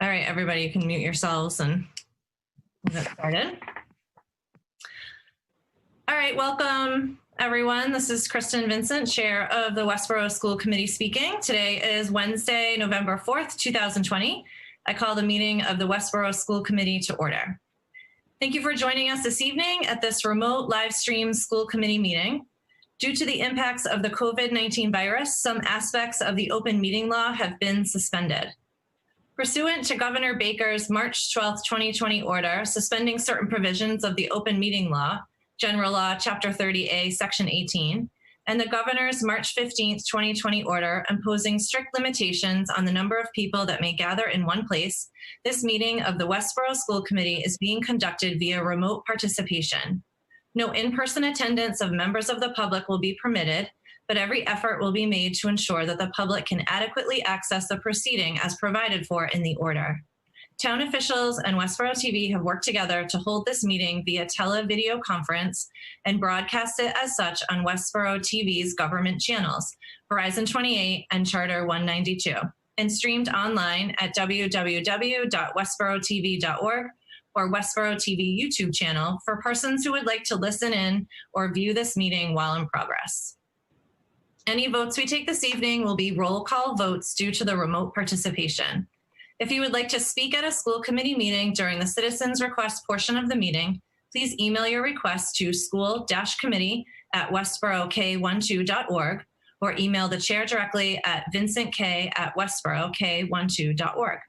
All right, everybody, you can mute yourselves and we'll get started. All right, welcome everyone. This is Kristen Vincent, Chair of the Westborough School Committee speaking. Today is Wednesday, November 4th, 2020. I call the meeting of the Westborough School Committee to order. Thank you for joining us this evening at this remote live stream school committee meeting. Due to the impacts of the COVID-19 virus, some aspects of the open meeting law have been suspended. Pursuant to Governor Baker's March 12, 2020 order suspending certain provisions of the open meeting law, General Law, Chapter 30A, Section 18, and the Governor's March 15, 2020 order imposing strict limitations on the number of people that may gather in one place, this meeting of the Westborough School Committee is being conducted via remote participation. No in-person attendance of members of the public will be permitted, but every effort will be made to ensure that the public can adequately access the proceeding as provided for in the order. Town officials and Westborough TV have worked together to hold this meeting via televideo conference and broadcast it as such on Westborough TV's government channels, Verizon 28 and Charter 192, and streamed online at www.westboroughTV.org or Westborough TV YouTube channel for persons who would like to listen in or view this meeting while in progress. Any votes we take this evening will be roll call votes due to the remote participation. If you would like to speak at a school committee meeting during the citizens request portion of the meeting, please email your request to school-committee@westboroughk12.org or email the chair directly at vincentk@westboroughk12.org.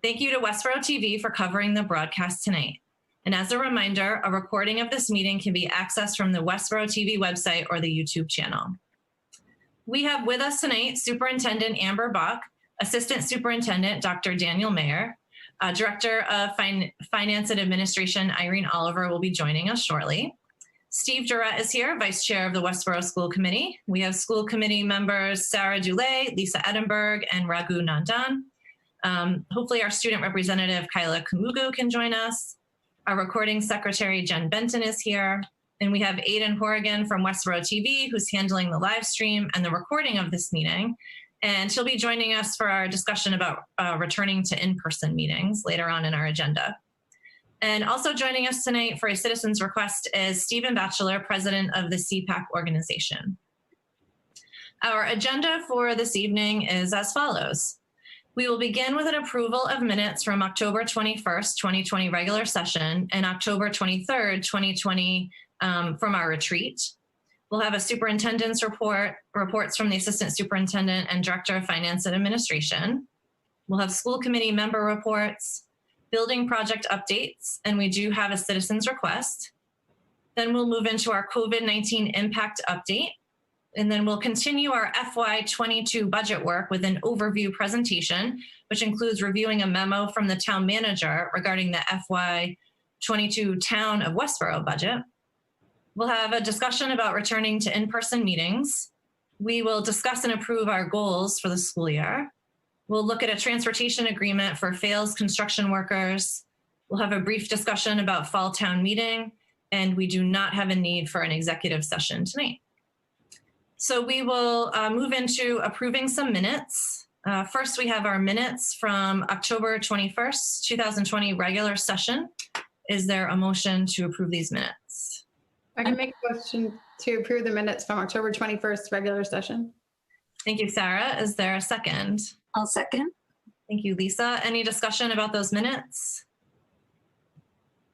Thank you to Westborough TV for covering the broadcast tonight. And as a reminder, a recording of this meeting can be accessed from the Westborough TV website or the YouTube channel. We have with us tonight Superintendent Amber Bach, Assistant Superintendent Dr. Daniel Mayer, Director of Finance and Administration Irene Oliver will be joining us shortly. Steve Durrett is here, Vice Chair of the Westborough School Committee. We have school committee members Sarah Dulé, Lisa Edinburgh, and Raghu Nandan. Hopefully our student representative Kyla Kumugu can join us. Our recording secretary Jen Benton is here. And we have Aiden Horrigan from Westborough TV, who's handling the live stream and the recording of this meeting. And she'll be joining us for our discussion about returning to in-person meetings later on in our agenda. And also joining us tonight for a citizen's request is Stephen Batchelor, president of the CPAC organization. Our agenda for this evening is as follows. We will begin with an approval of minutes from October 21st, 2020 regular session and October 23rd, 2020 from our retreat. We'll have a superintendent's reports from the assistant superintendent and director of finance and administration. We'll have school committee member reports, building project updates, and we do have a citizen's request. Then we'll move into our COVID-19 impact update. And then we'll continue our FY22 budget work with an overview presentation, which includes reviewing a memo from the town manager regarding the FY22 town of Westborough budget. We'll have a discussion about returning to in-person meetings. We will discuss and approve our goals for the school year. We'll look at a transportation agreement for Fales construction workers. We'll have a brief discussion about fall town meeting, and we do not have a need for an executive session tonight. So we will move into approving some minutes. First, we have our minutes from October 21st, 2020 regular session. Is there a motion to approve these minutes? I can make a motion to approve the minutes from October 21st regular session. Thank you, Sarah. Is there a second? I'll second. Thank you, Lisa. Any discussion about those minutes?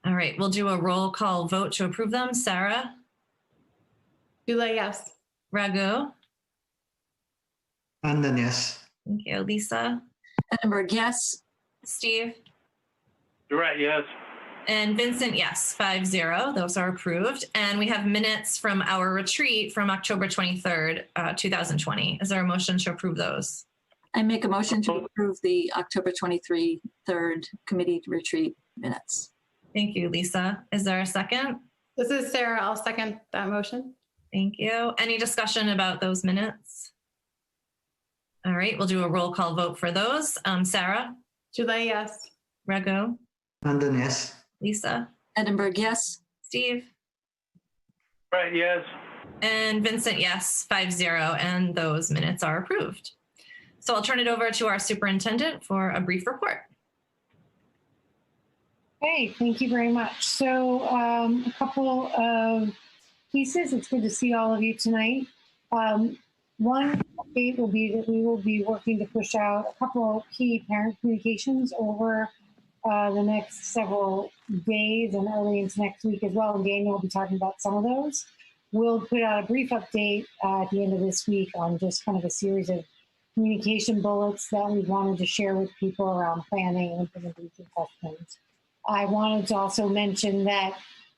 All right, we'll do a roll call vote to approve them. Sarah? Dulé, yes. Raghu? And then yes. Thank you. Lisa? Edinburgh, yes. Steve? Durrett, yes. And Vincent, yes, 5-0. Those are approved. And we have minutes from our retreat from October 23rd, 2020. Is there a motion to approve those? I make a motion to approve the October 23 third committee retreat minutes. Thank you, Lisa. Is there a second? This is Sarah. I'll second that motion. Thank you. Any discussion about those minutes? All right, we'll do a roll call vote for those. Sarah? Dulé, yes. Raghu? And then yes. Lisa? Edinburgh, yes. Steve? Durrett, yes. And Vincent, yes, 5-0, and those minutes are approved. So I'll turn it over to our superintendent for a brief report. Hey, thank you very much. So a couple of pieces. It's good to see all of you tonight. One update will be that we will be working to push out a couple of key parent communications over the next several days and early into next week as well. And Daniel will be talking about some of those. We'll put out a brief update at the end of this week on just kind of a series of communication bullets that we wanted to share with people around planning and implementation questions. I wanted to also mention that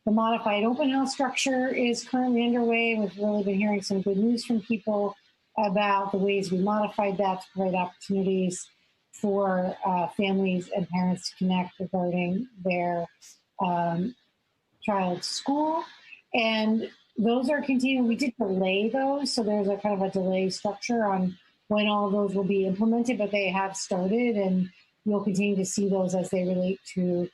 the modified open house structure is currently underway. We've really been hearing some good news from people about the ways we modified that to provide opportunities for families and parents to connect regarding their child's school. And those are continuing. We did delay those, so there's a kind of a delay structure on when all of those will be implemented, but they have started, and you'll continue to see those as they relate to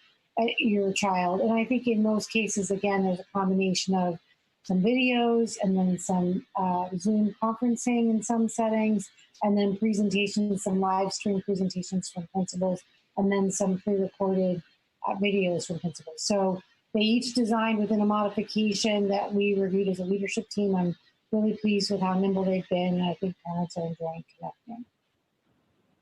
your child. And I think in most cases, again, there's a combination of some videos and then some Zoom conferencing in some settings, and then presentations, some live stream presentations from principals, and then some pre-recorded videos from principals. So they each designed within a modification that we reviewed as a leadership team. I'm really pleased with how nimble they've been. I think parents are enjoying connecting.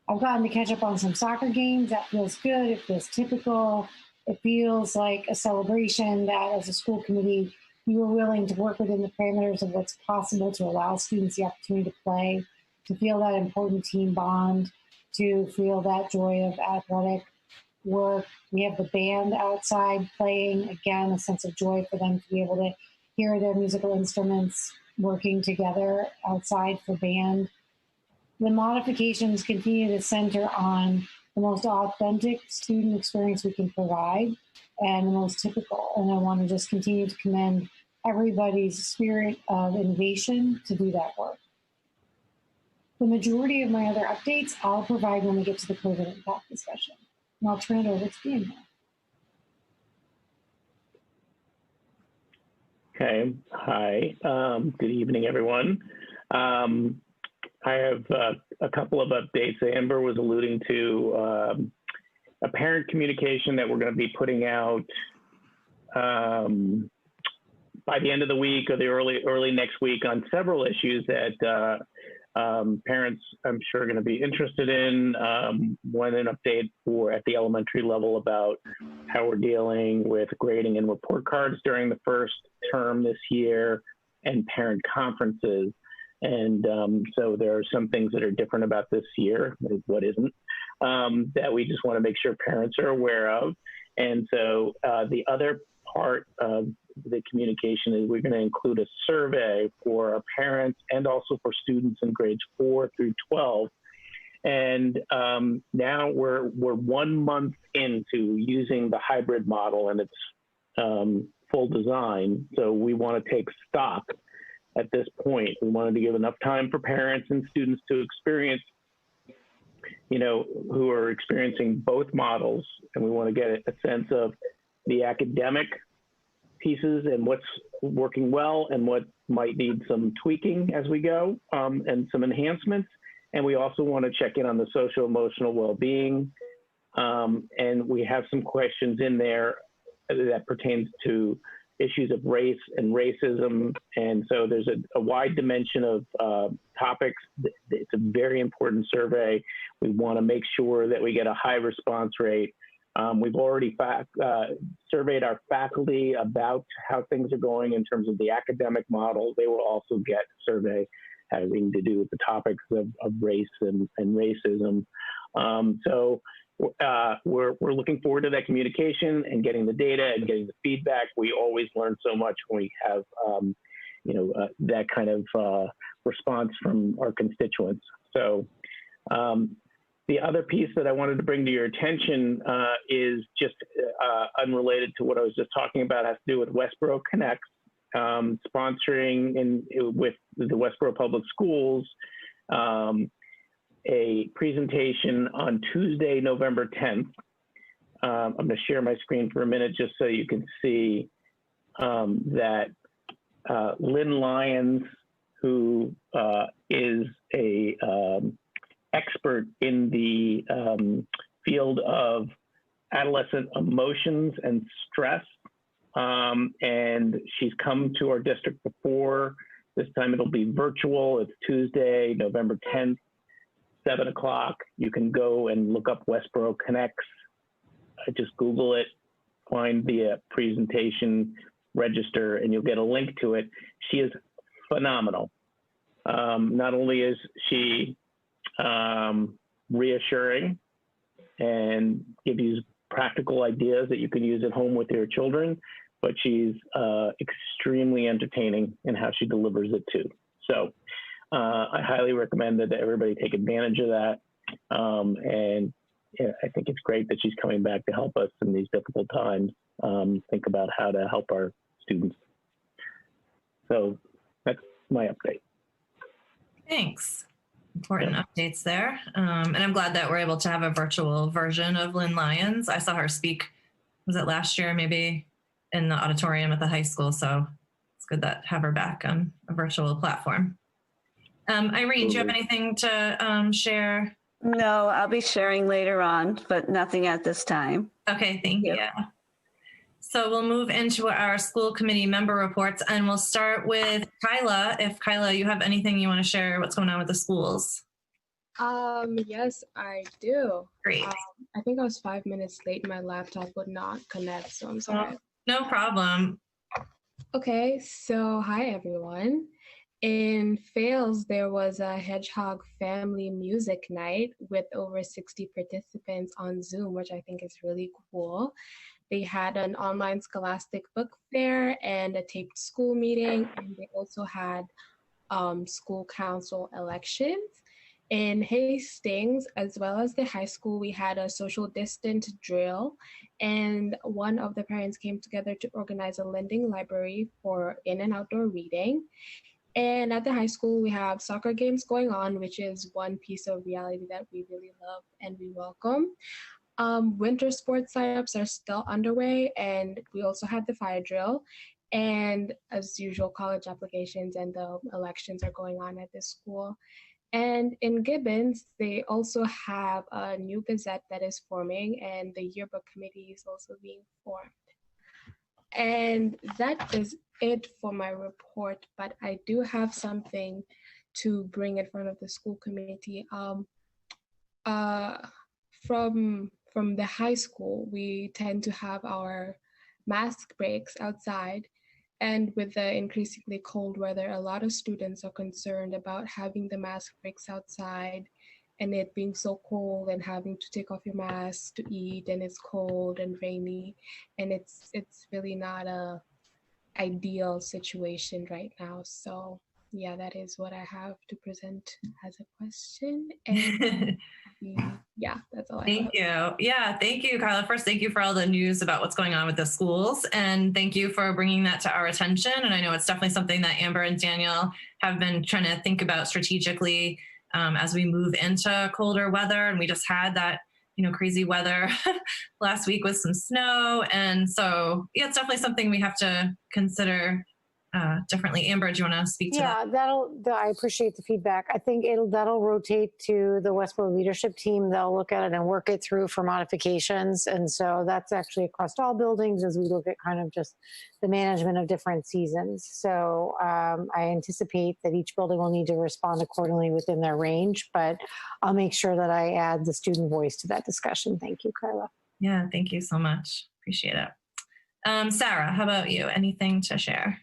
I've gotten to catch up on some soccer games. That feels good. It feels typical. It feels like a celebration that as a school committee, you were willing to work within the parameters of what's possible to allow students the opportunity to play, to feel that important team bond, to feel that joy of athletic work. We have the band outside playing, again, a sense of joy for them to be able to hear their musical instruments working together outside for band. The modifications continue to center on the most authentic student experience we can provide and the most typical. And I want to just continue to commend everybody's spirit of innovation to do that work. The majority of my other updates I'll provide when we get to the COVID impact discussion. And I'll turn it over to Daniel. Okay. Hi. Good evening, everyone. I have a couple of updates. Amber was alluding to a parent communication that we're going to be putting out by the end of the week or the early next week on several issues that parents, I'm sure, are going to be interested in. One, an update at the elementary level about how we're dealing with grading and report cards during the first term this year, and parent conferences. And so there are some things that are different about this year, what isn't, that we just want to make sure parents are aware of. And so the other part of the communication is we're going to include a survey for our parents and also for students in grades 4 through 12. And now we're 1 month into using the hybrid model and its full design. So we want to take stock at this point. We wanted to give enough time for parents and students to experience, who are experiencing both models. And we want to get a sense of the academic pieces and what's working well and what might need some tweaking as we go, and some enhancements. And we also want to check in on the social emotional well-being. And we have some questions in there that pertains to issues of race and racism. And so there's a wide dimension of topics. It's a very important survey. We want to make sure that we get a high response rate. We've already surveyed our faculty about how things are going in terms of the academic model. They will also get a survey having to do with the topics of race and racism. So we're looking forward to that communication and getting the data and getting the feedback. We always learn so much when we have that kind of response from our constituents. So the other piece that I wanted to bring to your attention is just unrelated to what I was just talking about. It has to do with Westborough Connects, sponsoring with the Westborough Public Schools a presentation on Tuesday, November 10th. I'm going to share my screen for a minute just so you can see that Lynn Lyons, who is a expert in the field of adolescent emotions and stress. And she's come to our district before. This time it'll be virtual. It's Tuesday, November 10th, 7 o'clock. You can go and look up Westborough Connects. Just Google it, find the presentation, register, and you'll get a link to it. She is phenomenal. Not only is she reassuring and gives you practical ideas that you can use at home with your children, but she's extremely entertaining in how she delivers it too. So I highly recommend that everybody take advantage of that. And yeah, I think it's great that she's coming back to help us in these difficult times, think about how to help our students. So that's my update. Thanks. Important updates there. And I'm glad that we're able to have a virtual version of Lynn Lyons. I saw her speak, was it last year, maybe in the auditorium at the high school. So it's good that have her back on a virtual platform. Irene, do you have anything to share? No, I'll be sharing later on, but nothing at this time. Okay, thank you. So we'll move into our school committee member reports, and we'll start with Kyla. If Kyla, you have anything you want to share, what's going on with the schools? Yes, I do. Great. I think I was 5 minutes late. My laptop would not connect, so I'm sorry. No problem. Okay, so hi everyone. In Fales, there was a Hedgehog family music night with over 60 participants on Zoom, which I think is really cool. They had an online scholastic book fair and a taped school meeting, and they also had school council elections. In Hastings, as well as the high school, we had a social distance drill, and one of the parents came together to organize a lending library for in and outdoor reading. And at the high school, we have soccer games going on, which is one piece of reality that we really love and we welcome. Winter sports signups are still underway, and we also had the fire drill. And as usual, college applications and the elections are going on at this school. And in Gibbons, they also have a new gazette that is forming, and the yearbook committee is also being formed. And that is it for my report, but I do have something to bring in front of the school committee. From the high school, we tend to have our mask breaks outside. And with the increasingly cold weather, a lot of students are concerned about having the mask breaks outside and it being so cold and having to take off your mask to eat, and it's cold and rainy, and it's really not a ideal situation right now. So yeah, that is what I have to present as a question. And yeah, that's all I have. Thank you. Yeah, thank you, Kyla. First, thank you for all the news about what's going on with the schools, and thank you for bringing that to our attention. And I know it's definitely something that Amber and Daniel have been trying to think about strategically as we move into colder weather. And we just had that, crazy weather last week with some snow. And so, yeah, it's definitely something we have to consider differently. Amber, do you want to speak to that? Yeah, I appreciate the feedback. I think that'll rotate to the Westborough leadership team. They'll look at it and work it through for modifications. And so that's actually across all buildings as we look at kind of just the management of different seasons. So I anticipate that each building will need to respond accordingly within their range, but I'll make sure that I add the student voice to that discussion. Thank you, Carla. Yeah, thank you so much. Appreciate it. Sarah, how about you? Anything to share?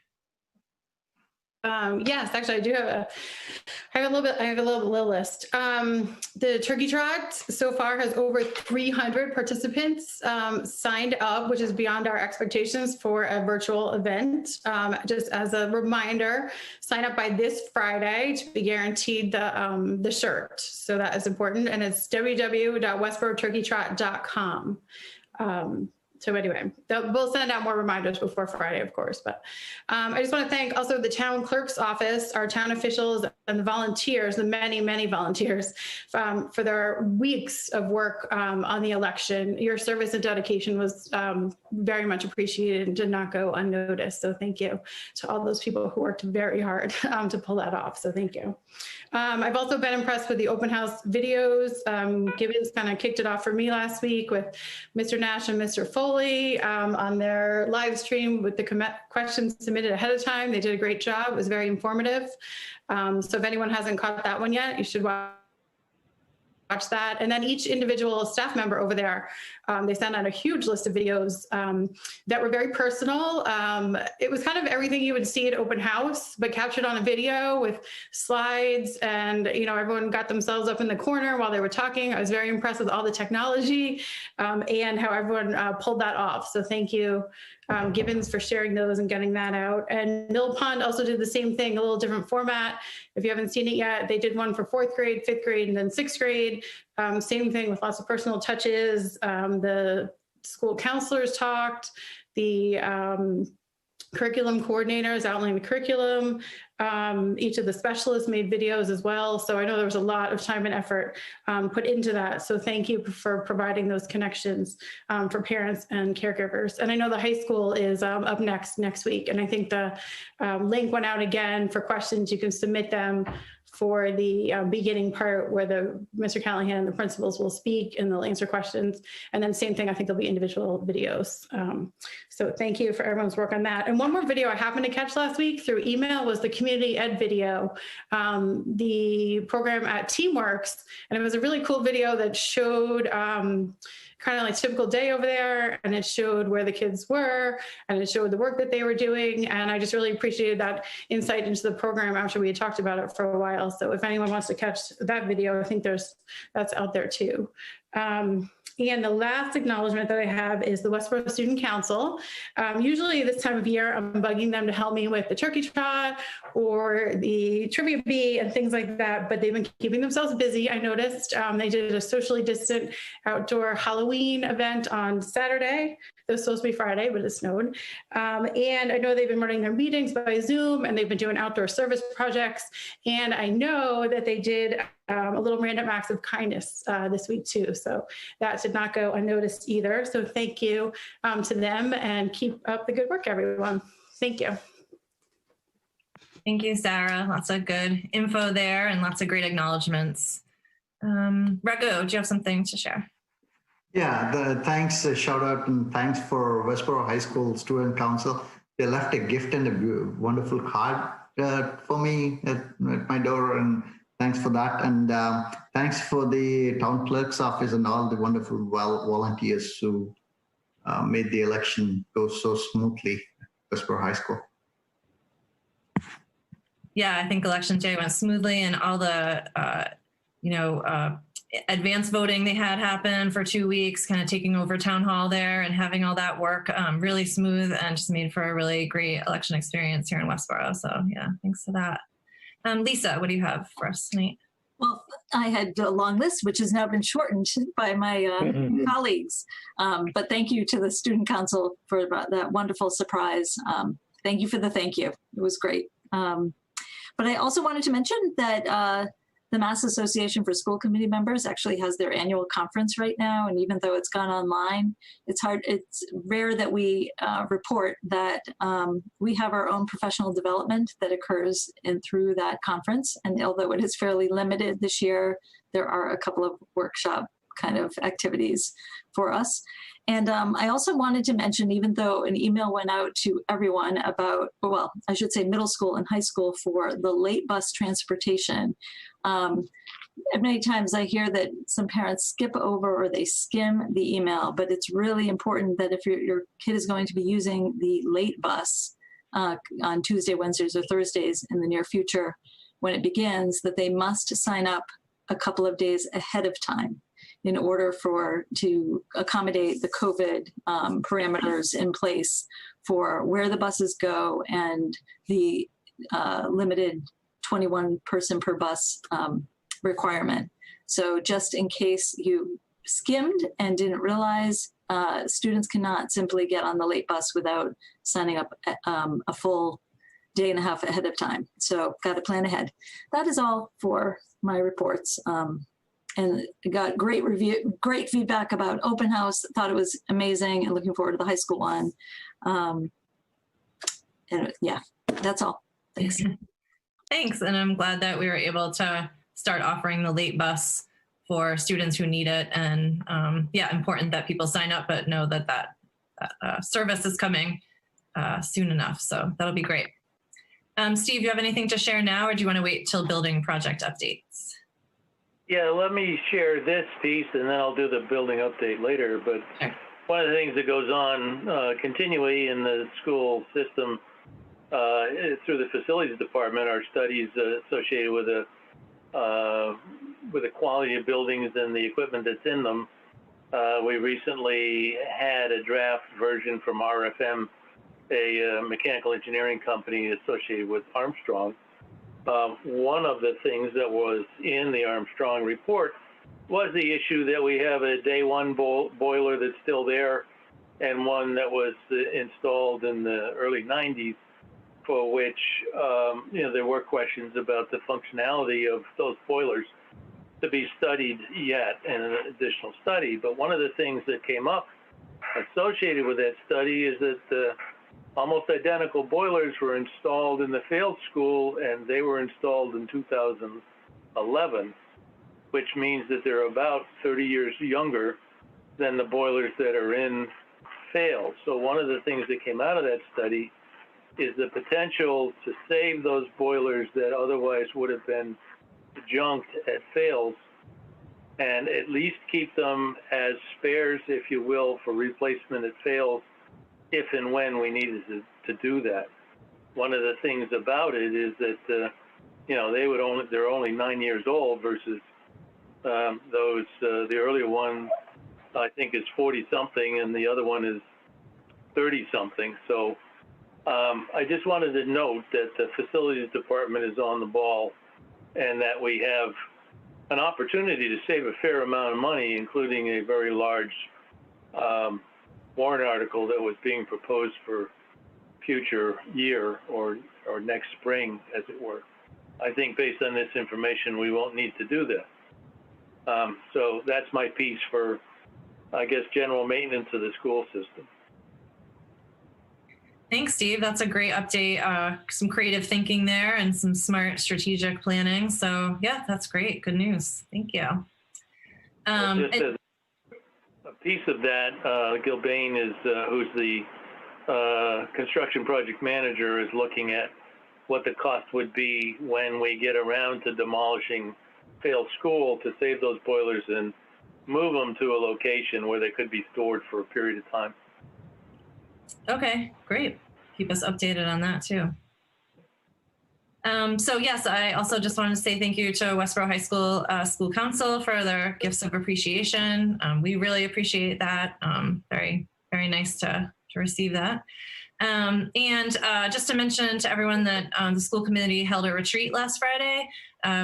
Yes, actually, I have a little list. The Turkey Trot so far has over 300 participants signed up, which is beyond our expectations for a virtual event. Just as a reminder, sign up by this Friday to be guaranteed the shirt. So that is important, and it's www.westboroughturkeytrot.com. So anyway, we'll send out more reminders before Friday, of course. But I just want to thank also the town clerk's office, our town officials, and the volunteers, the many, many volunteers for their weeks of work on the election. Your service and dedication was very much appreciated and did not go unnoticed. So thank you to all those people who worked very hard to pull that off. So thank you. I've also been impressed with the open house videos. Gibbons kind of kicked it off for me last week with Mr. Nash and Mr. Foley on their live stream with the questions submitted ahead of time. They did a great job. It was very informative. So if anyone hasn't caught that one yet, you should watch that. And then each individual staff member over there, they sent out a huge list of videos that were very personal. It was kind of everything you would see at open house, but captured on a video with slides, and everyone got themselves up in the corner while they were talking. I was very impressed with all the technology and how everyone pulled that off. So thank you, Gibbons, for sharing those and getting that out. And Mill Pond also did the same thing, a little different format. If you haven't seen it yet, they did one for 4th grade, 5th grade, and then 6th grade. Same thing with lots of personal touches. The school counselors talked, the curriculum coordinators outlined the curriculum. Each of the specialists made videos as well. So I know there was a lot of time and effort put into that. So thank you for providing those connections for parents and caregivers. And I know the high school is up next week. And I think the link went out again for questions. You can submit them for the beginning part where Mr. Callahan and the principals will speak and they'll answer questions. And then same thing, I think there'll be individual videos. So thank you for everyone's work on that. And one more video I happened to catch last week through email was the community ed video, the program at Teamworks. And it was a really cool video that showed kind of like typical day over there, and it showed where the kids were, and it showed the work that they were doing. And I just really appreciated that insight into the program after we had talked about it for a while. So if anyone wants to catch that video, I think that's out there too. And the last acknowledgement that I have is the Westborough Student Council. Usually this time of year, I'm bugging them to help me with the turkey trot or the trivia bee and things like that, but they've been keeping themselves busy. I noticed they did a socially distant outdoor Halloween event on Saturday. It was supposed to be Friday, but it snowed. And I know they've been running their meetings by Zoom, and they've been doing outdoor service projects. And I know that they did a little random acts of kindness this week too. So that did not go unnoticed either. So thank you to them, and keep up the good work, everyone. Thank you. Thank you, Sarah. Lots of good info there and lots of great acknowledgements. Raghu, do you have something to share? Yeah, thanks, shout out and thanks for Westborough High School Student Council. They left a gift and a wonderful card for me at my door, and thanks for that. And thanks for the town clerk's office and all the wonderful volunteers who made the election go so smoothly at Westborough High School. Yeah, I think election day went smoothly, and all the, advanced voting they had happen for 2 weeks, kind of taking over town hall there and having all that work really smooth, and just made for a really great election experience here in Westborough. So yeah, thanks for that. Lisa, what do you have for us tonight? Well, I had a long list, which has now been shortened by my colleagues. But thank you to the Student Council for that wonderful surprise. Thank you for the thank you. It was great. But I also wanted to mention that the Mass Association for School Committee Members actually has their annual conference right now. And even though it's gone online, it's rare that we report that we have our own professional development that occurs through that conference. And although it is fairly limited this year, there are a couple of workshop kind of activities for us. And I also wanted to mention, even though an email went out to everyone about, well, I should say middle school and high school for the late bus transportation. Many times I hear that some parents skip over or they skim the email, but it's really important that if your kid is going to be using the late bus on Tuesday, Wednesdays, or Thursdays in the near future, when it begins, that they must sign up a couple of days ahead of time in order to accommodate the COVID parameters in place for where the buses go and the limited 21 person per bus requirement. So just in case you skimmed and didn't realize, students cannot simply get on the late bus without signing up a full day and a half ahead of time. So got to plan ahead. That is all for my reports. And got great feedback about open house. Thought it was amazing, and looking forward to the high school one. And yeah, that's all. Thanks. Thanks. And I'm glad that we were able to start offering the late bus for students who need it. And yeah, important that people sign up, but know that service is coming soon enough. So that'll be great. Steve, you have anything to share now, or do you want to wait till building project updates? Yeah, let me share this piece and then I'll do the building update later. But Sure. One of the things that goes on continually in the school system through the facilities department are studies associated with the quality of buildings and the equipment that's in them. We recently had a draft version from RFM, a mechanical engineering company associated with Armstrong. One of the things that was in the Armstrong report was the issue that we have a day one boiler that's still there and one that was installed in the early 90s, for which there were questions about the functionality of those boilers to be studied yet and an additional study. But one of the things that came up associated with that study is that almost identical boilers were installed in the failed school, and they were installed in 2011, which means that they're about 30 years younger than the boilers that are in failed. So one of the things that came out of that study is the potential to save those boilers that otherwise would have been junked at fails, and at least keep them as spares, if you will, for replacement at fails, if and when we needed to do that. One of the things about it is that they're only 9 years old versus the earlier one I think is 40 something and the other one is 30 something. So I just wanted to note that the facilities department is on the ball and that we have an opportunity to save a fair amount of money, including a very large warrant article that was being proposed for future year or next spring, as it were. I think based on this information, we won't need to do that. So that's my piece for, I guess, general maintenance of the school system. Thanks, Steve. That's a great update. Some creative thinking there and some smart strategic planning. So yeah, that's great. Good news. Thank you. Just as a piece of that, Gilbane is, who's the construction project manager, is looking at what the cost would be when we get around to demolishing failed school to save those boilers and move them to a location where they could be stored for a period of time. Okay, great. Keep us updated on that too. So yes, I also just wanted to say thank you to Westborough High School School Council for their gifts of appreciation. We really appreciate that. Very, very nice to receive that. And just to mention to everyone that the school committee held a retreat last Friday.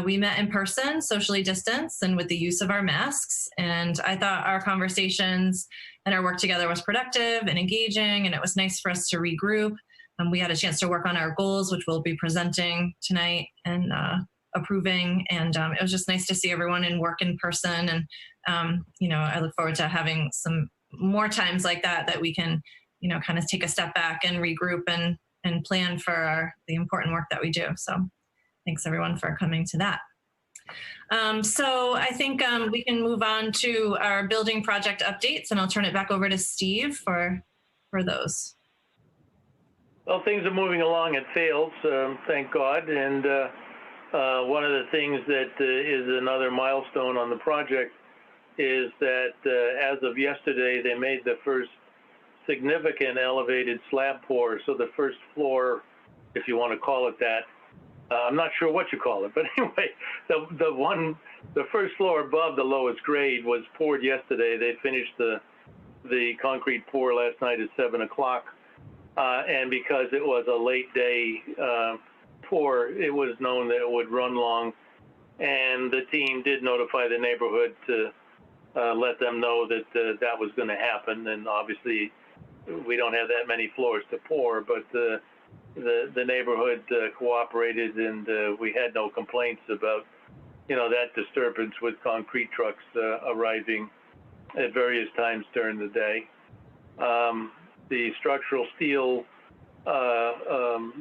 We met in person, socially distanced, and with the use of our masks. And I thought our conversations and our work together was productive and engaging, and it was nice for us to regroup. We had a chance to work on our goals, which we'll be presenting tonight and approving. And it was just nice to see everyone and work in person. And, I look forward to having some more times like that we can, kind of take a step back and regroup and plan for the important work that we do. So thanks everyone for coming to that. So I think we can move on to our building project updates, and I'll turn it back over to Steve for those. Well, things are moving along at Fails, thank God. And one of the things that is another milestone on the project is that as of yesterday, they made the first significant elevated slab pour. So the first floor, if you want to call it that, I'm not sure what you call it, but anyway, the first floor above the lowest grade was poured yesterday. They finished the concrete pour last night at 7 o'clock. And because it was a late day pour, it was known that it would run long. And the team did notify the neighborhood to let them know that that was going to happen. And obviously, we don't have that many floors to pour, but the neighborhood cooperated, and we had no complaints about, that disturbance with concrete trucks arriving at various times during the day. The structural steel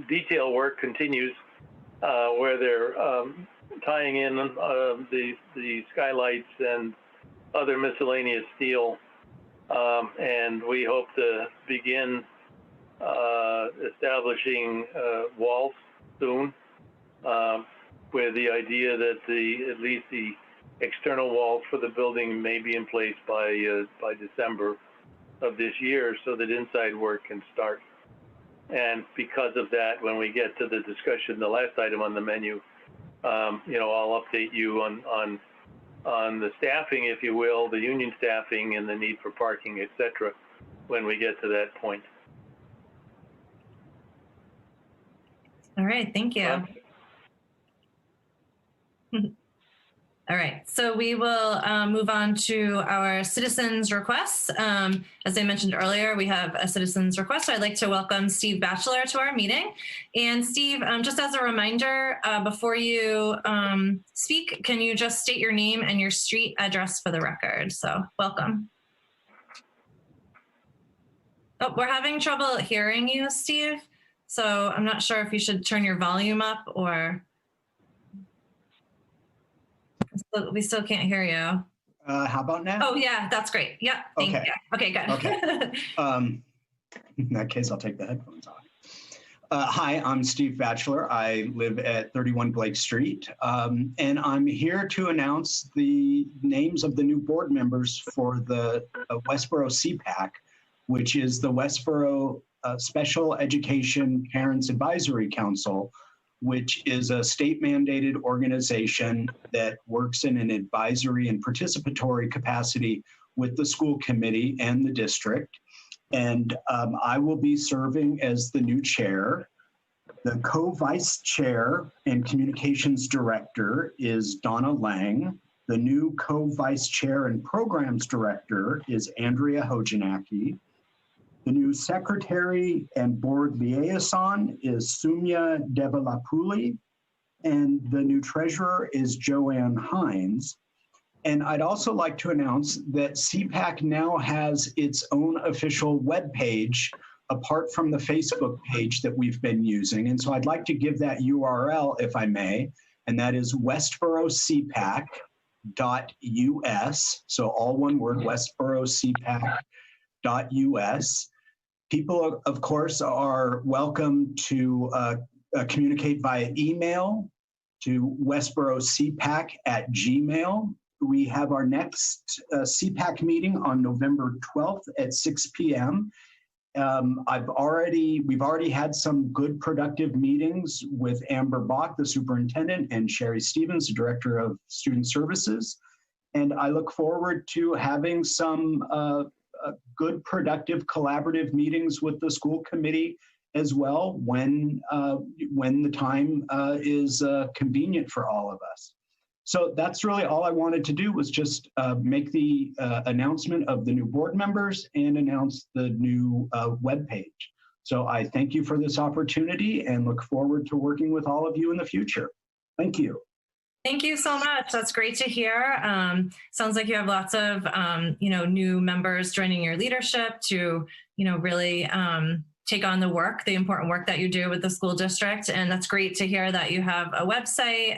detail work continues, where they're tying in the skylights and other miscellaneous steel, and we hope to begin establishing walls soon, with the idea that at least the external walls for the building may be in place by December of this year, so that inside work can start. And because of that, when we get to the discussion, the last item on the menu, I'll update you on the staffing, if you will, the union staffing and the need for parking, et cetera, when we get to that point. All right, thank you. All right, so we will move on to our citizens' requests. As I mentioned earlier, we have a citizens' request. So I'd like to welcome Steve Batchelor to our meeting. And Steve, just as a reminder, before you speak, can you just state your name and your street address for the record? So welcome. Oh, we're having trouble hearing you, Steve. So I'm not sure if you should turn your volume up or... We still can't hear you. How about now? Oh, yeah, that's great. Yeah, thank you. Okay, good. Okay. In that case, I'll take the headphones off. Hi, I'm Steve Batchelor. I live at 31 Blake Street, and I'm here to announce the names of the new board members for the Westborough CPAC, which is the Westborough Special Education Parents Advisory Council, which is a state-mandated organization that works in an advisory and participatory capacity with the school committee and the district. And I will be serving as the new chair. The co-vice chair and communications director is Donna Lang. The new co-vice chair and programs director is Andrea Hojanaki. The new secretary and board liaison is Sumya Devalapuli, and the new treasurer is Joanne Hines. And I'd also like to announce that CPAC now has its own official webpage apart from the Facebook page that we've been using. And so I'd like to give that URL, if I may, and that is westboroughcpac.us. So all one word, westboroughcpac.us. People, of course, are welcome to communicate via email to westboroughcpac@gmail. We have our next CPAC meeting on November 12th at 6 p.m. We've already had some good productive meetings with Amber Bach, the superintendent, and Sherry Stevens, the director of student services. And I look forward to having some good, productive, collaborative meetings with the school committee as well when the time is convenient for all of us. So that's really all I wanted to do, was just make the announcement of the new board members and announce the new webpage. So I thank you for this opportunity and look forward to working with all of you in the future. Thank you. Thank you so much. That's great to hear. Sounds like you have lots of, new members joining your leadership to, really take on the work, the important work that you do with the school district. And that's great to hear that you have a website.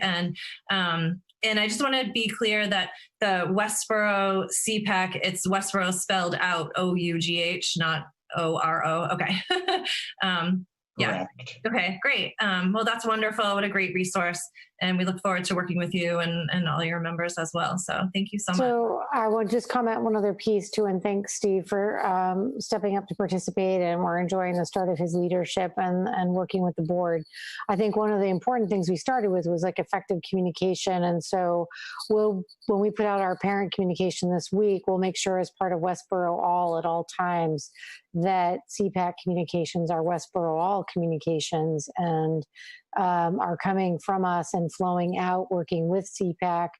And I just want to be clear that the Westborough CPAC, it's Westborough spelled out O-U-G-H, not O-R-O. Okay. Yeah. Okay, great. Well, that's wonderful. What a great resource. And we look forward to working with you and all your members as well. So thank you so much. So I would just comment one other piece too, and thank Steve for stepping up to participate. And we're enjoying the start of his leadership and working with the board. I think one of the important things we started with was like effective communication. And so when we put out our parent communication this week, we'll make sure as part of Westborough All at all times that CPAC communications are Westborough All communications and are coming from us and flowing out, working with CPAC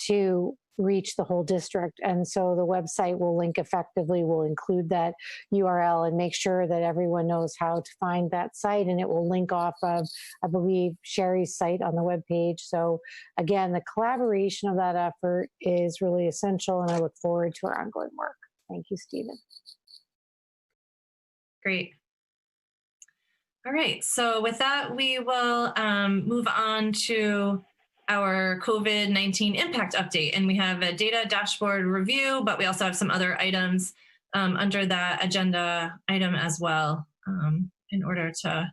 to reach the whole district. And so the website will link effectively, will include that URL and make sure that everyone knows how to find that site. And it will link off of, I believe, Sherry's site on the webpage. So again, the collaboration of that effort is really essential, and I look forward to our ongoing work. Thank you, Stephen. Great. All right, so with that, we will move on to our COVID-19 impact update. And we have a data dashboard review, but we also have some other items under that agenda item as well in order to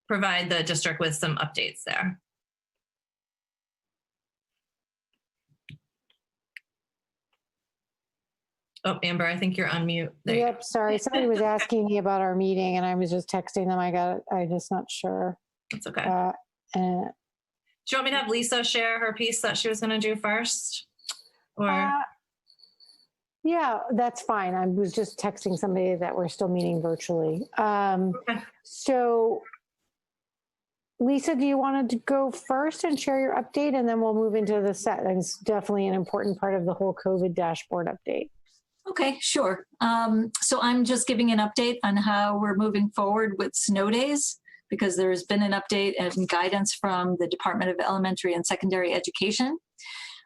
provide the district with some updates there. Oh, Amber, I think you're on mute. Yep, sorry. Somebody was asking me about our meeting, and I was just texting them. I'm just not sure. That's okay. Do you want me to have Lisa share her piece that she was going to do first? Or yeah, that's fine. I was just texting somebody that we're still meeting virtually. Okay. So, Lisa, do you want to go first and share your update, and then we'll move into the set? It's definitely an important part of the whole COVID dashboard update. Okay, sure. So I'm just giving an update on how we're moving forward with snow days, because there's been an update and guidance from the Department of Elementary and Secondary Education.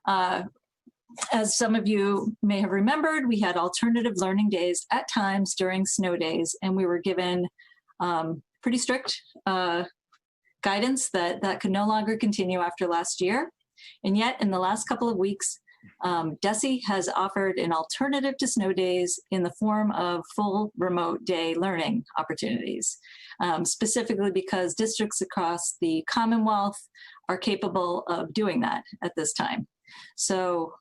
As some of you may have remembered, we had alternative learning days at times during snow days, and we were given pretty strict guidance that could no longer continue after last year. And yet, in the last couple of weeks, DESE has offered an alternative to snow days in the form of full remote day learning opportunities, specifically because districts across the Commonwealth are capable of doing that at this time. So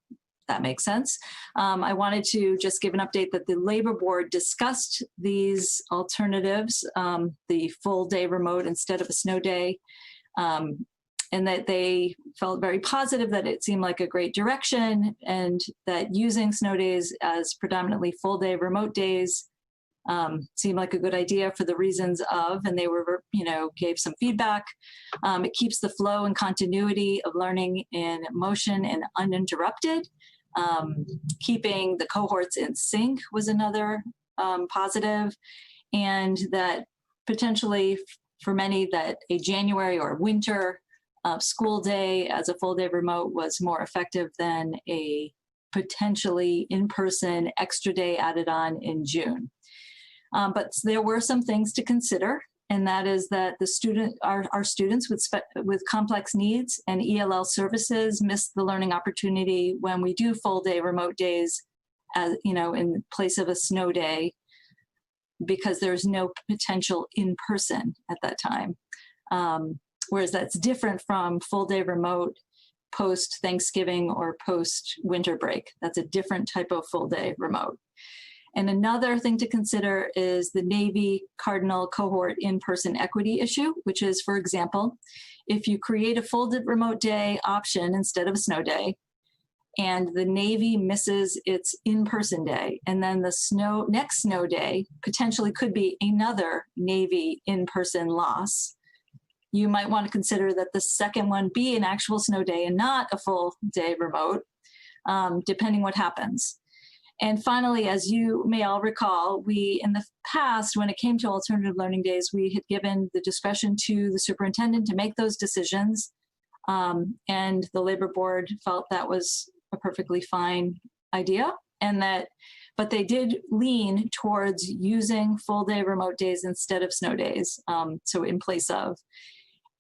that makes sense. I wanted to just give an update that the Labor Board discussed these alternatives, the full day remote instead of a snow day, and that they felt very positive that it seemed like a great direction, and that using snow days as predominantly full day remote days seemed like a good idea for the reasons of, and they were, gave some feedback. It keeps the flow and continuity of learning in motion and uninterrupted. Keeping the cohorts in sync was another positive, and that potentially for many that a January or winter school day as a full day remote was more effective than a potentially in-person extra day added on in June. But there were some things to consider, and that is that our students with complex needs and ELL services miss the learning opportunity when we do full day remote days, as in place of a snow day, because there's no potential in person at that time. Whereas that's different from full day remote post Thanksgiving or post winter break. That's a different type of full day remote. And another thing to consider is the Navy Cardinal cohort in-person equity issue, which is, for example, if you create a full remote day option instead of a snow day, and the Navy misses its in-person day, and then the next snow day potentially could be another Navy in-person loss, you might want to consider that the second one be an actual snow day and not a full day remote, depending what happens. And finally, as you may all recall, we, in the past, when it came to alternative learning days, we had given the discretion to the superintendent to make those decisions. And the Labor Board felt that was a perfectly fine idea, but they did lean towards using full day remote days instead of snow days, so in place of.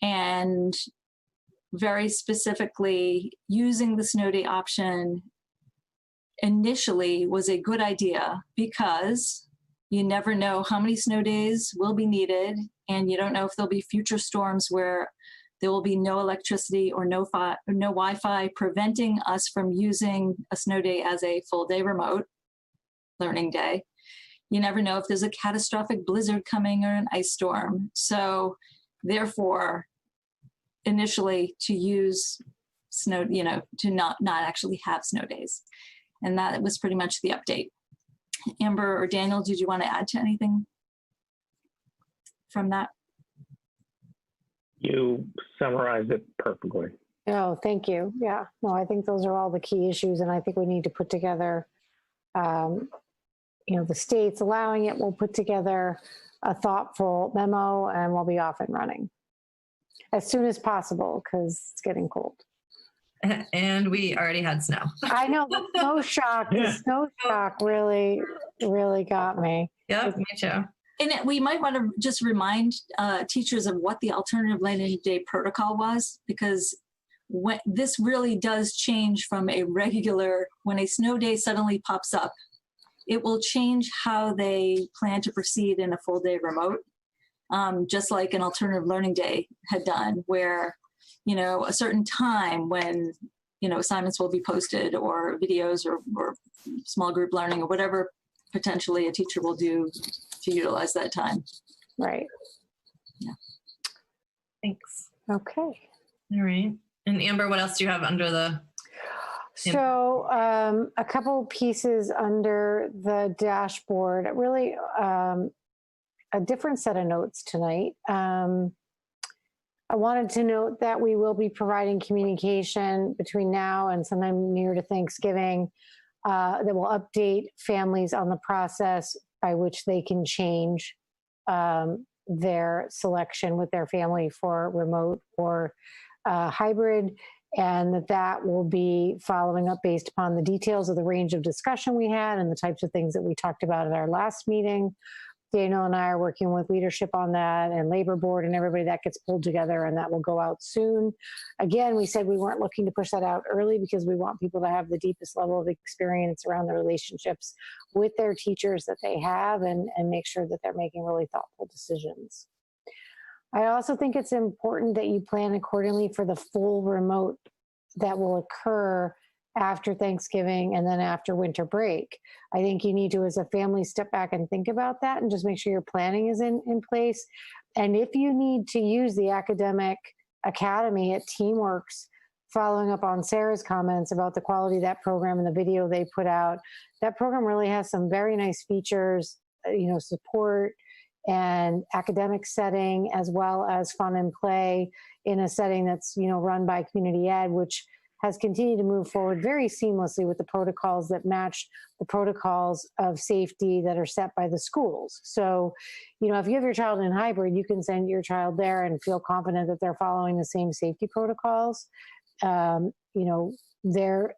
And very specifically, using the snow day option initially was a good idea because you never know how many snow days will be needed, and you don't know if there'll be future storms where there will be no electricity or no Wi-Fi, preventing us from using a snow day as a full day remote learning day. You never know if there's a catastrophic blizzard coming or an ice storm. So therefore, initially to use snow, to not actually have snow days. And that was pretty much the update. Amber or Daniel, did you want to add to anything from that? You summarized it perfectly. Oh, thank you. Yeah, no, I think those are all the key issues, and I think we need to put together, the state's allowing it. We'll put together a thoughtful memo, and we'll be off and running as soon as possible because it's getting cold. And we already had snow. I know the snow shock really, really got me. Yep, me too. And we might want to just remind teachers of what the alternative learning day protocol was, because this really does change from a regular, when a snow day suddenly pops up, it will change how they plan to proceed in a full day remote, just like an alternative learning day had done, where, a certain time when, assignments will be posted or videos or small group learning or whatever potentially a teacher will do to utilize that time. Right. Yeah. Thanks. Okay. All right. And Amber, what else do you have under the? So a couple pieces under the dashboard, really a different set of notes tonight. I wanted to note that we will be providing communication between now and sometime near to Thanksgiving that will update families on the process by which they can change their selection with their family for remote or hybrid, and that will be following up based upon the details of the range of discussion we had and the types of things that we talked about at our last meeting. Daniel and I are working with leadership on that, and labor board and everybody. That gets pulled together, and that will go out soon. Again, we said we weren't looking to push that out early because we want people to have the deepest level of experience around the relationships with their teachers that they have, and make sure that they're making really thoughtful decisions. I also think it's important that you plan accordingly for the full remote that will occur after Thanksgiving and then after winter break. I think you need to, as a family, step back and think about that and just make sure your planning is in place. And if you need to use the academic academy at TeamWorks, following up on Sarah's comments about the quality of that program and the video they put out, that program really has some very nice features, support and academic setting, as well as fun and play in a setting that's, run by community ed, which has continued to move forward very seamlessly with the protocols that match the protocols of safety that are set by the schools. So, if you have your child in hybrid, you can send your child there and feel confident that they're following the same safety protocols. Their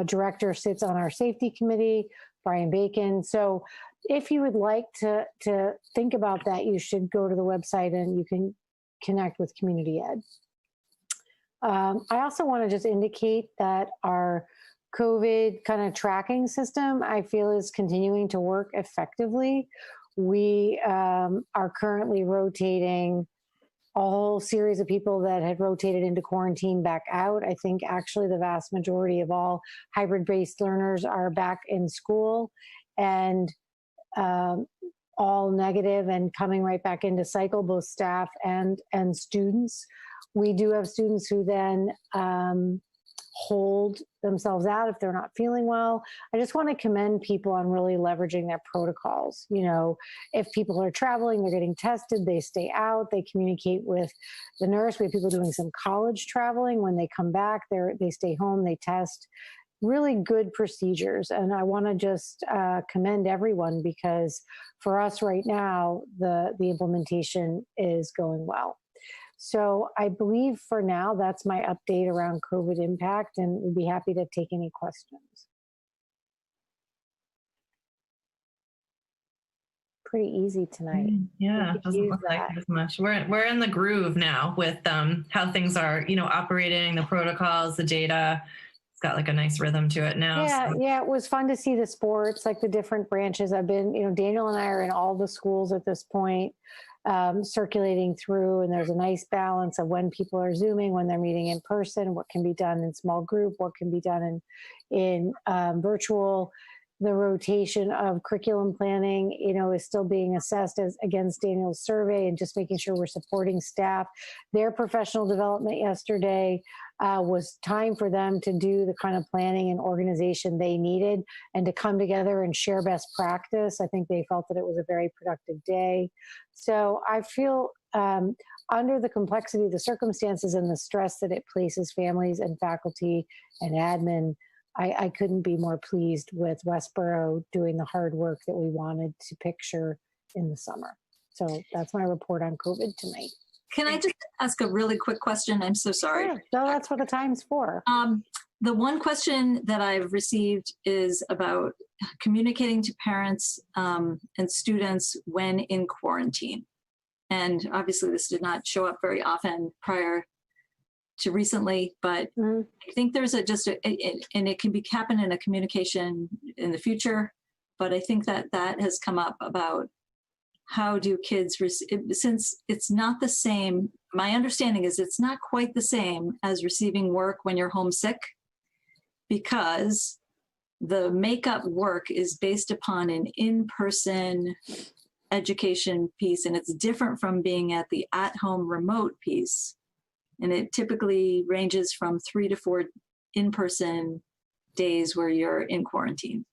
director sits on our safety committee, Brian Bacon. So if you would like to think about that, you should go to the website and you can connect with community ed. I also want to just indicate that our COVID kind of tracking system, I feel, is continuing to work effectively. We are currently rotating a whole series of people that had rotated into quarantine back out. I think actually the vast majority of all hybrid-based learners are back in school and all negative and coming right back into cycle, both staff and students. We do have students who then hold themselves out if they're not feeling well. I just want to commend people on really leveraging their protocols. If people are traveling, they're getting tested, they stay out, they communicate with the nurse. We have people doing some college traveling. When they come back, they stay home, they test. Really good procedures. And I want to just commend everyone, because for us right now, the implementation is going well. So I believe for now, that's my update around COVID impact, and we'd be happy to take any questions. Pretty easy tonight. Yeah, doesn't look like as much. We're in the groove now with how things are, operating, the protocols, the data. It's got like a nice rhythm to it now. Yeah, so. Yeah, it was fun to see the sports, like the different branches. I've been, Daniel and I are in all the schools at this point, circulating through, and there's a nice balance of when people are Zooming, when they're meeting in person, what can be done in small group, what can be done in virtual. The rotation of curriculum planning, is still being assessed as against Daniel's survey, and just making sure we're supporting staff. Their professional development yesterday was time for them to do the kind of planning and organization they needed and to come together and share best practice. I think they felt that it was a very productive day. So I feel under the complexity of the circumstances and the stress that it places families and faculty and admin, I couldn't be more pleased with Westborough doing the hard work that we wanted to picture in the summer. So that's my report on COVID tonight. Can I just ask a really quick question? I'm so sorry. Sure. No, that's what the time's for. The one question that I've received is about communicating to parents and students when in quarantine. And obviously this did not show up very often prior to recently, but I think there's and it can be happen in a communication in the future, but I think that has come up about how do kids, since it's not the same, my understanding is it's not quite the same as receiving work when you're homesick, because the makeup work is based upon an in-person education piece, and it's different from being at the at-home remote piece. And it typically ranges from 3 to 4 in-person days where you're in quarantine.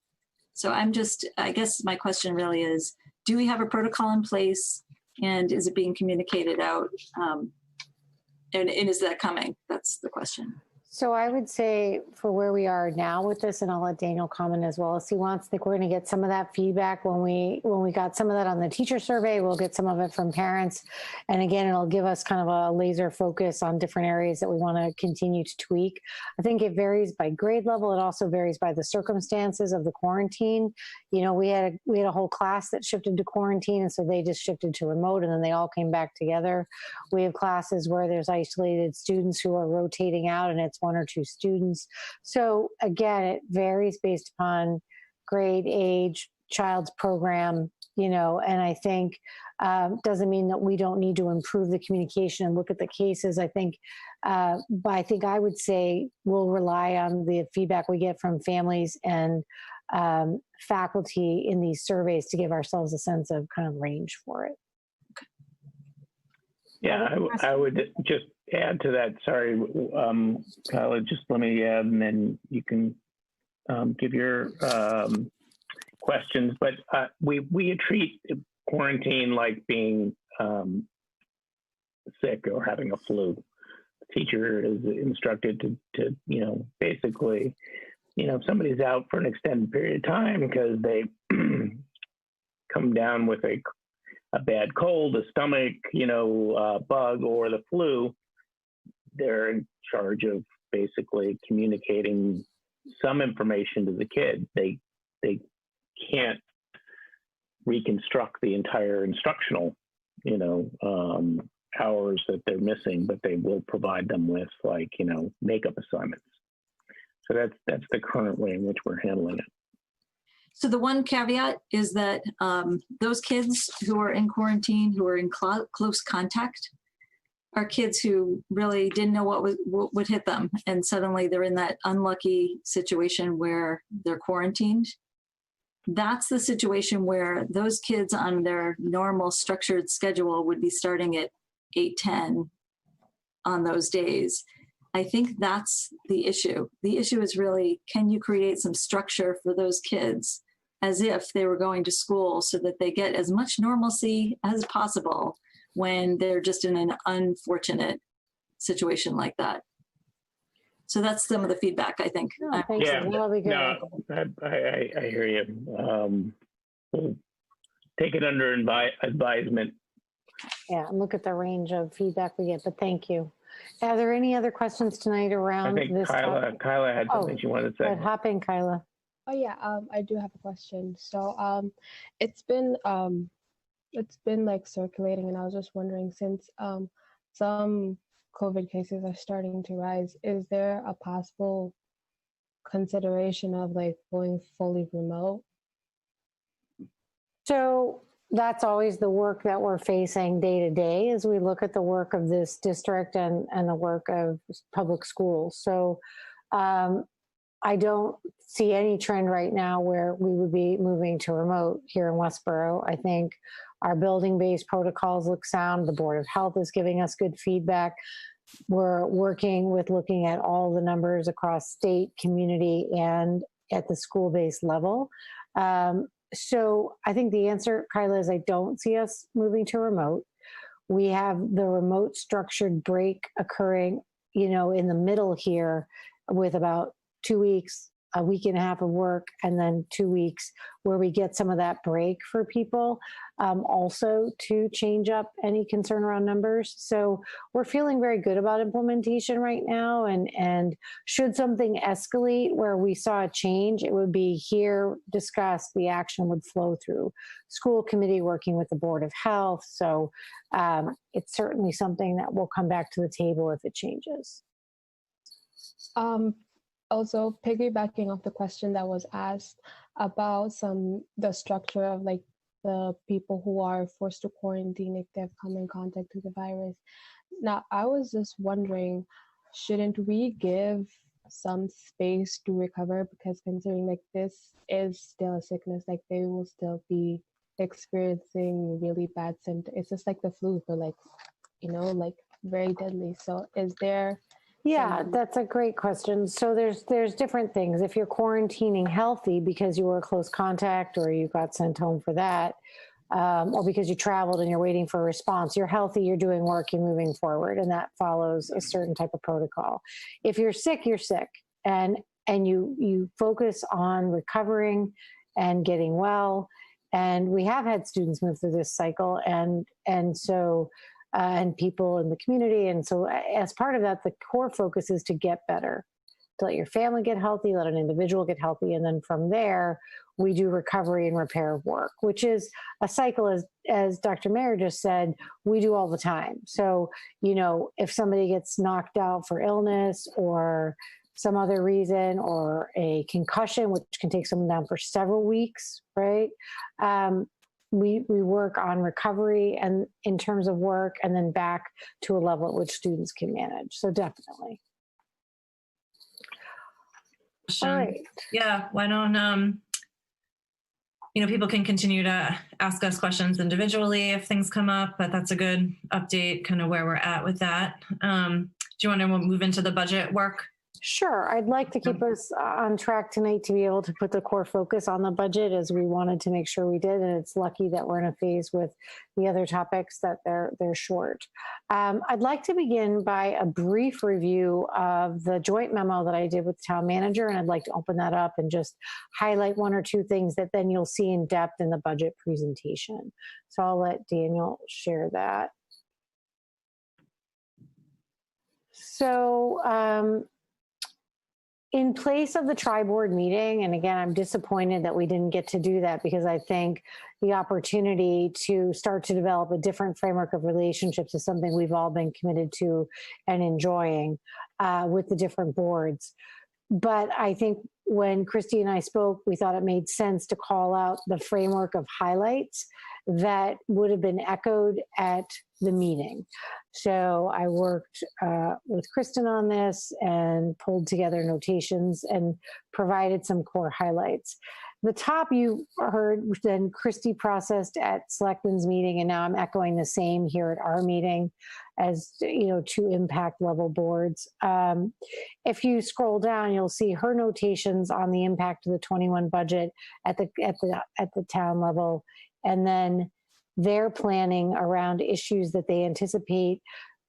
So I guess my question really is, do we have a protocol in place, and is it being communicated out? And is that coming? That's the question. So I would say for where we are now with this, and I'll let Daniel comment as well if he wants, I think we're going to get some of that feedback when we got some of that on the teacher survey. We'll get some of it from parents. And again, it'll give us kind of a laser focus on different areas that we want to continue to tweak. I think it varies by grade level. It also varies by the circumstances of the quarantine. You know, we had a whole class that shifted to quarantine, and so they just shifted to remote, and then they all came back together. We have classes where there's isolated students who are rotating out, and it's 1 or 2 students. So again, it varies based upon grade, age, child's program, you know, and I think doesn't mean that we don't need to improve the communication and look at the cases. I think, but I think I would say we'll rely on the feedback we get from families and faculty in these surveys to give ourselves a sense of kind of range for it. Yeah, I would just add to that. Sorry, Kyla, just let me add, and then you can give your questions. But we treat quarantine like being sick or having a flu. The teacher is instructed to basically, if somebody's out for an extended period of time because they come down with a bad cold, a stomach, bug, or the flu, they're in charge of basically communicating some information to the kid. They can't reconstruct the entire instructional, hours that they're missing, but they will provide them with makeup assignments. So that's the current way in which we're handling it. So the one caveat is that those kids who are in quarantine, who are in close contact, are kids who really didn't know what would hit them. And suddenly they're in that unlucky situation where they're quarantined. That's the situation where those kids on their normal structured schedule would be starting at 8:10 on those days. I think that's the issue. The issue is really, can you create some structure for those kids as if they were going to school so that they get as much normalcy as possible when they're just in an unfortunate situation like that? So that's some of the feedback, I think. Oh, thanks. Yeah, That'll be good. no, I hear you. We'll take it under advisement. Yeah, and look at the range of feedback we get, but thank you. Are there any other questions tonight around I think this topic? Kyla had something she wanted to say. Go ahead, hop in, Kyla. Oh yeah, I do have a question. So it's been like circulating, and I was just wondering, since some COVID cases are starting to rise, is there a possible consideration of like going fully remote? So that's always the work that we're facing day to day as we look at the work of this district and the work of public schools. So I don't see any trend right now where we would be moving to remote here in Westborough. I think our building-based protocols look sound. The Board of Health is giving us good feedback. We're working with looking at all the numbers across state, community, and at the school-based level. So I think the answer, Kyla, is I don't see us moving to remote. we have the remote structured break occurring, in the middle here with about 2 weeks, a week and a half of work, and then 2 weeks where we get some of that break for people, also to change up any concern around numbers. So we're feeling very good about implementation right now. And should something escalate where we saw a change, it would be here, discussed, the action would flow through school committee working with the Board of Health. So it's certainly something that will come back to the table if it changes. Also, piggybacking off the question that was asked about the structure of like the people who are forced to quarantine if they've come in contact with the virus. Now, I was just wondering, shouldn't we give some space to recover? Because considering like this is still a sickness, like they will still be experiencing really bad symptoms. It's just like the flu, but like, like very deadly. So is there... Yeah, that's a great question. So there's different things. If you're quarantining healthy because you were a close contact or you got sent home for that, or because you traveled and you're waiting for a response, you're healthy, you're doing work, you're moving forward, and that follows a certain type of protocol. If you're sick, you're sick, and you focus on recovering and getting well. And we have had students move through this cycle, and so. And people in the community. And so as part of that, the core focus is to get better, to let your family get healthy, let an individual get healthy. And then from there, we do recovery and repair work, which is a cycle, as Dr. Mayer just said, we do all the time. So, if somebody gets knocked out for illness or some other reason, or a concussion, which can take someone down for several weeks, right? We work on recovery and in terms of work, and then back to a level at which students can manage. So definitely. All right. Yeah, why don't, people can continue to ask us questions individually if things come up, but that's a good update, kind of where we're at with that. Do you want to move into the budget work? Sure. I'd like to keep us on track tonight to be able to put the core focus on the budget, as we wanted to make sure we did. And it's lucky that we're in a phase with the other topics that they're short. I'd like to begin by a brief review of the joint memo that I did with the town manager. And I'd like to open that up and just highlight one or two things that then you'll see in depth in the budget presentation. So I'll let Daniel share that. So, in place of the tri-board meeting, and again, I'm disappointed that we didn't get to do that, because I think the opportunity to start to develop a different framework of relationships is something we've all been committed to and enjoying with the different boards. But I think when Christy and I spoke, we thought it made sense to call out the framework of highlights that would have been echoed at the meeting. So I worked with Kristen on this and pulled together notations and provided some core highlights. The top you heard, then Christy processed at Selectmen's meeting, and now I'm echoing the same here at our meeting as, two impact level boards. If you scroll down, you'll see her notations on the impact of the 21 budget at the town level, and then their planning around issues that they anticipate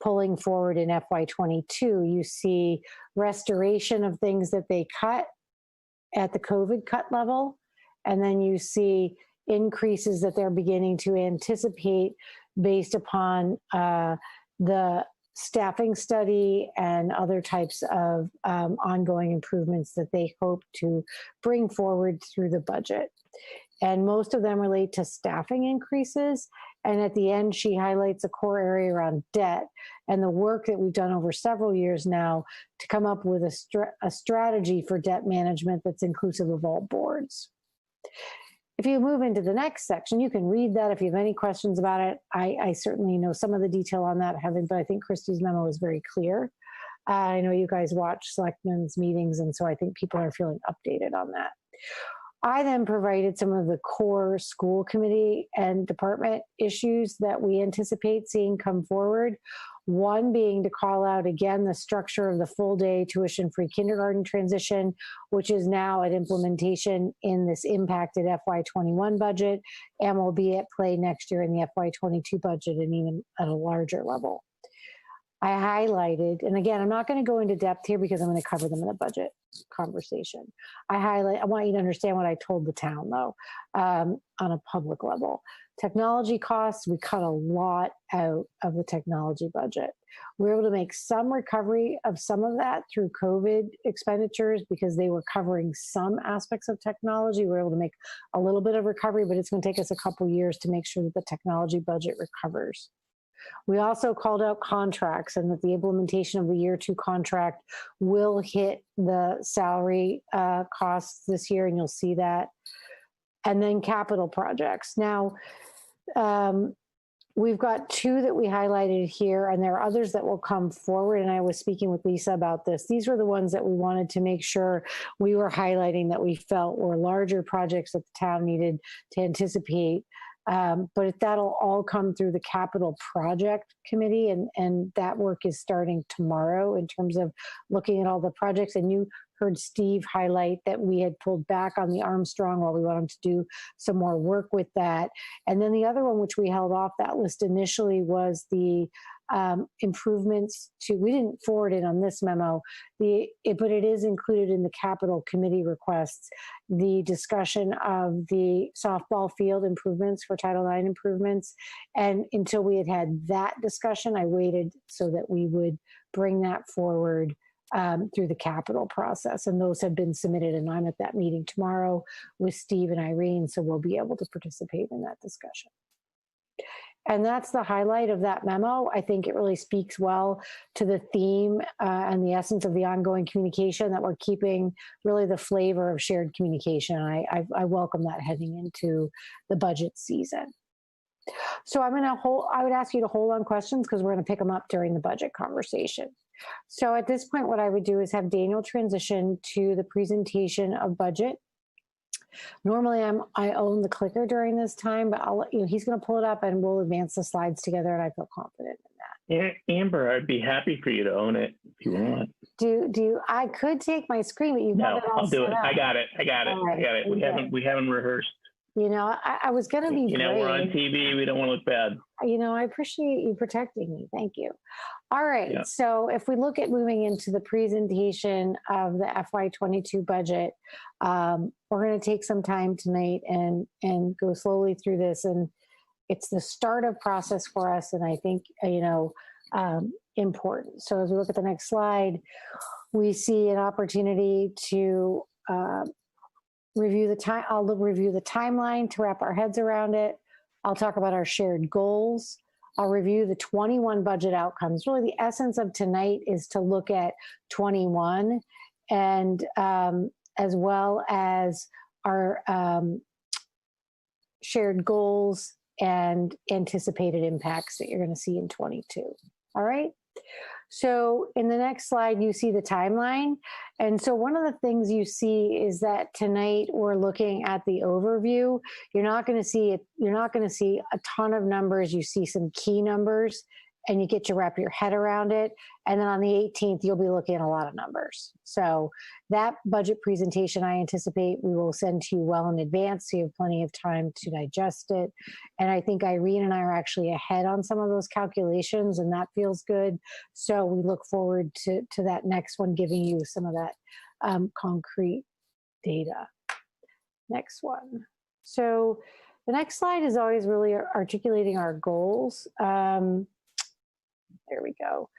pulling forward in FY22. You see restoration of things that they cut at the COVID cut level, and then you see increases that they're beginning to anticipate based upon the staffing study and other types of ongoing improvements that they hope to bring forward through the budget. And most of them relate to staffing increases. And at the end, she highlights a core area around debt and the work that we've done over several years now to come up with a strategy for debt management that's inclusive of all boards. If you move into the next section, you can read that if you have any questions about it. I certainly know some of the detail on that, but I think Christy's memo is very clear. I know you guys watch Selectmen's meetings, and so I think people are feeling updated on that. I then provided some of the core school committee and department issues that we anticipate seeing come forward. One being to call out again the structure of the full day tuition-free kindergarten transition, which is now at implementation in this impacted FY21 budget and will be at play next year in the FY22 budget and even at a larger level. I highlighted, and again, I'm not going to go into depth here because I'm going to cover them in the budget conversation. I want you to understand what I told the town, though, on a public level. Technology costs, we cut a lot out of the technology budget. We were able to make some recovery of some of that through COVID expenditures because they were covering some aspects of technology. We were able to make a little bit of recovery, but it's going to take us a couple years to make sure that the technology budget recovers. We also called out contracts and that the implementation of the year 2 contract will hit the salary costs this year, and you'll see that. And then capital projects. Now, we've got 2 that we highlighted here, and there are others that will come forward. And I was speaking with Lisa about this. These were the ones that we wanted to make sure we were highlighting that we felt were larger projects that the town needed to anticipate. But that'll all come through the capital project committee, and that work is starting tomorrow in terms of looking at all the projects. And you heard Steve highlight that we had pulled back on the Armstrong while we wanted to do some more work with that. And then the other one, which we held off that list initially, was the improvements to, we didn't forward it on this memo, but it is included in the capital committee requests, the discussion of the softball field improvements for Title IX improvements. And until we had that discussion, I waited so that we would bring that forward through the capital process. And those have been submitted, and I'm at that meeting tomorrow with Steve and Irene, so we'll be able to participate in that discussion. And that's the highlight of that memo. I think it really speaks well to the theme and the essence of the ongoing communication, that we're keeping really the flavor of shared communication. I welcome that heading into the budget season. So I would ask you to hold on questions because we're going to pick them up during the budget conversation. So at this point, what I would do is have Daniel transition to the presentation of budget. Normally I own the clicker during this time, but I'll let you, he's going to pull it up and we'll advance the slides together, and I feel confident in that. Yeah, Amber, I'd be happy for you to own it if you want. I could take my screen, but you've got it all I'll do it. set up. I got it. Right, I got it. We haven't rehearsed. You know, I was going to be great. We're on TV. We don't want to look bad. You know, I appreciate you protecting me. Thank you. All right. Yeah. So if we look at moving into the presentation of the FY22 budget, we're going to take some time tonight and go slowly through this. And it's the startup process for us. And I think, important. So as we look at the next slide, we see an opportunity to review the time. I'll review the timeline to wrap our heads around it. I'll talk about our shared goals. I'll review the 21 budget outcomes. Really, the essence of tonight is to look at 21 and as well as our shared goals and anticipated impacts that you're going to see in 22. All right. So in the next slide, you see the timeline. And so one of the things you see is that tonight we're looking at the overview. You're not going to see a ton of numbers. You see some key numbers and you get to wrap your head around it. And then on the 18th, you'll be looking at a lot of numbers. So that budget presentation, I anticipate we will send to you well in advance, so you have plenty of time to digest it. And I think Irene and I are actually ahead on some of those calculations, and that feels good. So we look forward to that next one, giving you some of that concrete data. Next one. So the next slide is always really articulating our goals. There we go.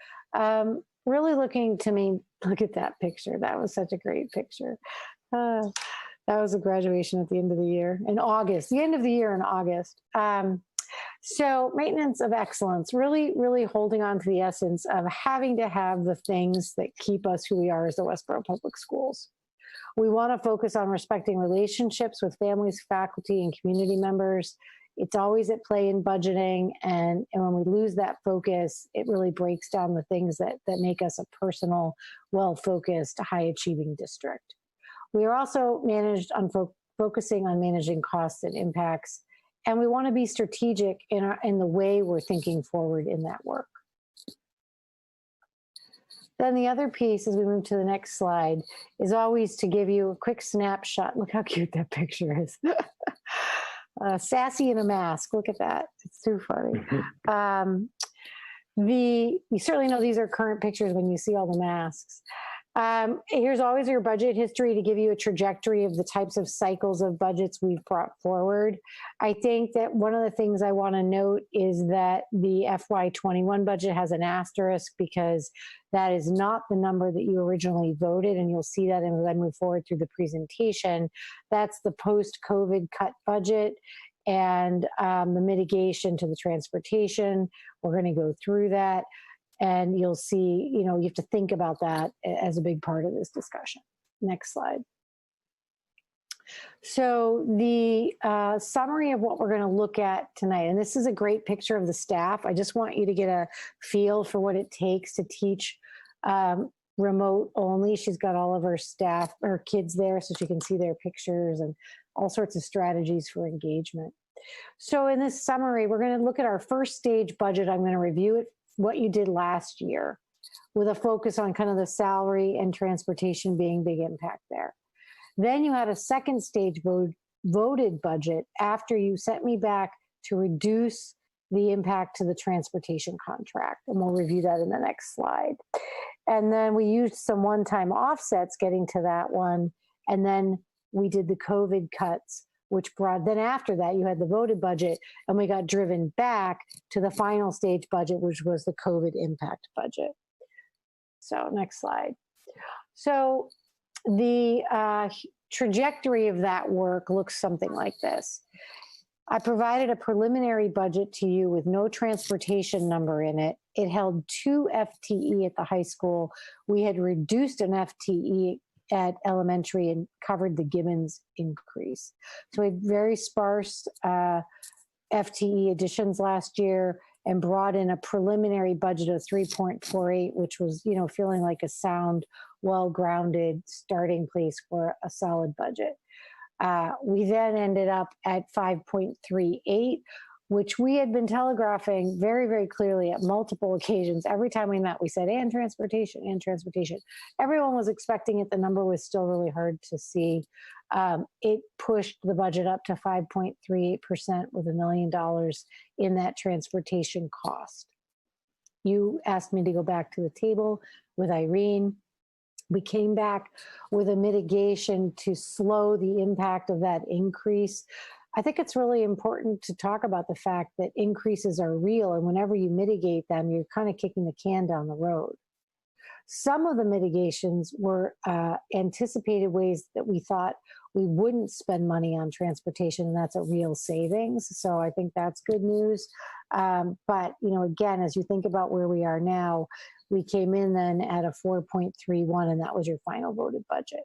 Really looking to me, look at that picture. That was such a great picture. That was a graduation at the end of the year in August, the end of the year in August. So maintenance of excellence, really, really holding on to the essence of having to have the things that keep us who we are as the Westborough Public Schools. We want to focus on respecting relationships with families, faculty, and community members. It's always at play in budgeting, and when we lose that focus, it really breaks down the things that make us a personal, well-focused, high-achieving district. We are also focusing on managing costs and impacts, and we want to be strategic in the way we're thinking forward in that work. Then the other piece, as we move to the next slide, is always to give you a quick snapshot. Look how cute that picture is. Sassy in a mask. Look at that. It's too funny. You certainly know these are current pictures when you see all the masks. Here's always your budget history to give you a trajectory of the types of cycles of budgets we've brought forward. I think that one of the things I want to note is that the FY21 budget has an asterisk because that is not the number that you originally voted, and you'll see that as I move forward through the presentation. That's the post-COVID cut budget and the mitigation to the transportation. We're going to go through that. And you'll see, you have to think about that as a big part of this discussion. Next slide. So the summary of what we're going to look at tonight, and this is a great picture of the staff. I just want you to get a feel for what it takes to teach remote only. She's got all of her staff, her kids there, so she can see their pictures and all sorts of strategies for engagement. So in this summary, we're going to look at our first stage budget. I'm going to review it, what you did last year, with a focus on kind of the salary and transportation being big impact there. Then you had a second stage voted budget after you sent me back to reduce the impact to the transportation contract. And we'll review that in the next slide. And then we used some one-time offsets getting to that one. And then we did the COVID cuts, which brought, then after that, you had the voted budget, and we got driven back to the final stage budget, which was the COVID impact budget. So next slide. So the trajectory of that work looks something like this. I provided a preliminary budget to you with no transportation number in it. It held 2 FTE at the high school. We had reduced an FTE at elementary and covered the Gibbons increase. So we had very sparse FTE additions last year and brought in a preliminary budget of 3.48, which was, feeling like a sound, well-grounded starting place for a solid budget. We then ended up at 5.38, which we had been telegraphing very, very clearly at multiple occasions. Every time we met, we said, and transportation, and transportation. Everyone was expecting it. The number was still really hard to see. It pushed the budget up to 5.38% with $1 million in that transportation cost. You asked me to go back to the table with Irene. We came back with a mitigation to slow the impact of that increase. I think it's really important to talk about the fact that increases are real, and whenever you mitigate them, you're kind of kicking the can down the road. Some of the mitigations were anticipated ways that we thought we wouldn't spend money on transportation, and that's a real savings. So I think that's good news. But, again, as you think about where we are now, we came in then at a 4.31, and that was your final voted budget.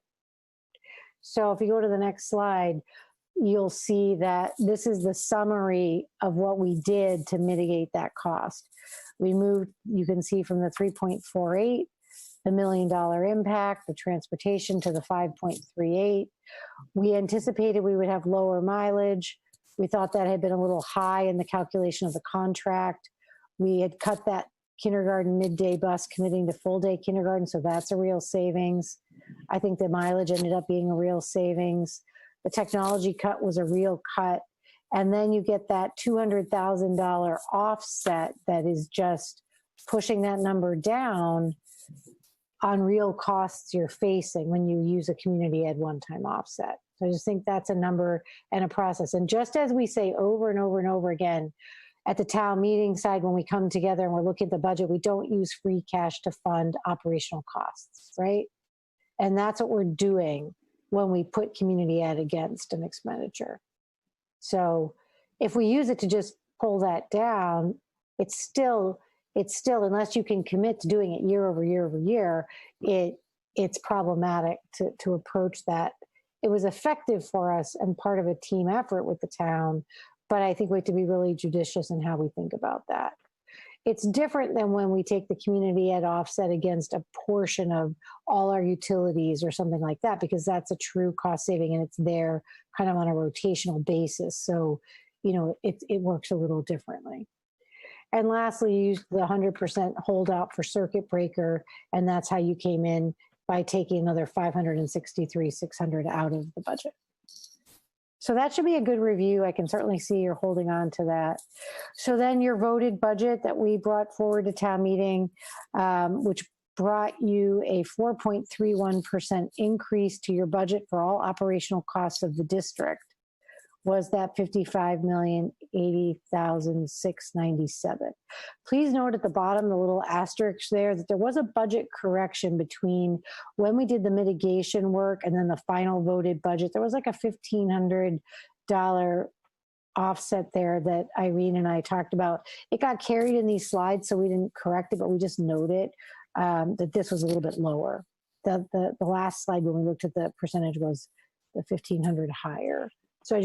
So if you go to the next slide, you'll see that this is the summary of what we did to mitigate that cost. We moved, you can see, from the 3.48, the $1 million impact, the transportation, to the 5.38. We anticipated we would have lower mileage. We thought that had been a little high in the calculation of the contract. We had cut that kindergarten midday bus committing to full day kindergarten, so that's a real savings. I think the mileage ended up being a real savings. The technology cut was a real cut. And then you get that $200,000 offset that is just pushing that number down on real costs you're facing when you use a community ed one-time offset. So I just think that's a number and a process. And just as we say over and over and over again, at the town meeting side, when we come together and we're looking at the budget, we don't use free cash to fund operational costs, right? And that's what we're doing when we put community ed against an expenditure. So if we use it to just pull that down, it's still, unless you can commit to doing it year over year over year, it's problematic to approach that. It was effective for us and part of a team effort with the town, but I think we have to be really judicious in how we think about that. It's different than when we take the community ed offset against a portion of all our utilities or something like that, because that's a true cost saving and it's there kind of on a rotational basis. So, it works a little differently. And lastly, you used the 100% holdout for circuit breaker, and that's how you came in by taking another 563,600 out of the budget. So that should be a good review. I can certainly see you're holding on to that. So then your voted budget that we brought forward to town meeting, which brought you a 4.31% increase to your budget for all operational costs of the district, was that $55,080,697. Please note at the bottom, the little asterisk there, that there was a budget correction between when we did the mitigation work and then the final voted budget. There was like a $1,500 offset there that Irene and I talked about. It got carried in these slides, so we didn't correct it, but we just noted that this was a little bit lower. The last slide when we looked at the percentage was the 1,500 higher. So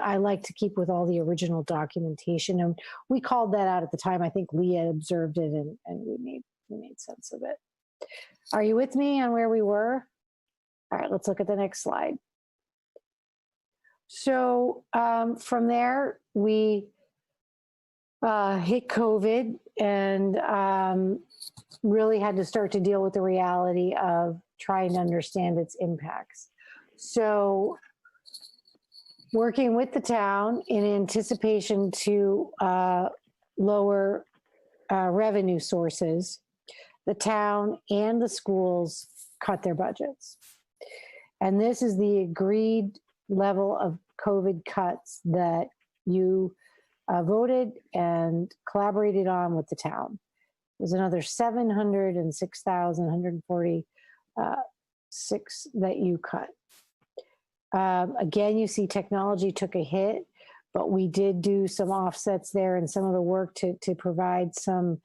I like to keep with all the original documentation, and we called that out at the time. I think Leah observed it, and we made sense of it. Are you with me on where we were? All right, let's look at the next slide. So from there, we hit COVID and really had to start to deal with the reality of trying to understand its impacts. So working with the town in anticipation to lower revenue sources, the town and the schools cut their budgets. And this is the agreed level of COVID cuts that you voted and collaborated on with the town. There's another 706,146 that you cut. Again, you see technology took a hit, but we did do some offsets there and some of the work to provide some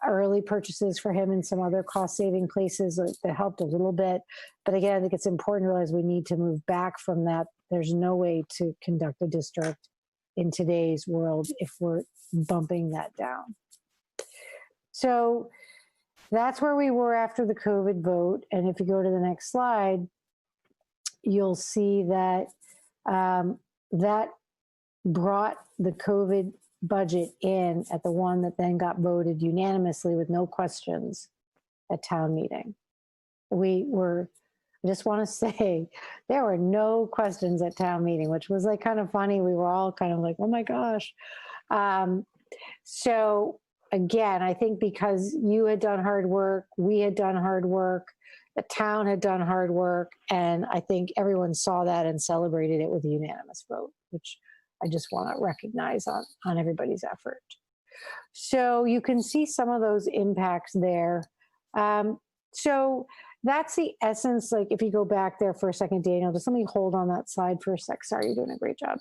early purchases for him and some other cost saving places that helped a little bit. But again, I think it's important to realize we need to move back from that. There's no way to conduct a district in today's world if we're bumping that down. So that's where we were after the COVID vote. And if you go to the next slide, you'll see that that brought the COVID budget in at the one that then got voted unanimously with no questions at town meeting. I just want to say, there were no questions at town meeting, which was like kind of funny. We were all kind of like, oh my gosh. So again, I think because you had done hard work, we had done hard work, the town had done hard work, and I think everyone saw that and celebrated it with a unanimous vote, which I just want to recognize on everybody's effort. So you can see some of those impacts there. So that's the essence. Like if you go back there for a second, Daniel, just let me hold on that slide for a sec. Sorry, you're doing a great job.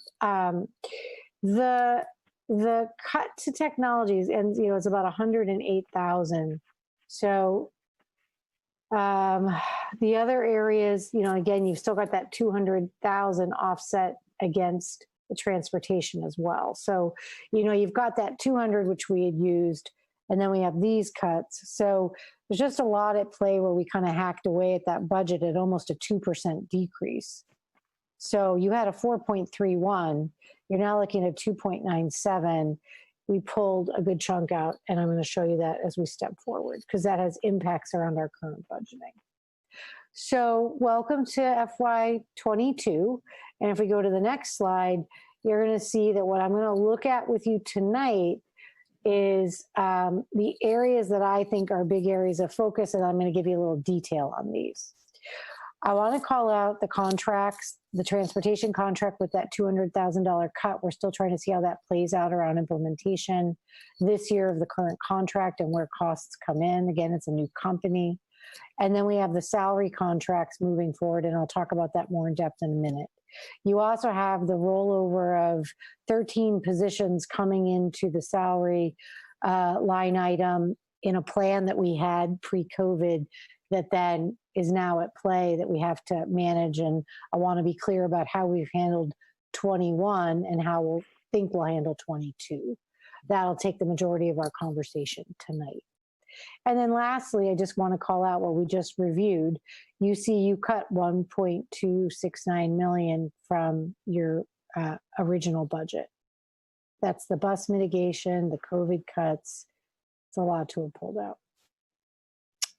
The cut to technologies, and it's about 108,000. So the other areas, again, you've still got that 200,000 offset against the transportation as well. So, you've got that 200, which we had used, and then we have these cuts. So there's just a lot at play where we kind of hacked away at that budget at almost a 2% decrease. So you had a 4.31, you're now looking at 2.97. We pulled a good chunk out, and I'm going to show you that as we step forward, because that has impacts around our current budgeting. So welcome to FY22. And if we go to the next slide, you're going to see that what I'm going to look at with you tonight is the areas that I think are big areas of focus, and I'm going to give you a little detail on these. I want to call out the contracts, the transportation contract with that $200,000 cut. We're still trying to see how that plays out around implementation this year of the current contract and where costs come in. Again, it's a new company. And then we have the salary contracts moving forward, and I'll talk about that more in depth in a minute. You also have the rollover of 13 positions coming into the salary line item in a plan that we had pre-COVID that then is now at play that we have to manage. And I want to be clear about how we've handled 21 and how we'll think we'll handle 22. That'll take the majority of our conversation tonight. And then lastly, I just want to call out what we just reviewed. You see you cut 1.269 million from your original budget. That's the bus mitigation, the COVID cuts. It's a lot to have pulled out.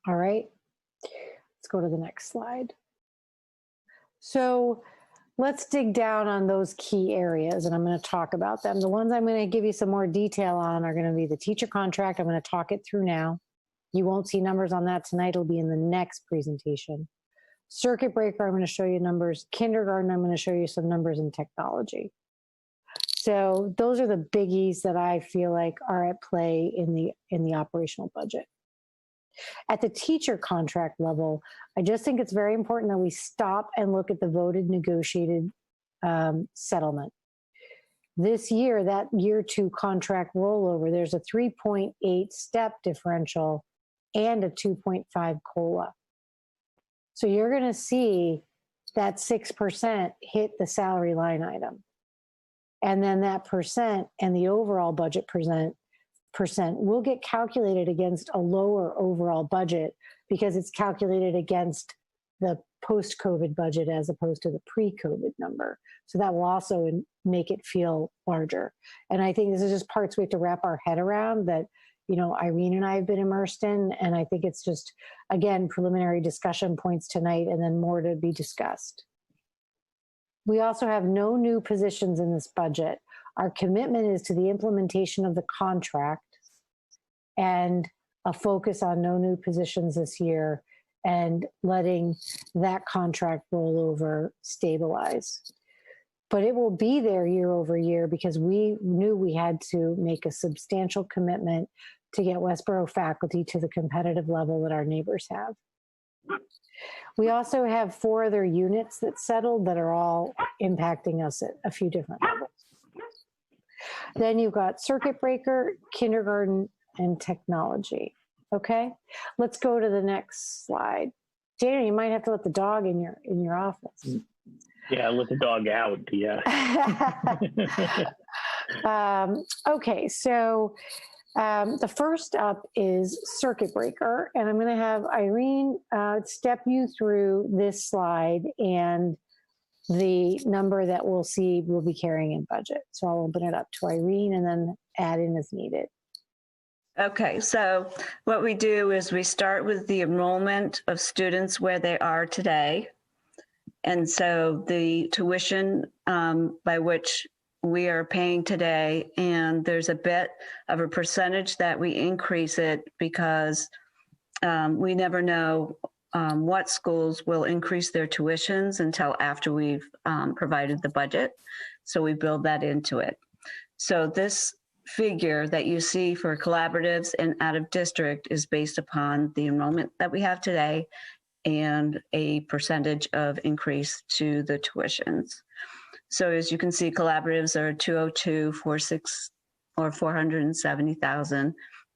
All right, let's go to the next slide. So let's dig down on those key areas, and I'm going to talk about them. The ones I'm going to give you some more detail on are going to be the teacher contract. I'm going to talk it through now. You won't see numbers on that tonight. It'll be in the next presentation. Circuit breaker, I'm going to show you numbers. Kindergarten, I'm going to show you some numbers in technology. So those are the biggies that I feel like are at play in the operational budget. At the teacher contract level, I just think it's very important that we stop and look at the voted negotiated settlement. This year, that year 2 contract rollover, there's a 3.8 step differential and a 2.5 COLA. So you're going to see that 6% hit the salary line item. And then that percent and the overall budget percent will get calculated against a lower overall budget because it's calculated against the post-COVID budget as opposed to the pre-COVID number. So that will also make it feel larger. And I think this is just parts we have to wrap our head around that, you know, Irene and I have been immersed in. And I think it's just, again, preliminary discussion points tonight and then more to be discussed. We also have no new positions in this budget. Our commitment is to the implementation of the contract and a focus on no new positions this year and letting that contract rollover stabilize. But it will be there year over year because we knew we had to make a substantial commitment to get Westborough faculty to the competitive level that our neighbors have. We also have 4 other units that settled that are all impacting us at a few different levels. Then you've got circuit breaker, kindergarten, and technology. Okay, let's go to the next slide. Dana, you might have to let the dog in your office. Yeah, let the dog out. Yeah. Okay, so the first up is circuit breaker, and I'm going to have Irene step you through this slide and the number that we'll see we'll be carrying in budget. So I'll open it up to Irene and then add in as needed. Okay, so what we do is we start with the enrollment of students where they are today. And so the tuition by which we are paying today, and there's a bit of a percentage that we increase it because we never know what schools will increase their tuitions until after we've provided the budget. So we build that into it. So this figure that you see for collaboratives and out of district is based upon the enrollment that we have today and a percentage of increase to the tuitions. So as you can see, collaboratives are 202.46 or 470,000,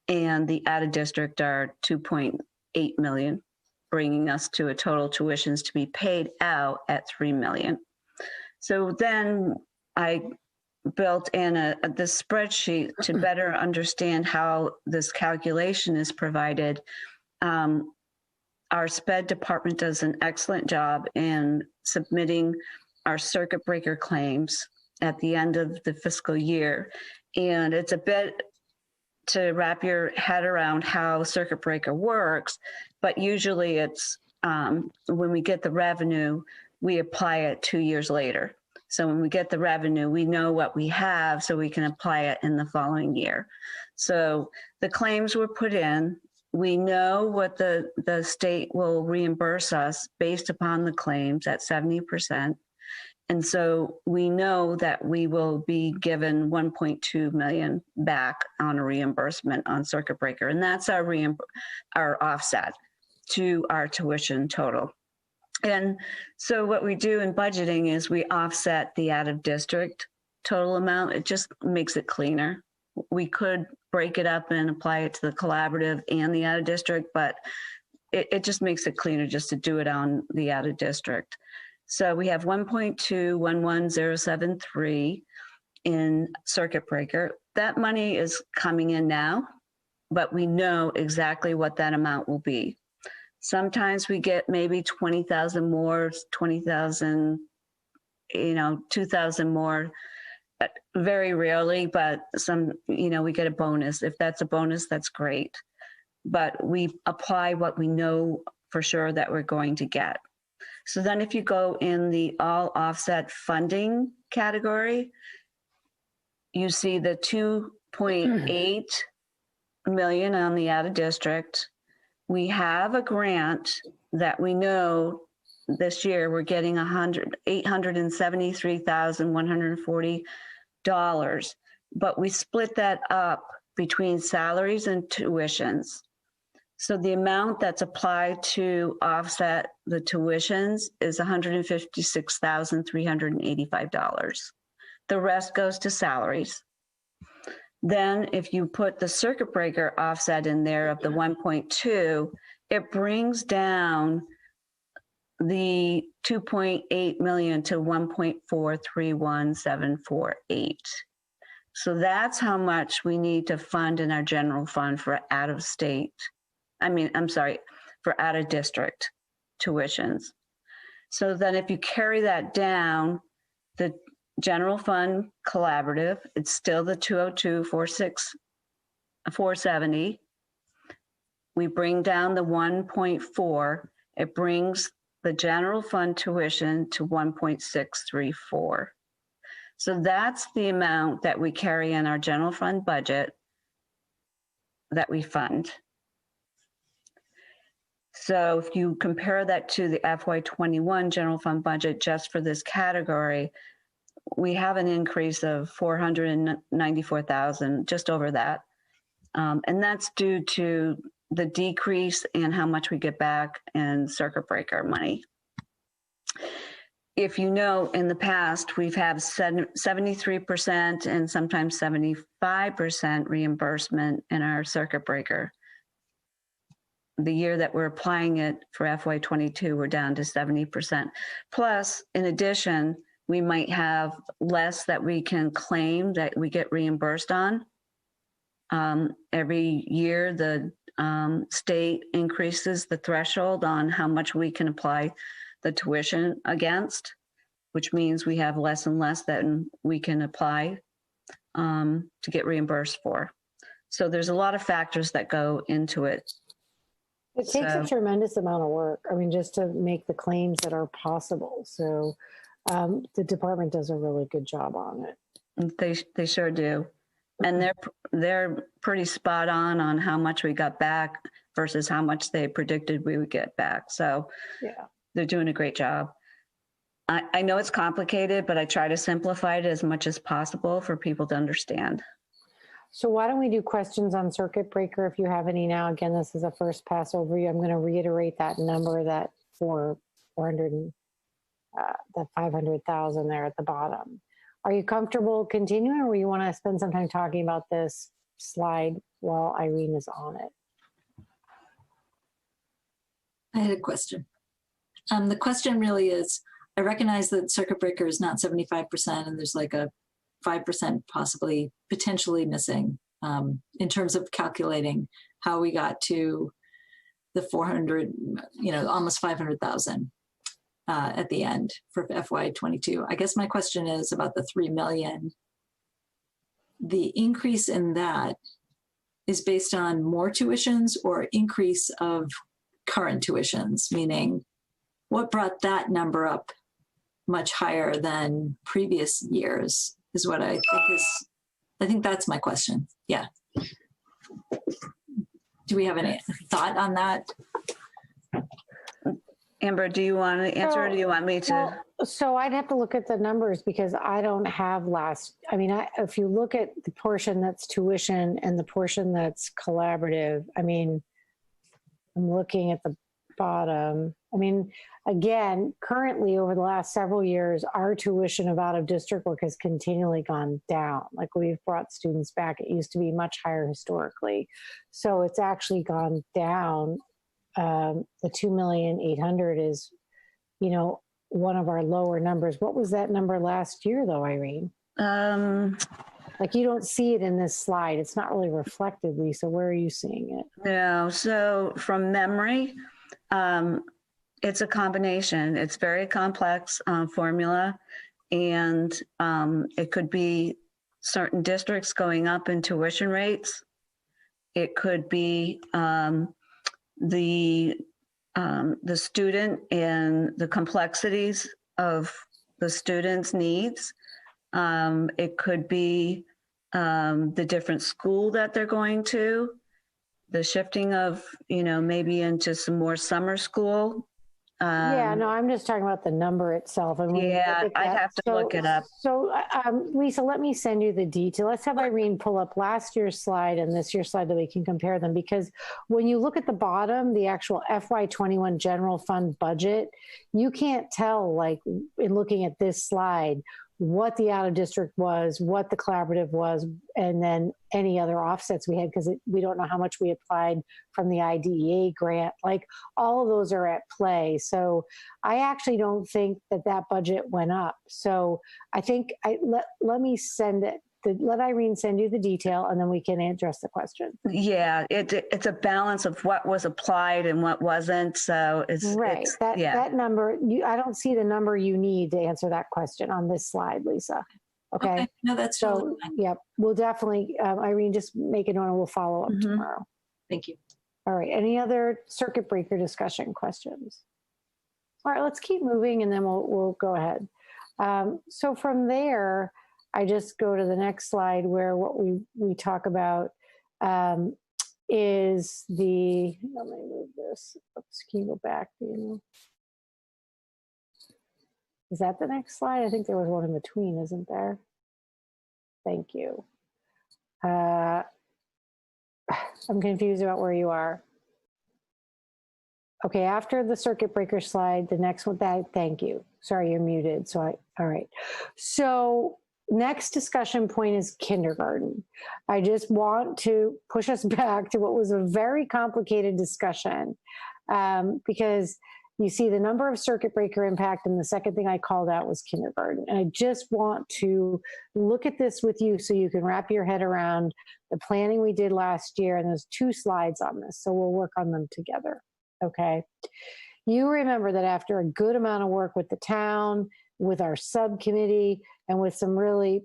and the out of district are 2.8 million, bringing us to a total tuitions to be paid out at 3 million. So then I built in this spreadsheet to better understand how this calculation is provided. Our SPED department does an excellent job in submitting our circuit breaker claims at the end of the fiscal year. And it's a bit to wrap your head around how circuit breaker works, but usually it's when we get the revenue, we apply it 2 years later. So when we get the revenue, we know what we have so we can apply it in the following year. So the claims were put in. We know what the state will reimburse us based upon the claims at 70%. And so we know that we will be given 1.2 million back on a reimbursement on circuit breaker. And that's our offset to our tuition total. And so what we do in budgeting is we offset the out of district total amount. It just makes it cleaner. We could break it up and apply it to the collaborative and the out of district, but it just makes it cleaner just to do it on the out of district. So we have 1.211073 in circuit breaker. That money is coming in now, but we know exactly what that amount will be. Sometimes we get maybe 20,000 more, 20,000, 2,000 more very rarely, but we get a bonus. If that's a bonus, that's great. But we apply what we know for sure that we're going to get. So then if you go in the all offset funding category, you see the 2.8 million on the out of district. We have a grant that we know this year we're getting $873,140, but we split that up between salaries and tuitions. So the amount that's applied to offset the tuitions is $156,385. The rest goes to salaries. Then if you put the circuit breaker offset in there of the 1.2, it brings down the 2.8 million to 1.431748. So that's how much we need to fund in our general fund for out of district tuitions. So then if you carry that down, the general fund collaborative, it's still the 202,470. We bring down the 1.4, it brings the general fund tuition to 1.634. So that's the amount that we carry in our general fund budget that we fund. So if you compare that to the FY21 general fund budget just for this category, we have an increase of 494,000, just over that. And that's due to the decrease in how much we get back in circuit breaker money. If you know, in the past, we've had 73% and sometimes 75% reimbursement in our circuit breaker. The year that we're applying it for FY22, we're down to 70%. Plus, in addition, we might have less that we can claim that we get reimbursed on. Every year, the state increases the threshold on how much we can apply the tuition against, which means we have less and less that we can apply to get reimbursed for. So there's a lot of factors that go into it. It takes a tremendous amount of work. I mean, just to make the claims that are possible. So the department does a really good job on it. They sure do. And they're pretty spot on how much we got back versus how much they predicted we would get back. So yeah, they're doing a great job. I know it's complicated, but I try to simplify it as much as possible for people to understand. So why don't we do questions on circuit breaker if you have any now? Again, this is a first pass overview. I'm going to reiterate that number, that 500,000 there at the bottom. Are you comfortable continuing, or you want to spend some time talking about this slide while Irene is on it? I had a question. The question really is, I recognize that circuit breaker is not 75% and there's like a 5% possibly potentially missing in terms of calculating how we got to the 400, almost 500,000 at the end for FY22. I guess my question is about the 3 million. The increase in that is based on more tuitions or increase of current tuitions, meaning what brought that number up much higher than previous years is what I think that's my question. Yeah. Do we have any thought on that? Amber, do you want to answer or do you want me to? Well, so I'd have to look at the numbers because I don't have if you look at the portion that's tuition and the portion that's collaborative, I'm looking at the bottom. Again, currently over the last several years, our tuition of out of district work has continually gone down. Like we've brought students back. It used to be much higher historically. So it's actually gone down. The 2,800,000 is, one of our lower numbers. What was that number last year though, Irene? Like you don't see it in this slide. It's not really reflected, Lisa. Where are you seeing it? No, so from memory, it's a combination. It's very complex formula. and it could be certain districts going up in tuition rates. It could be the student and the complexities of the student's needs. It could be the different school that they're going to, the shifting of, maybe into some more summer school. Yeah, no, I'm just talking about the number itself. And yeah, I'd have to look it up. So, Lisa, let me send you the detail. Let's have Irene pull up last year's slide and this year's slide that we can compare them. Because when you look at the bottom, the actual FY21 general fund budget, you can't tell, like, in looking at this slide, what the out of district was, what the collaborative was, and then any other offsets we had, because we don't know how much we applied from the IDEA grant. Like, all of those are at play. So I actually don't think that budget went up. So I think let me send it. Let Irene send you the detail, and then we can address the question. Yeah, it's a balance of what was applied and what wasn't. So it's right. That number, I don't see the number you need to answer that question on this slide, Lisa. Okay. No, that's so. Totally fine. Yeah, we'll definitely, Irene, just make a note and we'll follow up tomorrow. Thank you. All right. Any other circuit breaker discussion questions? All right, let's keep moving, and then we'll go ahead. So from there, I just go to the next slide where what we talk about is let me move this. Oops, can you go back? Is that the next slide? I think there was one in between, isn't there? Thank you. I'm confused about where you are. Okay, after the circuit breaker slide, the next one, thank you. Sorry, you're muted. All right. So next discussion point is kindergarten. I just want to push us back to what was a very complicated discussion because you see the number of circuit breaker impact, and the second thing I called out was kindergarten. And I just want to look at this with you so you can wrap your head around the planning we did last year, and there's 2 slides on this, so we'll work on them together, okay? You remember that after a good amount of work with the town, with our subcommittee, and with some really,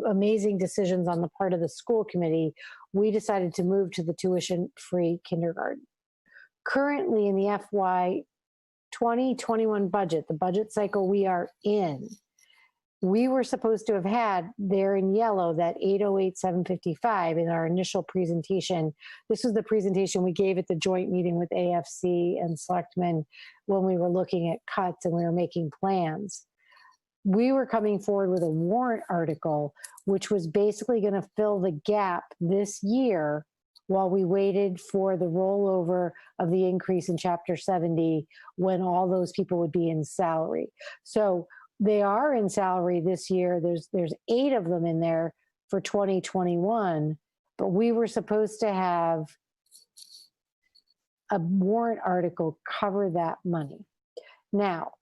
amazing decisions on the part of the school committee, we decided to move to the tuition-free kindergarten. Currently in the FY 2021 budget, the budget cycle we are in, we were supposed to have had there in yellow that 808,755 in our initial presentation. This was the presentation we gave at the joint meeting with AFC and Selectmen when we were looking at cuts and we were making plans. We were coming forward with a warrant article, which was basically going to fill the gap this year while we waited for the rollover of the increase in Chapter 70 when all those people would be in salary. So they are in salary this year. There's 8 of them in there for 2021, but we were supposed to have a warrant article cover that money. Now,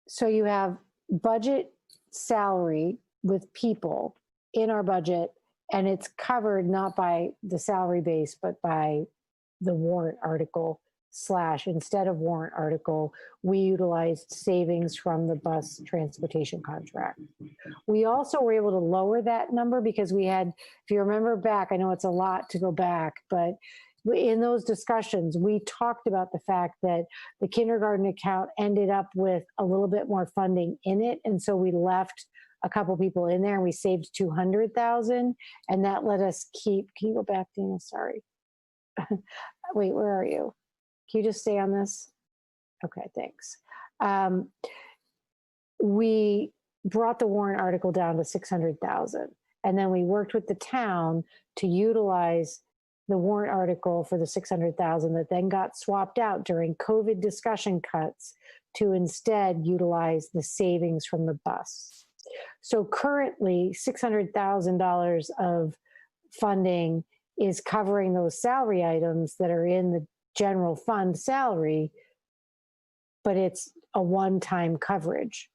so you have budget salary with people in our budget, and it's covered not by the salary base, but by the warrant article / instead of warrant article, we utilized savings from the bus transportation contract. We also were able to lower that number because we had, if you remember back, I know it's a lot to go back, but in those discussions, we talked about the fact that the kindergarten account ended up with a little bit more funding in it. And so we left a couple people in there and we saved 200,000, and that let us keep, can you go back, Dina? Sorry. Wait, where are you? Can you just stay on this? Okay, thanks. We brought the warrant article down to 600,000, and then we worked with the town to utilize the warrant article for the 600,000 that then got swapped out during COVID discussion cuts to instead utilize the savings from the bus. So currently $600,000 of funding is covering those salary items that are in the general fund salary, but it's a one-time coverage.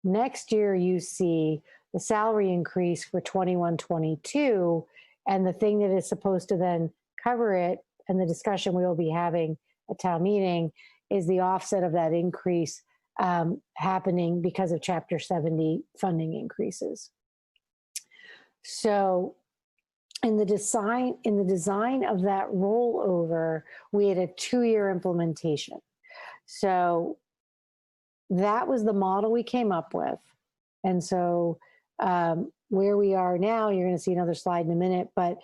Next year, you see the salary increase for 21-22, and the thing that is supposed to then cover it, and the discussion we will be having at town meeting, is the offset of that increase happening because of Chapter 70 funding increases. So in the design of that rollover, we had a 2-year implementation. So that was the model we came up with. And so where we are now, you're going to see another slide in a minute, but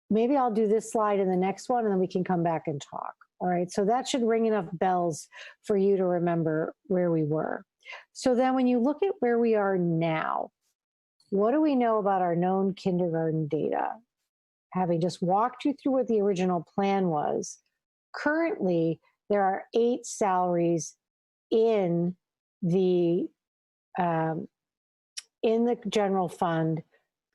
maybe I'll do this slide in the next one and then we can come back and talk. All right, so that should ring enough bells for you to remember where we were. So then when you look at where we are now, what do we know about our known kindergarten data? Having just walked you through what the original plan was, currently there are 8 salaries in the general fund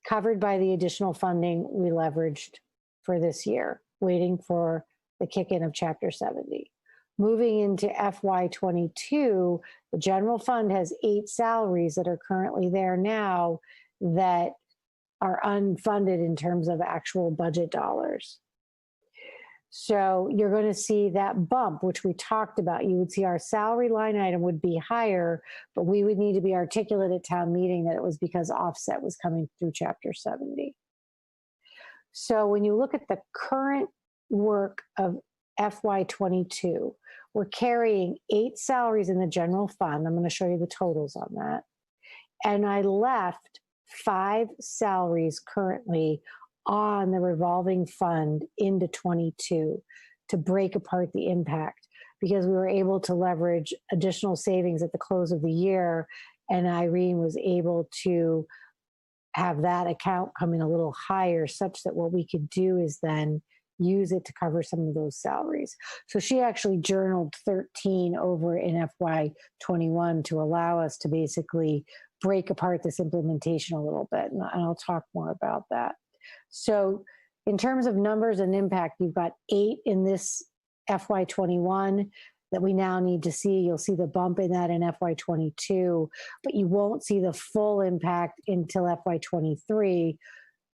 covered by the additional funding we leveraged for this year, waiting for the kick-in of Chapter 70. Moving into FY22, the general fund has 8 salaries that are currently there now that are unfunded in terms of actual budget dollars. So you're going to see that bump, which we talked about. You would see our salary line item would be higher, but we would need to be articulate at town meeting that it was because offset was coming through Chapter 70. So when you look at the current work of FY22, we're carrying 8 salaries in the general fund. I'm going to show you the totals on that. And I left 5 salaries currently on the revolving fund into 22 to break apart the impact, because we were able to leverage additional savings at the close of the year, and Irene was able to have that account come in a little higher, such that what we could do is then use it to cover some of those salaries. So she actually journaled 13 over in FY21 to allow us to basically break apart this implementation a little bit, and I'll talk more about that. So in terms of numbers and impact, you've got 8 in this FY21 that we now need to see. You'll see the bump in that in FY22, but you won't see the full impact until FY23,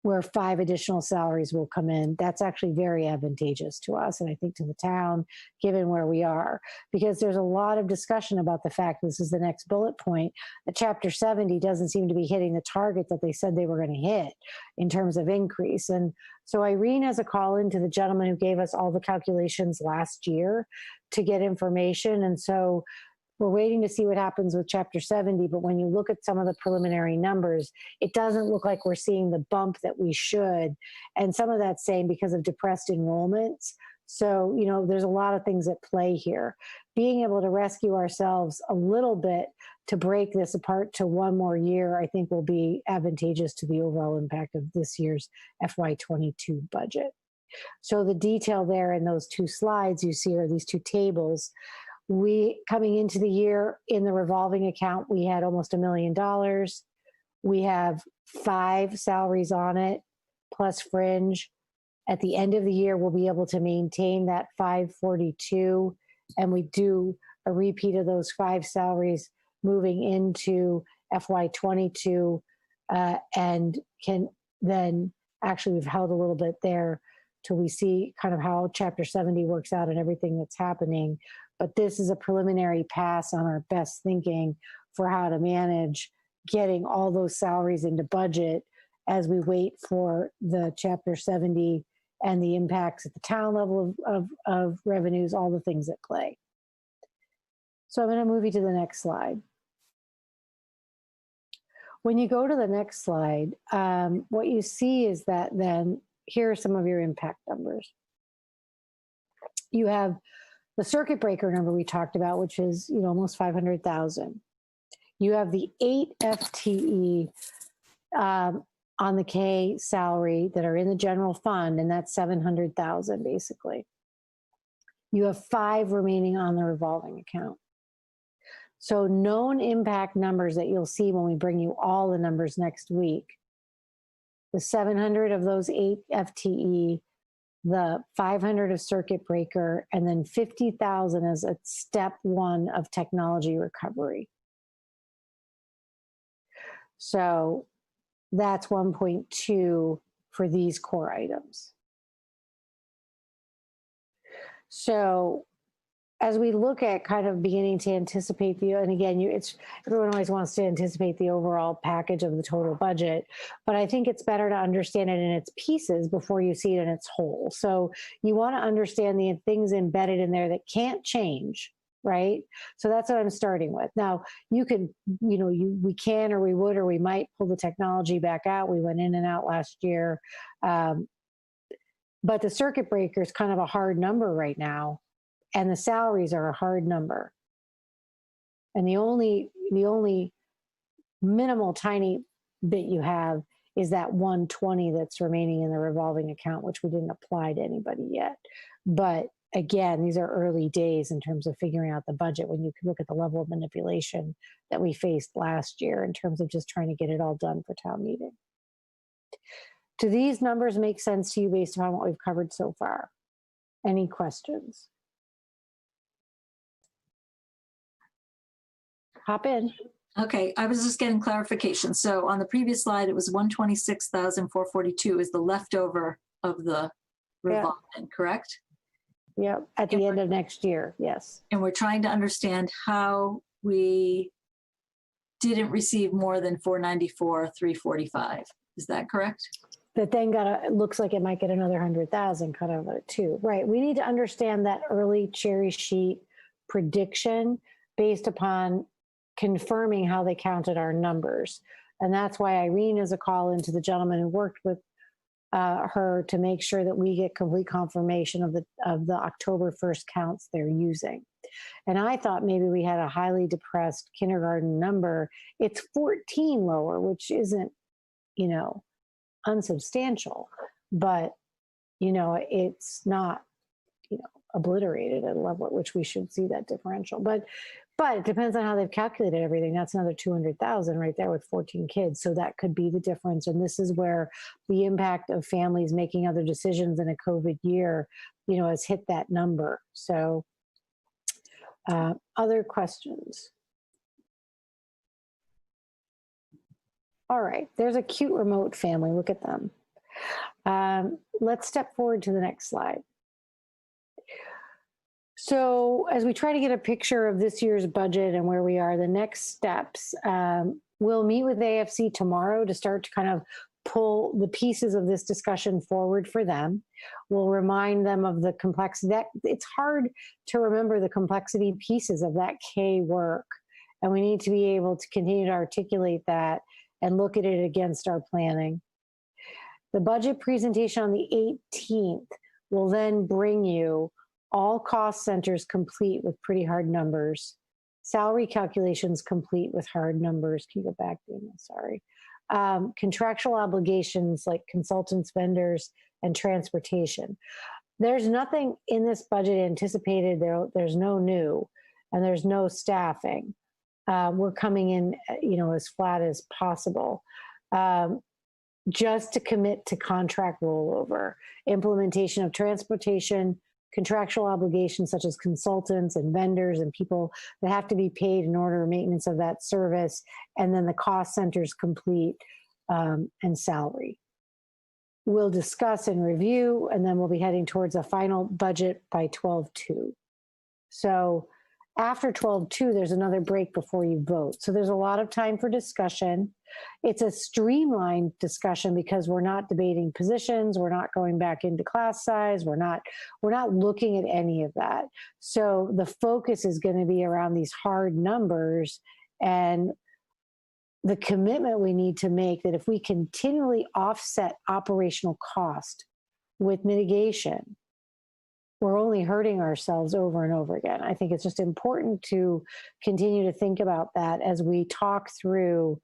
where 5 additional salaries will come in. That's actually very advantageous to us, and I think to the town, given where we are, because there's a lot of discussion about the fact, this is the next bullet point, that Chapter 70 doesn't seem to be hitting the target that they said they were going to hit in terms of increase. And so Irene has a call in to the gentleman who gave us all the calculations last year to get information. And so we're waiting to see what happens with Chapter 70, but when you look at some of the preliminary numbers, it doesn't look like we're seeing the bump that we should. And some of that's saying because of depressed enrollments. So, you know, there's a lot of things at play here. Being able to rescue ourselves a little bit to break this apart to 1 more year, I think will be advantageous to the overall impact of this year's FY22 budget. So the detail there in those 2 slides you see are these 2 tables. We, coming into the year in the revolving account, we had almost $1 million. We have 5 salaries on it, plus fringe. At the end of the year, we'll be able to maintain that 542, and we do a repeat of those 5 salaries moving into FY22, and can then, actually we've held a little bit there till we see kind of how Chapter 70 works out and everything that's happening. But this is a preliminary pass on our best thinking for how to manage getting all those salaries into budget as we wait for the Chapter 70 and the impacts at the town level of revenues, all the things at play. So I'm going to move you to the next slide. When you go to the next slide, what you see is that then here are some of your impact numbers. You have the circuit breaker number we talked about, which is, you know, almost 500,000. You have the 8 FTE on the K salary that are in the general fund, and that's 700,000 basically. You have 5 remaining on the revolving account. So known impact numbers that you'll see when we bring you all the numbers next week. The 700 of those 8 FTE, the 500 of circuit breaker, and then 50,000 as a step 1 of technology recovery. So that's 1.2 for these core items. So as we look at kind of beginning to anticipate and again, everyone always wants to anticipate the overall package of the total budget, but I think it's better to understand it in its pieces before you see it in its whole. So you want to understand the things embedded in there that can't change, right? So that's what I'm starting with. Now, you can, we can, or we would, or we might pull the technology back out. We went in and out last year. But the circuit breaker is kind of a hard number right now. And the salaries are a hard number. And the only minimal tiny bit you have is that 120 that's remaining in the revolving account, which we didn't apply to anybody yet. But again, these are early days in terms of figuring out the budget when you can look at the level of manipulation that we faced last year in terms of just trying to get it all done for town meeting. Do these numbers make sense to you based upon what we've covered so far? Any questions? Hop in. Okay, I was just getting clarification. So on the previous slide, it was 126,442 is the leftover of the revolving, correct? Yep, at the end of next year, yes. And we're trying to understand how we didn't receive more than 494,345. Is that correct? That then it looks like it might get another 100,000 cut out of it too. Right, we need to understand that early cherry sheet prediction based upon confirming how they counted our numbers. And that's why Irene is a call into the gentleman who worked with her to make sure that we get complete confirmation of the October 1st counts they're using. And I thought maybe we had a highly depressed kindergarten number. It's 14 lower, which isn't, unsubstantial, but, it's not, obliterated at a level at which we should see that differential. But it depends on how they've calculated everything. That's another 200,000 right there with 14 kids. So that could be the difference. And this is where the impact of families making other decisions in a COVID year, has hit that number. So other questions? All right, there's a cute remote family. Look at them. Let's step forward to the next slide. So as we try to get a picture of this year's budget and where we are, the next steps, we'll meet with AFC tomorrow to start to kind of pull the pieces of this discussion forward for them. We'll remind them of the complexity. It's hard to remember the complexity pieces of that K work. And we need to be able to continue to articulate that and look at it against our planning. The budget presentation on the 18th will then bring you all cost centers complete with pretty hard numbers, salary calculations complete with hard numbers. Can you go back, Dana? Sorry. Contractual obligations like consultants, vendors, and transportation. There's nothing in this budget anticipated. There's no new, and there's no staffing. We're coming in, as flat as possible. Just to commit to contract rollover, implementation of transportation, contractual obligations such as consultants and vendors and people that have to be paid in order for maintenance of that service, and then the cost centers complete and salary. We'll discuss and review, and then we'll be heading towards a final budget by 12/2. So after 12/2, there's another break before you vote. So there's a lot of time for discussion. It's a streamlined discussion because we're not debating positions. We're not going back into class size. We're not looking at any of that. So the focus is going to be around these hard numbers and the commitment we need to make that if we continually offset operational cost with mitigation, we're only hurting ourselves over and over again. I think it's just important to continue to think about that as we talk through,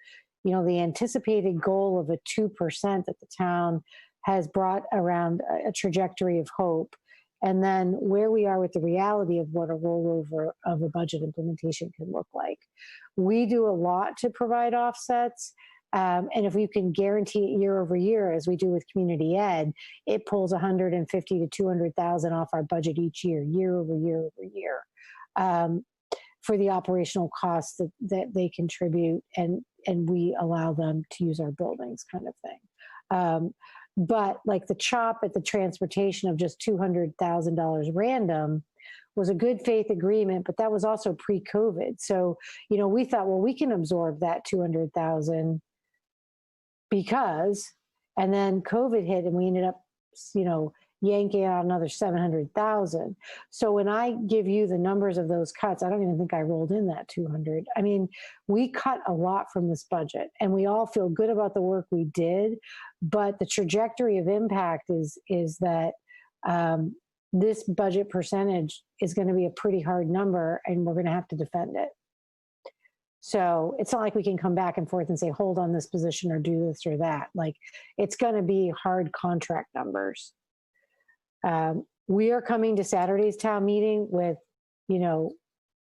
the anticipated goal of a 2% that the town has brought around a trajectory of hope, and then where we are with the reality of what a rollover of a budget implementation can look like. We do a lot to provide offsets. And if we can guarantee it year over year, as we do with community ed, it pulls 150 to 200,000 off our budget each year, year over year over year, for the operational costs that they contribute, and we allow them to use our buildings, kind of thing. But like the chop at the transportation of just $200,000 random, was a good faith agreement, but that was also pre-COVID. So, you know, we thought, well, we can absorb that 200,000 because, and then COVID hit and we ended up, you know, yanking out another 700,000. So when I give you the numbers of those cuts, I don't even think I rolled in that 200. I mean, we cut a lot from this budget and we all feel good about the work we did, but the trajectory of impact is that this budget percentage is going to be a pretty hard number and we're going to have to defend it. So it's not like we can come back and forth and say, hold on this position or do this or that. Like, it's going to be hard contract numbers. We are coming to Saturday's town meeting with, you know,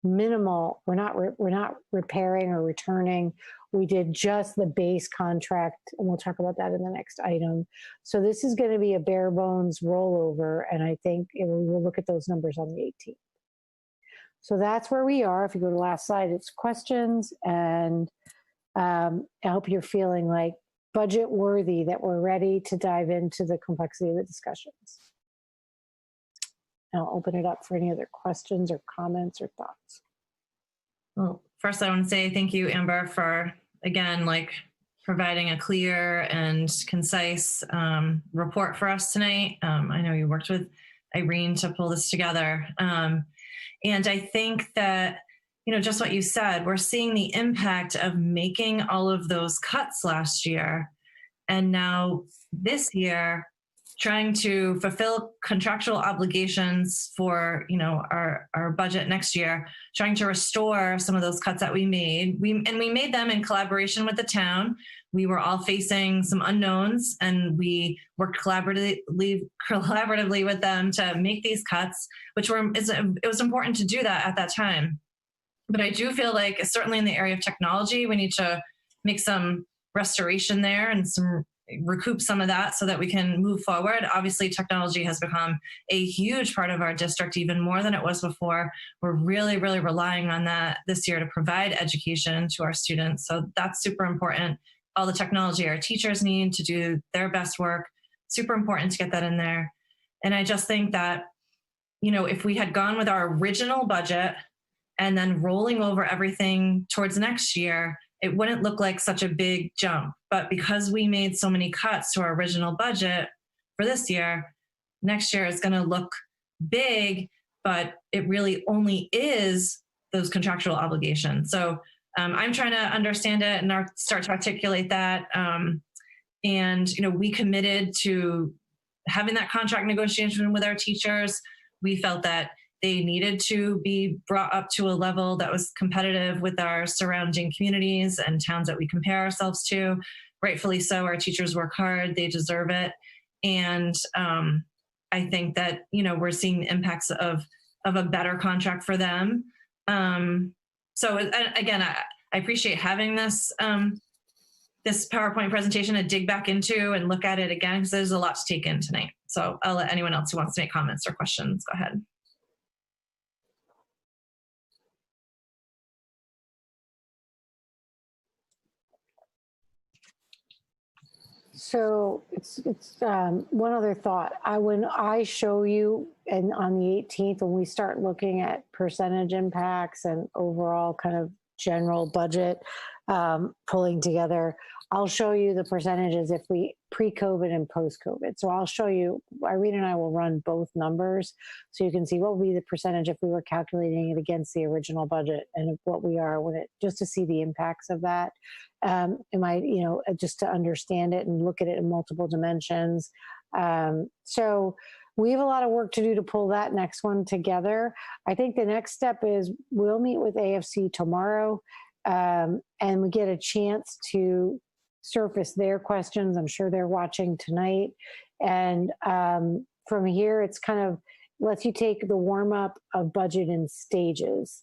minimal. We're not repairing or returning. We did just the base contract, and we'll talk about that in the next item. So this is going to be a bare bones rollover, and I think we'll look at those numbers on the 18th. So that's where we are. If you go to the last slide, it's questions, and I hope you're feeling like budget worthy, that we're ready to dive into the complexity of the discussions. I'll open it up for any other questions or comments or thoughts. Well, first I want to say thank you, Amber, for, again, like providing a clear and concise report for us tonight. I know you worked with Irene to pull this together. And I think that, you know, just what you said, we're seeing the impact of making all of those cuts last year. And now this year, trying to fulfill contractual obligations for, you know, our budget next year, trying to restore some of those cuts that we made. We made them in collaboration with the town. We were all facing some unknowns and we worked collaboratively with them to make these cuts, which it was important to do that at that time. But I do feel like, certainly in the area of technology, we need to make some restoration there and recoup some of that so that we can move forward. Obviously, technology has become a huge part of our district, even more than it was before. We're really, really relying on that this year to provide education to our students. So that's super important. All the technology our teachers need to do their best work, super important to get that in there. And I just think that, you know, if we had gone with our original budget and then rolling over everything towards next year, it wouldn't look like such a big jump. But because we made so many cuts to our original budget for this year, next year is going to look big, but it really only is those contractual obligations. So I'm trying to understand it and start to articulate that. And, you know, we committed to having that contract negotiation with our teachers. We felt that they needed to be brought up to a level that was competitive with our surrounding communities and towns that we compare ourselves to. Rightfully so, our teachers work hard, they deserve it. And I think that, you know, we're seeing the impacts of a better contract for them. So again, I appreciate having this this PowerPoint presentation to dig back into and look at it again, because there's a lot to take in tonight. So I'll let anyone else who wants to make comments or questions, go ahead. So it's one other thought. When I show you, and on the 18th, when we start looking at percentage impacts and overall kind of general budget pulling together, I'll show you the percentages if we pre-COVID and post-COVID. So I'll show you, Irene and I will run both numbers so you can see what would be the percentage if we were calculating it against the original budget and what we are when it, just to see the impacts of that. You know, just to understand it and look at it in multiple dimensions. So we have a lot of work to do to pull that next one together. I think the next step is we'll meet with AFC tomorrow and we get a chance to surface their questions. I'm sure they're watching tonight. And from here, it's kind of lets you take the warm up of budget in stages.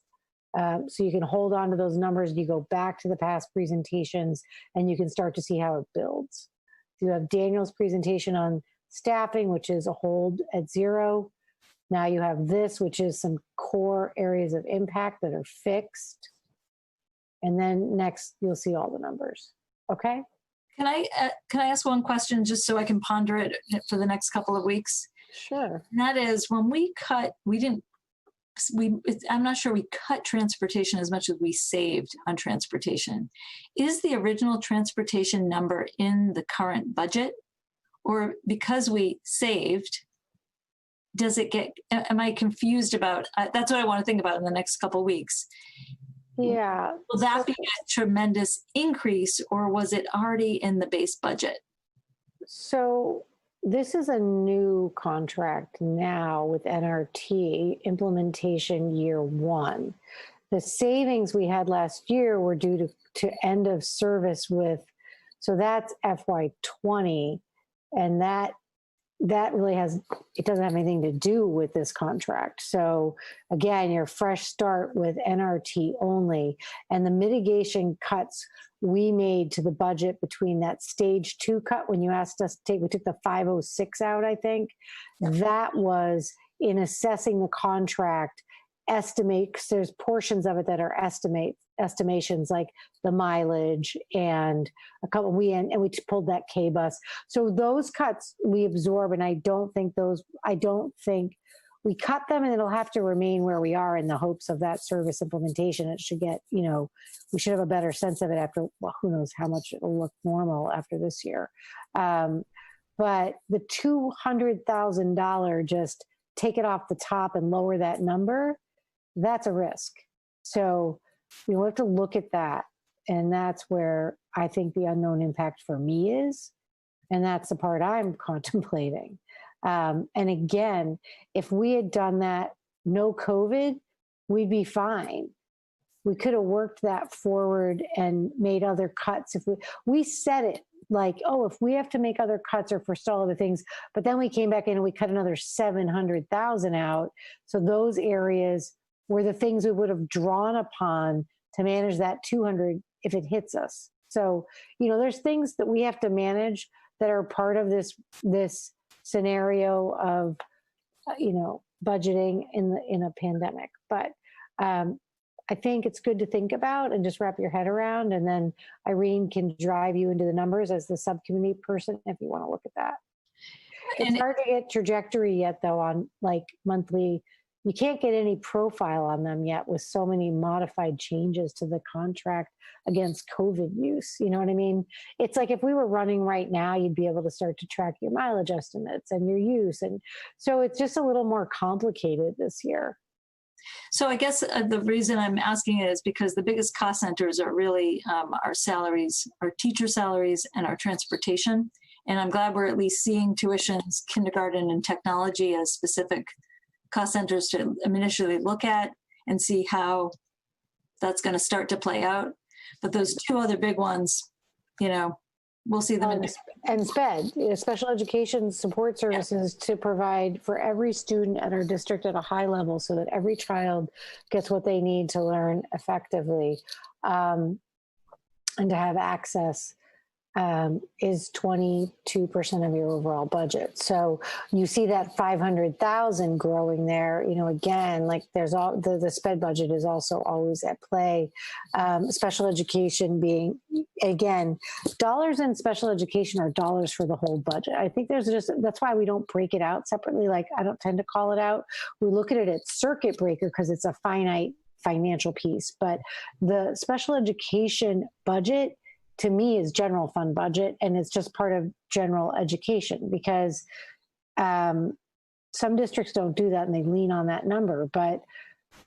So you can hold on to those numbers. You go back to the past presentations and you can start to see how it builds. So you have Daniel's presentation on staffing, which is a hold at 0. Now you have this, which is some core areas of impact that are fixed. And then next you'll see all the numbers. Okay. Can I ask one question just so I can ponder it for the next couple of weeks? Sure. And that is, when we cut, we didn't I'm not sure we cut transportation as much as we saved on transportation. Is the original transportation number in the current budget? Or because we saved, does it get, am I confused about, that's what I want to think about in the next couple of weeks. Yeah. Will that be a tremendous increase, or was it already in the base budget? So this is a new contract now with NRT, implementation year 1. The savings we had last year were due to end of service with, so that's FY20, and that really it doesn't have anything to do with this contract. So again, your fresh start with NRT only, and the mitigation cuts we made to the budget between that stage 2 cut when you asked us to take, we took the 506 out, I think. That was in assessing the contract, estimate, because there's portions of it that are estimations like the mileage and a couple, we pulled that K bus. So those cuts we absorb, and I don't think we cut them, and it'll have to remain where we are in the hopes of that service implementation. It should get, we should have a better sense of it after, well, who knows how much it'll look normal after this year. But the $200,000, just take it off the top and lower that number, that's a risk. So we have to look at that. And that's where I think the unknown impact for me is. And that's the part I'm contemplating. And again, if we had done that, no COVID, we'd be fine. We could have worked that forward and made other cuts. If we said it like, oh, if we have to make other cuts or forestall other things, but then we came back in and we cut another 700,000 out. So those areas were the things we would have drawn upon to manage that 200 if it hits us. So, there's things that we have to manage that are part of this scenario of, budgeting in a pandemic. But I think it's good to think about and just wrap your head around. And then Irene can drive you into the numbers as the subcommittee person if you want to look at that. It's hard to get trajectory yet, though, on like monthly. You can't get any profile on them yet with so many modified changes to the contract against COVID use. You know what I mean? It's like if we were running right now, you'd be able to start to track your mileage estimates and your use. And so it's just a little more complicated this year. So I guess the reason I'm asking it is because the biggest cost centers are really our salaries, our teacher salaries, and our transportation. And I'm glad we're at least seeing tuitions, kindergarten, and technology as specific cost centers to initially look at and see how that's going to start to play out. But those two other big ones, we'll see them. And SPED, special education support services, to provide for every student at our district at a high level so that every child gets what they need to learn effectively, and to have access, is 22% of your overall budget. So you see that 500,000 growing there, again, like there's all the SPED budget is also always at play. Special education being, again, dollars in special education are dollars for the whole budget. I think that's why we don't break it out separately. Like I don't tend to call it out. We look at it at circuit breaker because it's a finite financial piece, but the special education budget to me is general fund budget, and it's just part of general education because some districts don't do that and they lean on that number. But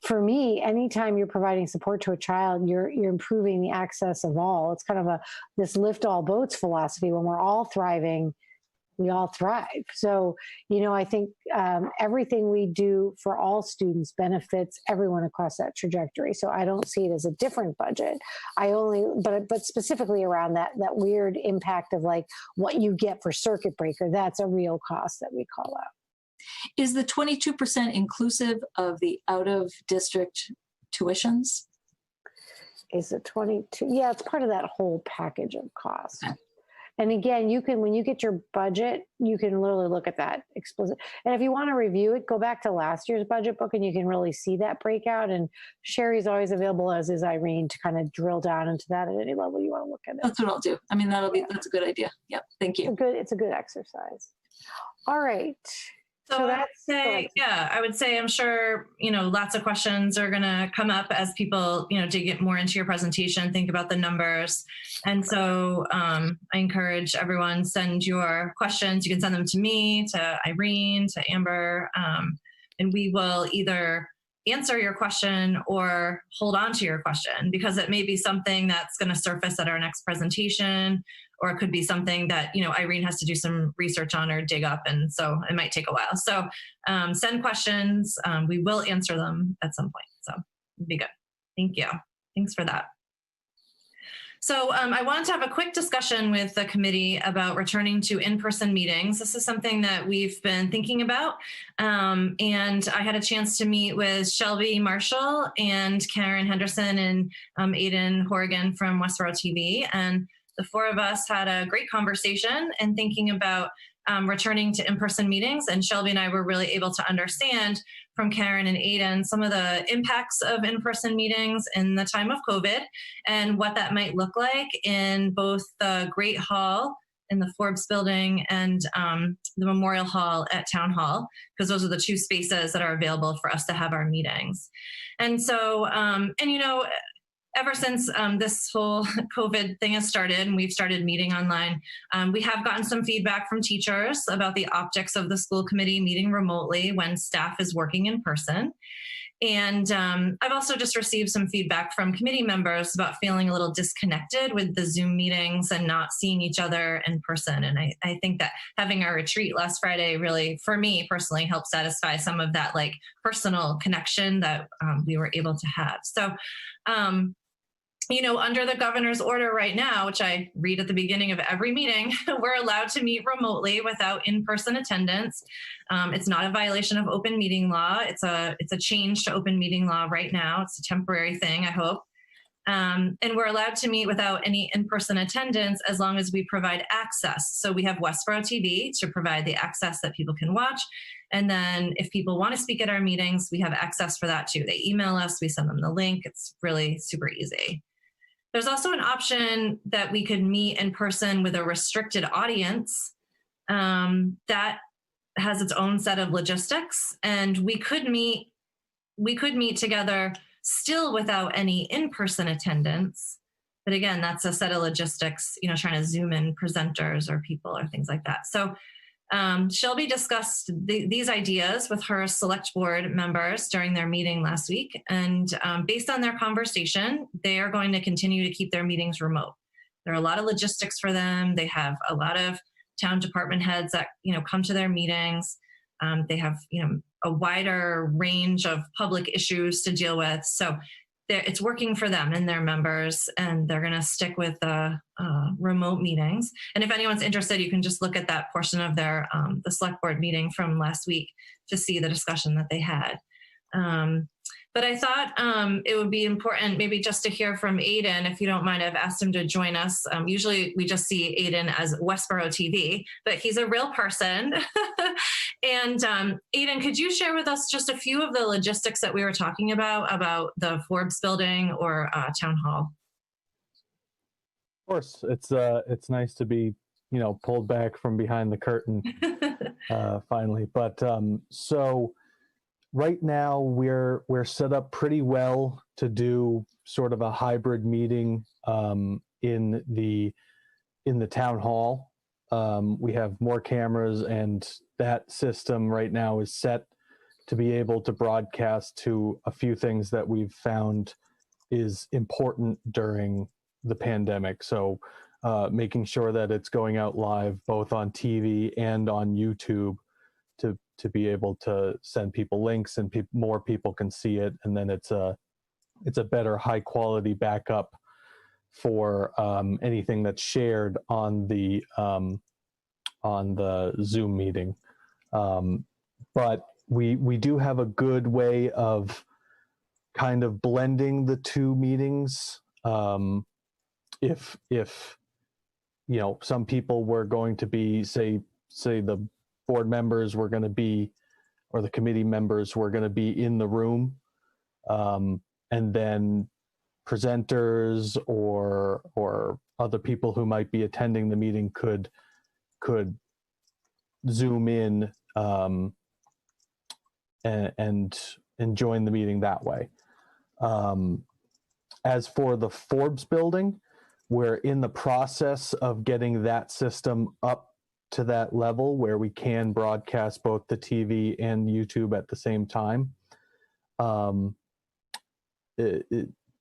for me, anytime you're providing support to a child, you're improving the access of all. It's kind of this lift all boats philosophy. When we're all thriving, we all thrive. So, I think everything we do for all students benefits everyone across that trajectory. So I don't see it as a different budget. But specifically around that weird impact of like what you get for circuit breaker, that's a real cost that we call out. Is the 22% inclusive of the out of district tuitions? Is it 22? Yeah, it's part of that whole package of costs. Okay. And again, when you get your budget, you can literally look at that explicit. And if you want to review it, go back to last year's budget book and you can really see that breakout. And Sherry's always available, as is Irene, to kind of drill down into that at any level you want to look at it. That's what I'll do. I mean, that's a good idea. Yep. Thank you. It's a good exercise. All right. So I would say, yeah, I would say I'm sure, lots of questions are going to come up as people, dig it more into your presentation, think about the numbers. And so I encourage everyone, send your questions. You can send them to me, to Irene, to Amber, and we will either answer your question or hold on to your question, because it may be something that's going to surface at our next presentation, or it could be something that, Irene has to do some research on or dig up. And so it might take a while. So send questions. We will answer them at some point. So it'd be good. Thank you. Thanks for that. So I wanted to have a quick discussion with the committee about returning to in-person meetings. This is something that we've been thinking about. And I had a chance to meet with Shelby Marshall and Karen Henderson and Aiden Horrigan from Westborough TV. And the four of us had a great conversation and thinking about returning to in-person meetings. And Shelby and I were really able to understand from Karen and Aiden some of the impacts of in-person meetings in the time of COVID and what that might look like in both the Great Hall in the Forbes building and the Memorial Hall at Town Hall, because those are the two spaces that are available for us to have our meetings. And so, ever since this whole COVID thing has started and we've started meeting online, we have gotten some feedback from teachers about the optics of the school committee meeting remotely when staff is working in person. And I've also just received some feedback from committee members about feeling a little disconnected with the Zoom meetings and not seeing each other in person. And I think that having our retreat last Friday really, for me personally, helped satisfy some of that like personal connection that we were able to have. So, under the governor's order right now, which I read at the beginning of every meeting, we're allowed to meet remotely without in-person attendance. It's not a violation of open meeting law. It's a change to open meeting law right now. It's a temporary thing, I hope. And we're allowed to meet without any in-person attendance as long as we provide access. So we have Westborough TV to provide the access that people can watch. And then if people want to speak at our meetings, we have access for that too. They email us, we send them the link. It's really super easy. There's also an option that we could meet in person with a restricted audience that has its own set of logistics, and we could meet together still without any in-person attendance. But again, that's a set of logistics, trying to zoom in presenters or people or things like that. So Shelby discussed these ideas with her select board members during their meeting last week. And based on their conversation, they are going to continue to keep their meetings remote. There are a lot of logistics for them. They have a lot of town department heads that, come to their meetings. They have, a wider range of public issues to deal with. So it's working for them and their members, and they're going to stick with the remote meetings. And if anyone's interested, you can just look at that portion of their the select board meeting from last week to see the discussion that they had. But I thought it would be important maybe just to hear from Aiden, if you don't mind. I've asked him to join us. Usually we just see Aiden as Westborough TV, but he's a real person. And Aiden, could you share with us just a few of the logistics that we were talking about the Forbes building or Town Hall? Of course, it's nice to be, pulled back from behind the curtain finally. But so right now we're set up pretty well to do sort of a hybrid meeting in the town hall. We have more cameras, and that system right now is set to be able to broadcast to a few things that we've found is important during the pandemic. So making sure that it's going out live both on TV and on YouTube to be able to send people links, and more people can see it, and then it's a better high quality backup for anything that's shared on the Zoom meeting. But we do have a good way of kind of blending the two meetings. If some people were going to be, say the board members were going to be, or the committee members were going to be in the room, and then presenters or other people who might be attending the meeting could zoom in and join the meeting that way. As for the Forbes building, we're in the process of getting that system up to that level where we can broadcast both the TV and YouTube at the same time. The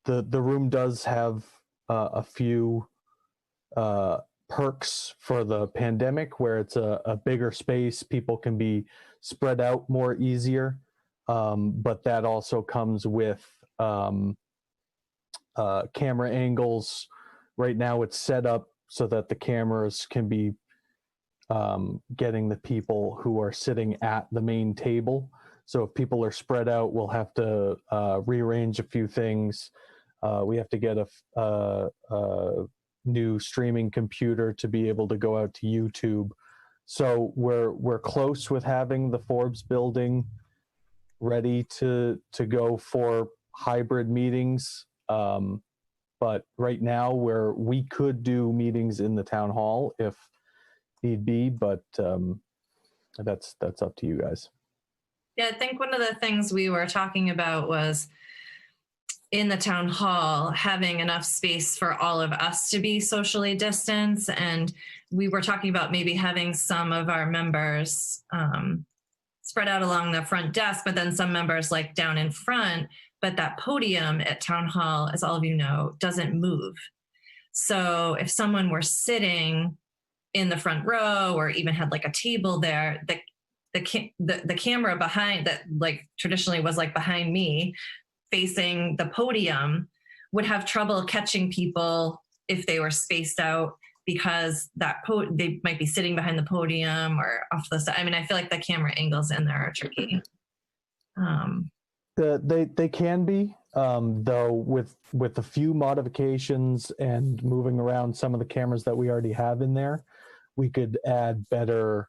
room does have a few perks for the pandemic, where it's a bigger space, people can be spread out more easier, but that also comes with camera angles. Right now it's set up so that the cameras can be getting the people who are sitting at the main table. So if people are spread out, we'll have to rearrange a few things. We have to get a new streaming computer to be able to go out to YouTube. So we're close with having the Forbes building ready to go for hybrid meetings. But right now we could do meetings in the town hall if need be, but that's up to you guys. Yeah, I think one of the things we were talking about was in the town hall, having enough space for all of us to be socially distanced. And we were talking about maybe having some of our members spread out along the front desk, but then some members like down in front. But that podium at town hall, as all of you know, doesn't move. So if someone were sitting in the front row or even had like a table there, the camera behind that, like traditionally was like behind me facing the podium, would have trouble catching people if they were spaced out, because they might be sitting behind the podium or off the side. I mean, I feel like the camera angles in there are tricky. They can be, though with a few modifications and moving around some of the cameras that we already have in there, we could add better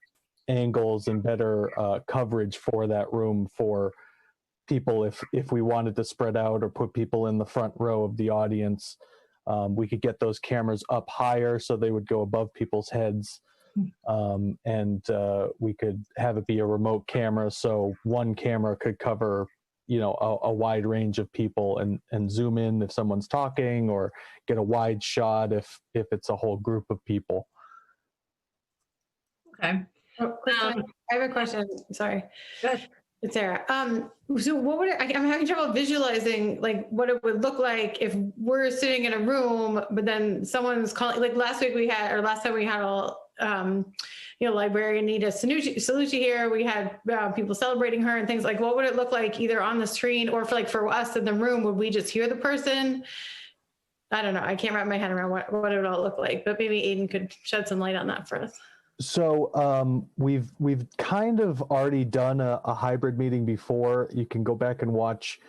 angles and better coverage for that room for people if we wanted to spread out or put people in the front row of the audience. We could get those cameras up higher so they would go above people's heads, and we could have it be a remote camera, so one camera could cover a wide range of people and zoom in if someone's talking, or get a wide shot if it's a whole group of people. Okay. Oh, I have a question. Sorry. Good. It's Sarah. So what would I'm having trouble visualizing like what it would look like if we're sitting in a room, but then someone's calling, like last time we had a librarian Nita Sanucci here. We had people celebrating her and things like, what would it look like either on the screen or for us in the room? Would we just hear the person? I don't know. I can't wrap my head around what it would all look like, but maybe Aiden could shed some light on that for us. So we've kind of already done a hybrid meeting before. You can go back and watch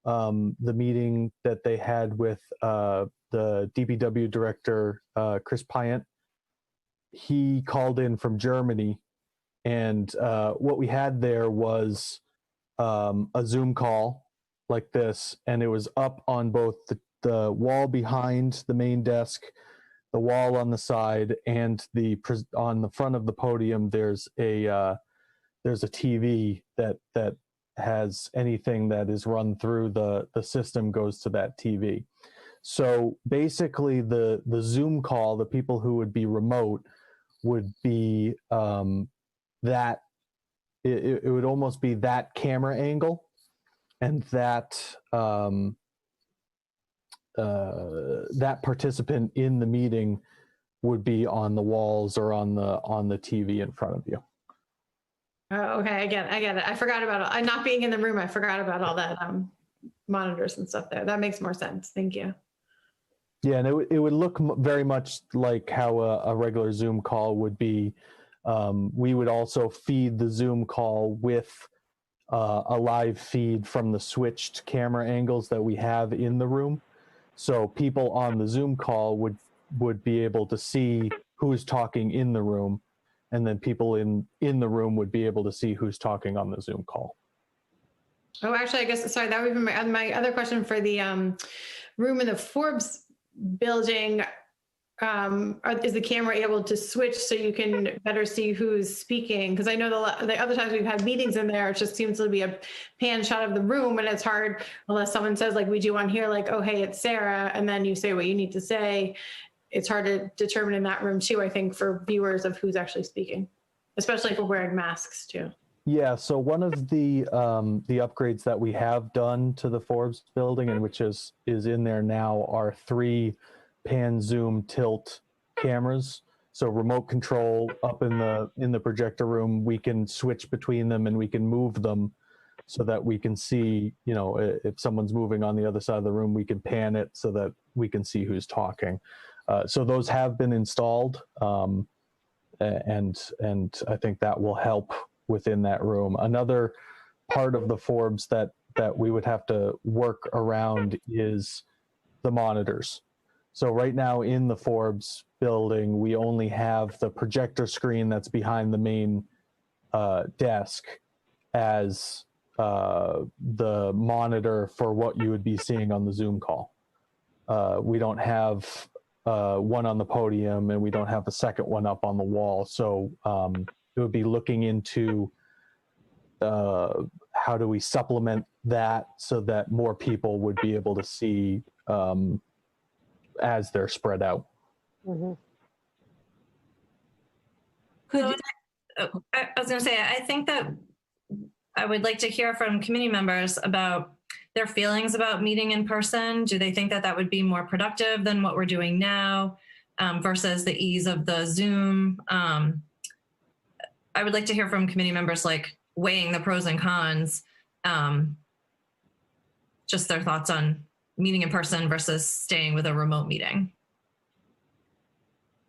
the meeting that they had with the DPW director, Chris Pyant. He called in from Germany, and what we had there was a Zoom call like this, and it was up on both the wall behind the main desk, the wall on the side, and on the front of the podium. There's a TV that has anything that is run through the system goes to that TV. So basically, the Zoom call, the people who would be remote would be that it would almost be that camera angle, and that that participant in the meeting would be on the walls or on the TV in front of you. Oh, okay, I get it. I forgot about it. Not being in the room, I forgot about all that monitors and stuff there. That makes more sense. Thank you. Yeah, and it would look very much like how a regular Zoom call would be. We would also feed the Zoom call with a live feed from the switched camera angles that we have in the room. So people on the Zoom call would be able to see who's talking in the room, and then people in the room would be able to see who's talking on the Zoom call. Oh, actually, I guess, sorry, that would be my other question for the room in the Forbes building. is the camera able to switch so you can better see who's speaking? Because I know the other times we've had meetings in there, it just seems to be a pan shot of the room, and it's hard unless someone says, like we do on here, like, oh, hey, it's Sarah, and then you say what you need to say. It's hard to determine in that room too, I think, for viewers of who's actually speaking, especially if we're wearing masks too. Yeah, so one of the upgrades that we have done to the Forbes building, and which is in there now, are 3 pan, zoom, tilt cameras. So remote control up in the projector room, we can switch between them and we can move them so that we can see, you know, if someone's moving on the other side of the room, we can pan it so that we can see who's talking. So those have been installed, and I think that will help within that room. Another part of the Forbes that we would have to work around is the monitors. So right now in the Forbes building, we only have the projector screen that's behind the main desk as the monitor for what you would be seeing on the Zoom call. We don't have one on the podium, and we don't have a second one up on the wall. So it would be looking into how do we supplement that so that more people would be able to see as they're spread out. So I was going to say, I think that I would like to hear from committee members about their feelings about meeting in person. Do they think that that would be more productive than what we're doing now, versus the ease of the Zoom? I would like to hear from committee members, like weighing the pros and cons, just their thoughts on meeting in person versus staying with a remote meeting.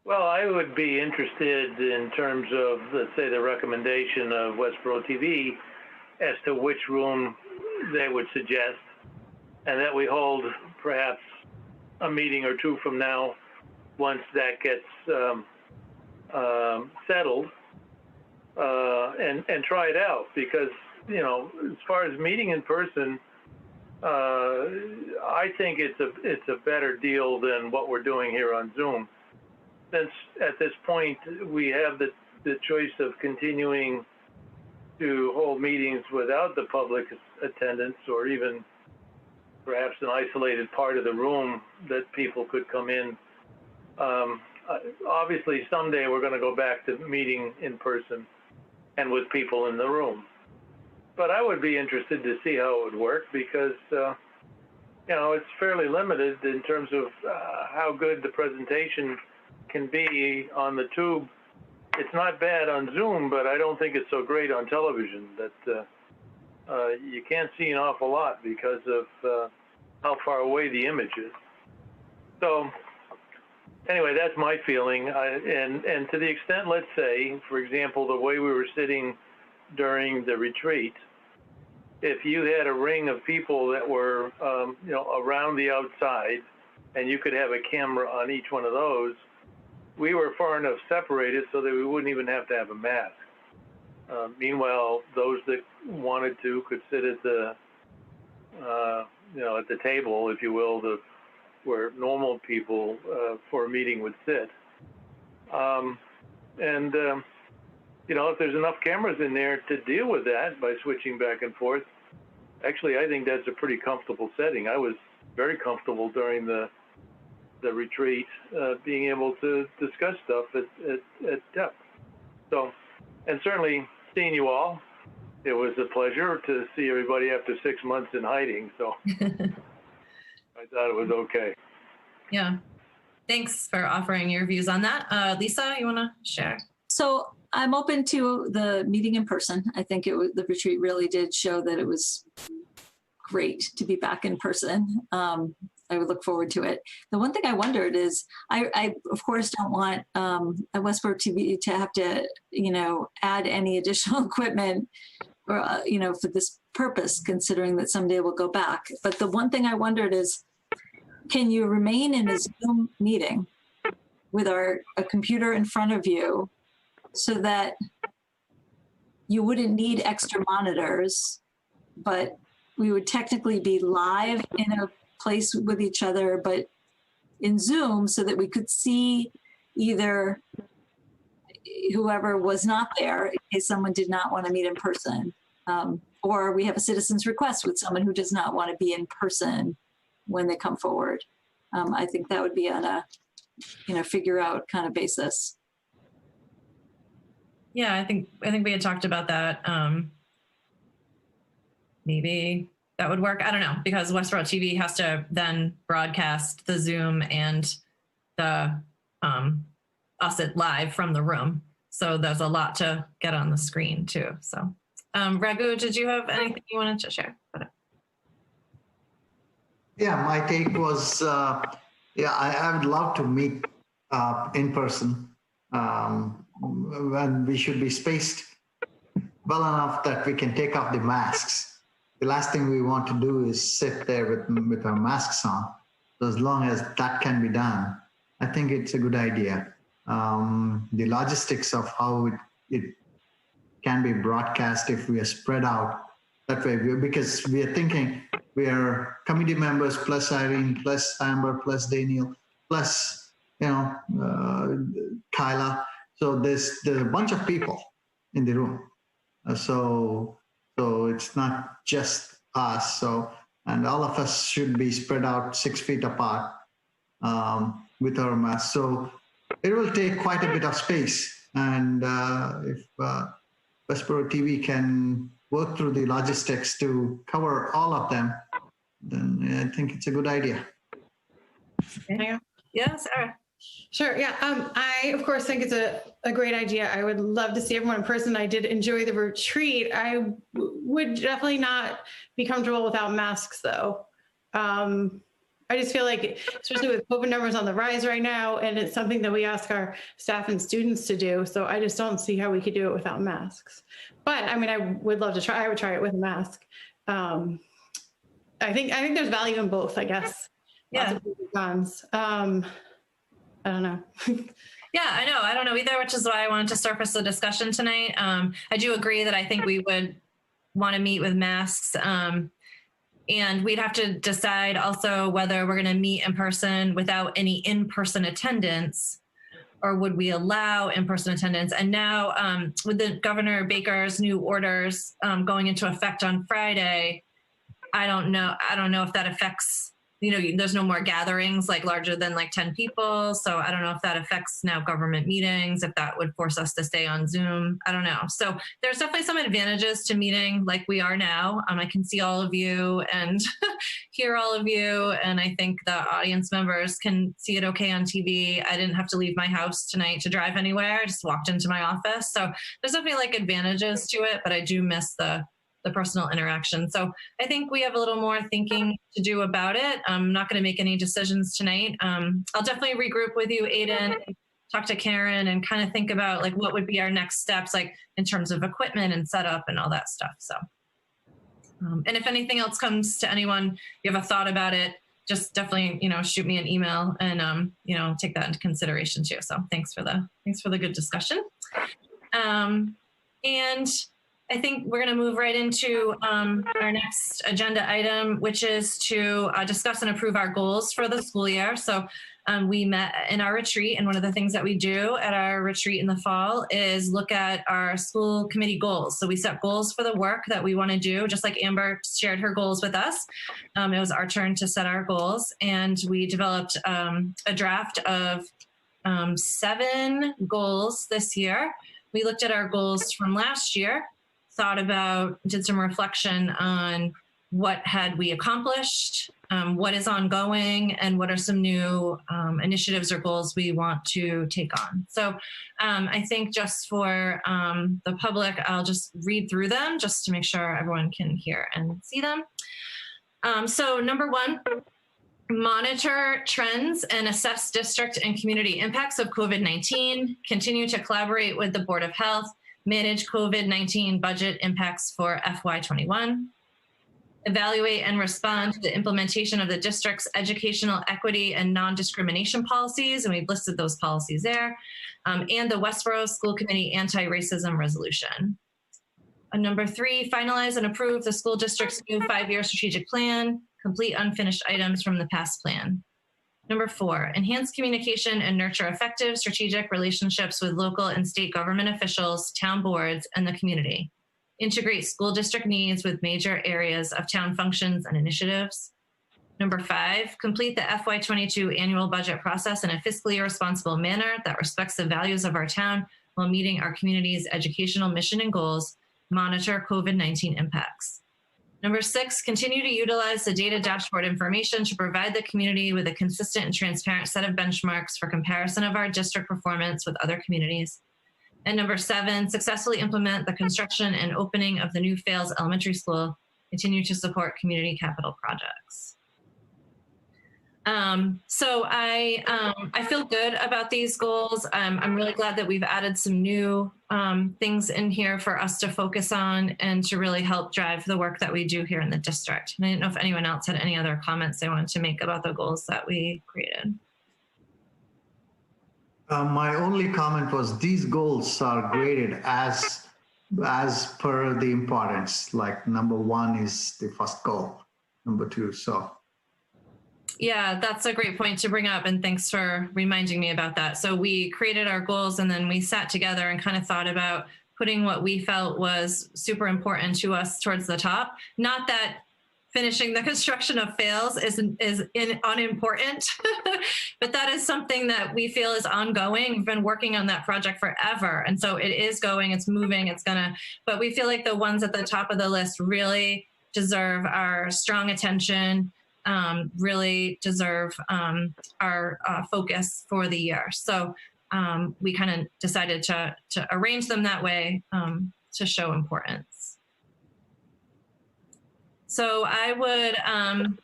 Well, I would be interested in terms of, let's say, the recommendation of Westborough TV as to which room they would suggest, and that we hold perhaps a meeting or two from now, once that gets settled, and try it out. Because, you know, as far as meeting in person, I think it's a better deal than what we're doing here on Zoom. Since at this point we have the choice of continuing to hold meetings without the public attendance, or even perhaps an isolated part of the room that people could come in. Obviously, someday we're going to go back to meeting in person and with people in the room. But I would be interested to see how it would work, because, you know, it's fairly limited in terms of how good the presentation can be on the tube. It's not bad on Zoom, but I don't think it's so great on television. That you can't see an awful lot because of how far away the image is. So anyway, that's my feeling. And to the extent, let's say, for example, the way we were sitting during the retreat, if you had a ring of people that were, you know, around the outside, and you could have a camera on each one of those, we were far enough separated so that we wouldn't even have to have a mask. Meanwhile, those that wanted to could sit at the, you know, at the table, if you will, where normal people for a meeting would sit. You know, if there's enough cameras in there to deal with that by switching back and forth, actually, I think that's a pretty comfortable setting. I was very comfortable during the retreat, being able to discuss stuff at depth. So, and certainly seeing you all, it was a pleasure to see everybody after 6 months in hiding. So I thought it was okay. Yeah. Thanks for offering your views on that. Lisa, you want to share? So I'm open to the meeting in person. I think the retreat really did show that it was great to be back in person. I would look forward to it. The one thing I wondered is, I of course don't want Westborough TV to have to, you know, add any additional equipment, or you know, for this purpose, considering that someday we'll go back. But the one thing I wondered is, can you remain in a Zoom meeting with a computer in front of you, so that you wouldn't need extra monitors, but we would technically be live in a place with each other, but in Zoom so that we could see either whoever was not there in case someone did not want to meet in person, or we have a citizen's request with someone who does not want to be in person when they come forward. I think that would be on a, figure out kind of basis. Yeah, I think we had talked about that. Maybe that would work. I don't know, because Westborough TV has to then broadcast the Zoom and the us it live from the room. So there's a lot to get on the screen too. So Raghu, did you have anything you wanted to share? Yeah, my take was, I would love to meet in person, when we should be spaced well enough that we can take off the masks. The last thing we want to do is sit there with our masks on. So as long as that can be done, I think it's a good idea. The logistics of how it can be broadcast if we are spread out that way, because we are thinking we are committee members plus Irene, plus Amber, plus Daniel, plus Kyla. So there's a bunch of people in the room. So it's not just us. So, and all of us should be spread out 6 feet apart with our masks. So it will take quite a bit of space. And if Westborough TV can work through the logistics to cover all of them, then I think it's a good idea. Okay. Yeah, Sarah. Sure. Yeah. I, of course, think it's a great idea. I would love to see everyone in person. I did enjoy the retreat. I would definitely not be comfortable without masks, though. I just feel like, especially with COVID numbers on the rise right now, and it's something that we ask our staff and students to do. So I just don't see how we could do it without masks. But I mean, I would love to try. I would try it with a mask. I think there's value in both, I guess. Yeah. Lots of pros and cons. I don't know. Yeah, I know. I don't know either, which is why I wanted to surface the discussion tonight. I do agree that I think we would want to meet with masks. And we'd have to decide also whether we're going to meet in person without any in-person attendance, or would we allow in-person attendance? And now with the Governor Baker's new orders going into effect on Friday, I don't know if that affects, there's no more gatherings like larger than like 10 people. So I don't know if that affects now government meetings, if that would force us to stay on Zoom. I don't know. So there's definitely some advantages to meeting like we are now. I can see all of you and hear all of you. And I think the audience members can see it okay on TV. I didn't have to leave my house tonight to drive anywhere. I just walked into my office. So there's definitely like advantages to it, but I do miss the personal interaction. So I think we have a little more thinking to do about it. I'm not going to make any decisions tonight. I'll definitely regroup with you, Aiden, and talk to Karen and kind of think about like what would be our next steps, like in terms of equipment and setup and all that stuff. So, and if anything else comes to anyone, you have a thought about it, just definitely, shoot me an email and, take that into consideration too. So thanks for the good discussion. And I think we're going to move right into our next agenda item, which is to discuss and approve our goals for the school year. So we met in our retreat, and one of the things that we do at our retreat in the fall is look at our school committee goals. So we set goals for the work that we want to do, just like Amber shared her goals with us. It was our turn to set our goals, and we developed a draft of 7 goals this year. We looked at our goals from last year, did some reflection on what had we accomplished, what is ongoing, and what are some new initiatives or goals we want to take on. So I think just for the public, I'll just read through them just to make sure everyone can hear and see them. So number 1, monitor trends and assess district and community impacts of COVID-19, continue to collaborate with the Board of Health, manage COVID-19 budget impacts for FY21, evaluate and respond to the implementation of the district's educational equity and non-discrimination policies, and we've listed those policies there, and the Westborough School Committee anti-racism resolution. Number 3, finalize and approve the school district's new 5-year strategic plan, complete unfinished items from the past plan. Number 4, enhance communication and nurture effective strategic relationships with local and state government officials, town boards, and the community. Integrate school district needs with major areas of town functions and initiatives. Number 5, complete the FY22 annual budget process in a fiscally responsible manner that respects the values of our town while meeting our community's educational mission and goals. Monitor COVID-19 impacts. Number 6, continue to utilize the data dashboard information to provide the community with a consistent and transparent set of benchmarks for comparison of our district performance with other communities. And number 7, successfully implement the construction and opening of the new Fales Elementary School. Continue to support community capital projects. So I feel good about these goals. I'm really glad that we've added some new things in here for us to focus on and to really help drive the work that we do here in the district. And I didn't know if anyone else had any other comments they wanted to make about the goals that we created. My only comment was these goals are graded as per the importance. Like number 1 is the first goal, number 2. So. Yeah, that's a great point to bring up. And thanks for reminding me about that. So we created our goals and then we sat together and kind of thought about putting what we felt was super important to us towards the top. Not that finishing the construction of Fales is unimportant, but that is something that we feel is ongoing. We've been working on that project forever. And so it is going, it's moving, but we feel like the ones at the top of the list really deserve our strong attention, really deserve our focus for the year. So we kind of decided to arrange them that way to show importance. So I would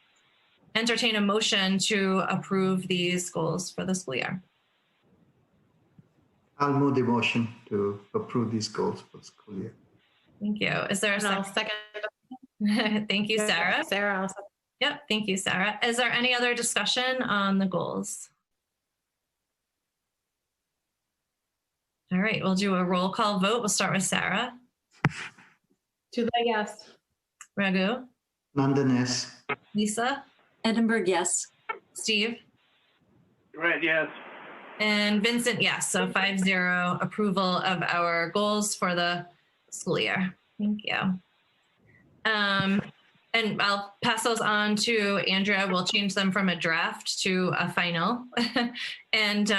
entertain a motion to approve these goals for the school year. I'll move the motion to approve these goals for the school year. Thank you. Is there a second? Thank you, Sarah. Sarah. Yep. Thank you, Sarah. Is there any other discussion on the goals? All right, we'll do a roll call vote. We'll start with Sarah. Tula, yes. Raghu. Nandan, yes. Lisa. Edinburgh, yes. Steve. Right, yes. And Vincent, yes. So 5-0 approval of our goals for the school year. Thank you. And I'll pass those on to Andrea. We'll change them from a draft to a final. And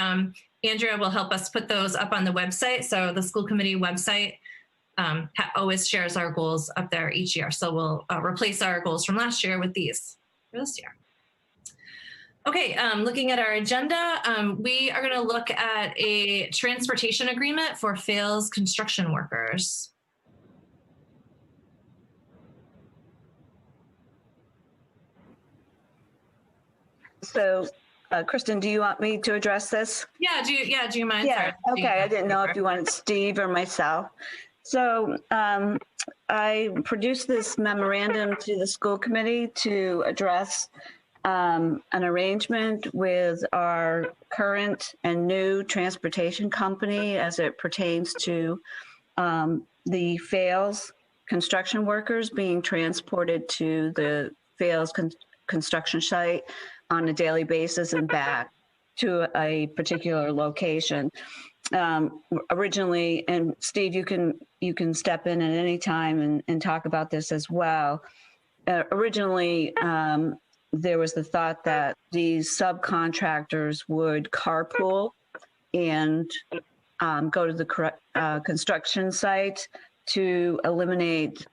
Andrea will help us put those up on the website. So the school committee website always shares our goals up there each year. So we'll replace our goals from last year with these for this year. Okay, looking at our agenda, we are going to look at a transportation agreement for Fales construction workers. So, Kristen, do you want me to address this? Yeah, do you mind? Yeah, okay. I didn't know if you wanted Steve or myself. So I produced this memorandum to the school committee to address an arrangement with our current and new transportation company as it pertains to the Fales construction workers being transported to the Fales construction site on a daily basis and back to a particular location. Originally, and Steve, you can step in at any time and talk about this as well. Originally, there was the thought that these subcontractors would carpool and go to the construction site to eliminate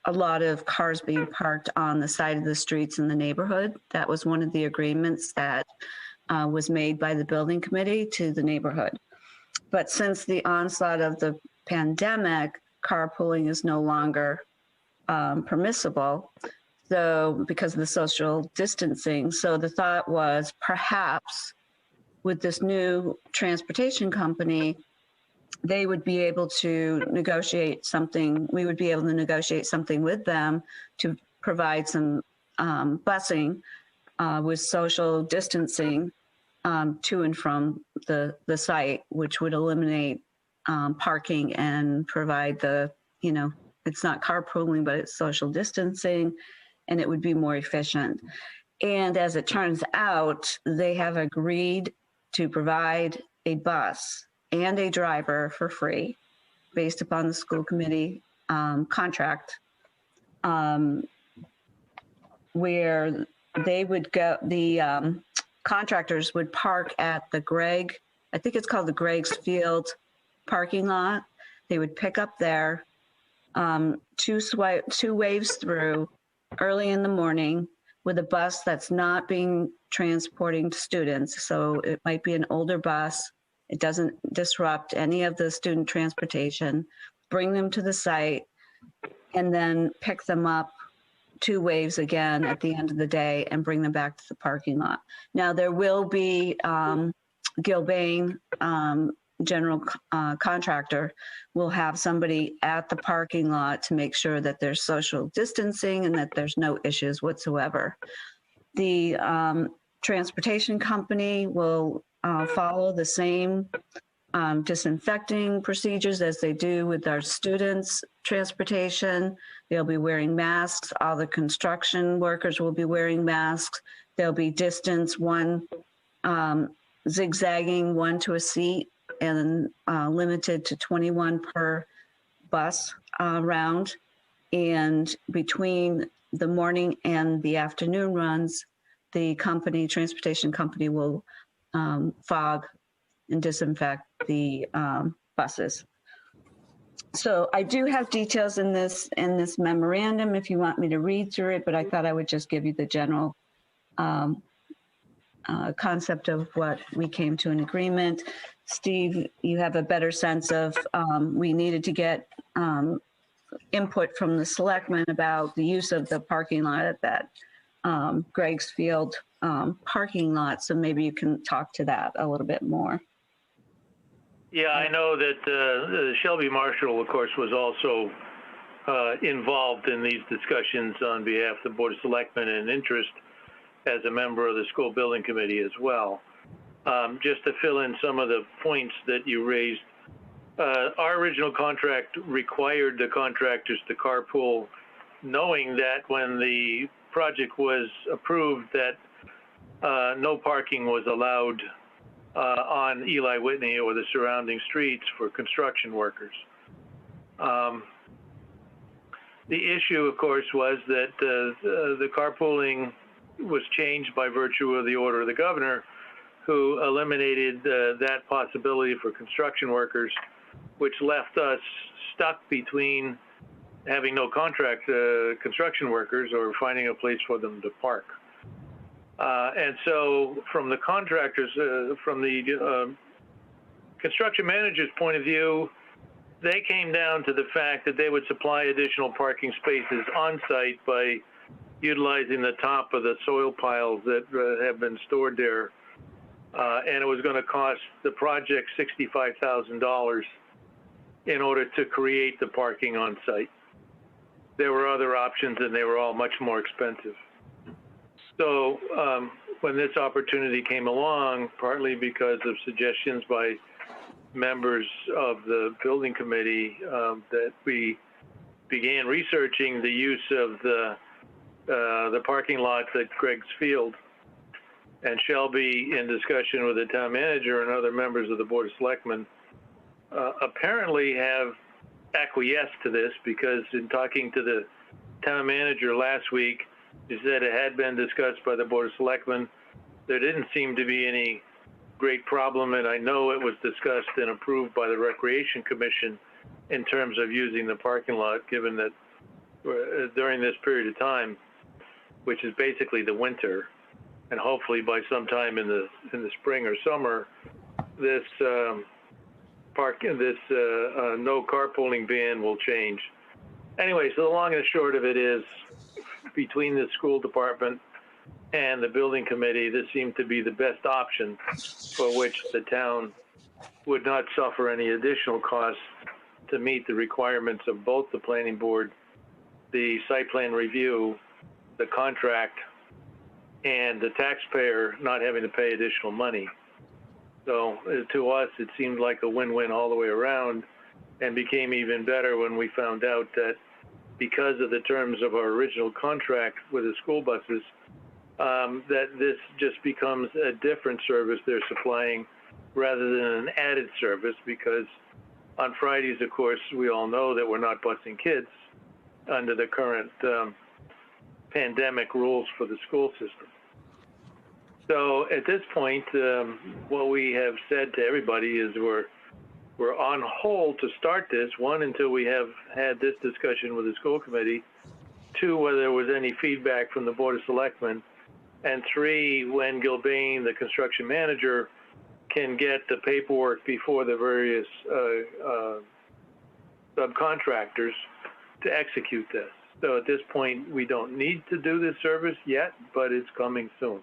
a lot of cars being parked on the side of the streets in the neighborhood. That was one of the agreements that was made by the building committee to the neighborhood. But since the onslaught of the pandemic, carpooling is no longer permissible. So because of the social distancing. So the thought was perhaps with this new transportation company, they would be able to negotiate something. We would be able to negotiate something with them to provide some busing with social distancing to and from the site, which would eliminate parking and provide the, it's not carpooling, but it's social distancing, and it would be more efficient. And as it turns out, they have agreed to provide a bus and a driver for free based upon the school committee contract, where they would go, the contractors would park at the I think it's called the Greg's Field parking lot. They would pick up there, two waves through early in the morning with a bus that's not being transporting students. So it might be an older bus. It doesn't disrupt any of the student transportation. Bring them to the site and then pick them up two waves again at the end of the day and bring them back to the parking lot. Now there will be Gilbane, general contractor, will have somebody at the parking lot to make sure that there's social distancing and that there's no issues whatsoever. The transportation company will follow the same disinfecting procedures as they do with our students' transportation. They'll be wearing masks. All the construction workers will be wearing masks. There'll be distance, zigzagging one to a seat, and limited to 21 per bus round. And between the morning and the afternoon runs, the transportation company will fog and disinfect the buses. So I do have details in this memorandum if you want me to read through it, but I thought I would just give you the general concept of what we came to an agreement. Steve, you have a better sense of, we needed to get input from the selectmen about the use of the parking lot at that Greg's Field parking lot. So maybe you can talk to that a little bit more. Yeah, I know that Shelby Marshall, of course, was also involved in these discussions on behalf of the Board of Selectmen and interest as a member of the school building committee as well. Just to fill in some of the points that you raised, our original contract required the contractors to carpool, knowing that when the project was approved that no parking was allowed on Eli Whitney or the surrounding streets for construction workers. The issue, of course, was that the carpooling was changed by virtue of the order of the governor, who eliminated that possibility for construction workers, which left us stuck between having no contract construction workers or finding a place for them to park. And so from the contractors, from the construction manager's point of view, they came down to the fact that they would supply additional parking spaces on site by utilizing the top of the soil piles that have been stored there. And it was going to cost the project $65,000 in order to create the parking on site. There were other options and they were all much more expensive. So when this opportunity came along, partly because of suggestions by members of the building committee, that we began researching the use of the parking lots at Greg's Field. And Shelby, in discussion with the town manager and other members of the Board of Selectmen, apparently have acquiesced to this, because in talking to the town manager last week, he said it had been discussed by the Board of Selectmen. There didn't seem to be any great problem, and I know it was discussed and approved by the Recreation Commission in terms of using the parking lot, given that during this period of time, which is basically the winter, and hopefully by sometime in the spring or summer, this no carpooling ban will change. Anyway, so the long and short of it is, between the school department and the building committee, this seemed to be the best option for which the town would not suffer any additional costs to meet the requirements of both the planning board, the site plan review, the contract, and the taxpayer not having to pay additional money. So to us, it seemed like a win-win all the way around, and became even better when we found out that because of the terms of our original contract with the school buses, that this just becomes a different service they're supplying rather than an added service, because on Fridays, of course, we all know that we're not busing kids under the current pandemic rules for the school system. So at this point, what we have said to everybody is we're on hold to start this, one, until we have had this discussion with the school committee, two, whether there was any feedback from the Board of Selectmen, and three, when Gilbane, the construction manager, can get the paperwork before the various subcontractors to execute this. So at this point, we don't need to do this service yet, but it's coming soon.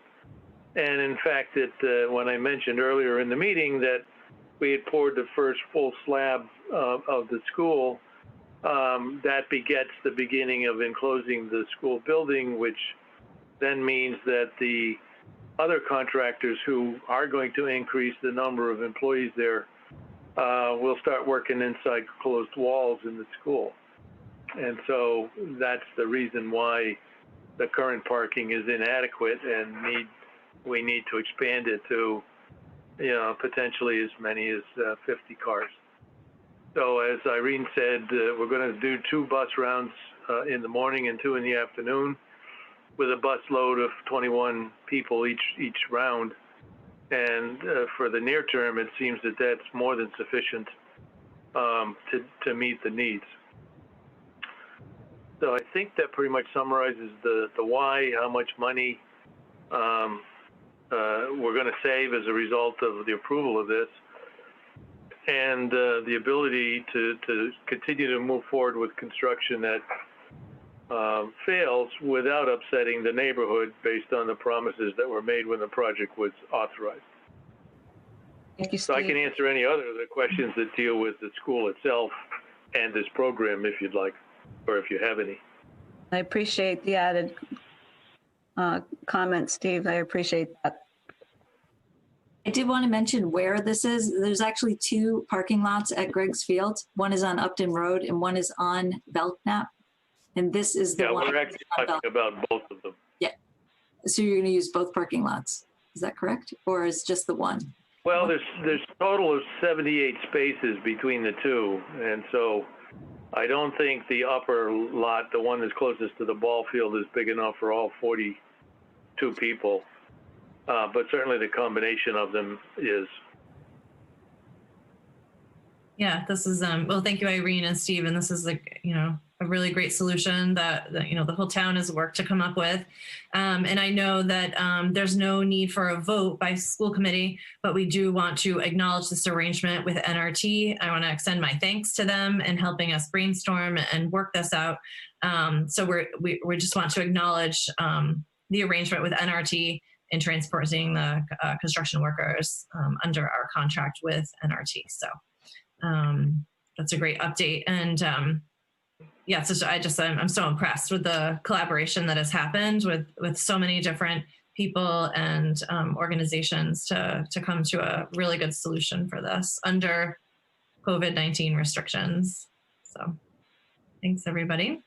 And in fact, when I mentioned earlier in the meeting that we had poured the first full slab of the school, that begets the beginning of enclosing the school building, which then means that the other contractors who are going to increase the number of employees there will start working inside closed walls in the school. And so that's the reason why the current parking is inadequate, and we need to expand it to, potentially as many as 50 cars. So as Irene said, we're going to do 2 bus rounds in the morning and 2 in the afternoon, with a bus load of 21 people each round. And for the near term, it seems that that's more than sufficient to meet the needs. So I think that pretty much summarizes the why, how much money we're going to save as a result of the approval of this, and the ability to continue to move forward with construction that fails without upsetting the neighborhood based on the promises that were made when the project was authorized. Thank you, So I can answer any other of the questions that deal with the school itself and this program if you'd like, or if you have any. I appreciate the added comment, Steve. I appreciate that. I did want to mention where this is. There's actually 2 parking lots at Greg's Field. One is on Upton Road and one is on Belknap. And this is the one. Yeah, we're actually talking about both of them. Yeah. So you're going to use both parking lots. Is that correct? Or is just the one? Well, there's a total of 78 spaces between the 2. And so I don't think the upper lot, the one that's closest to the ball field, is big enough for all 42 people. But certainly the combination of them is. Yeah, this is, well, thank you, Irene and Steve. And this is a really great solution that the whole town has worked to come up with. And I know that there's no need for a vote by school committee, but we do want to acknowledge this arrangement with NRT. I want to extend my thanks to them in helping us brainstorm and work this out. So we just want to acknowledge the arrangement with NRT in transporting the construction workers under our contract with NRT. So that's a great update. And yeah, so I'm so impressed with the collaboration that has happened with so many different people and organizations to come to a really good solution for this under COVID-19 restrictions. So thanks, everybody.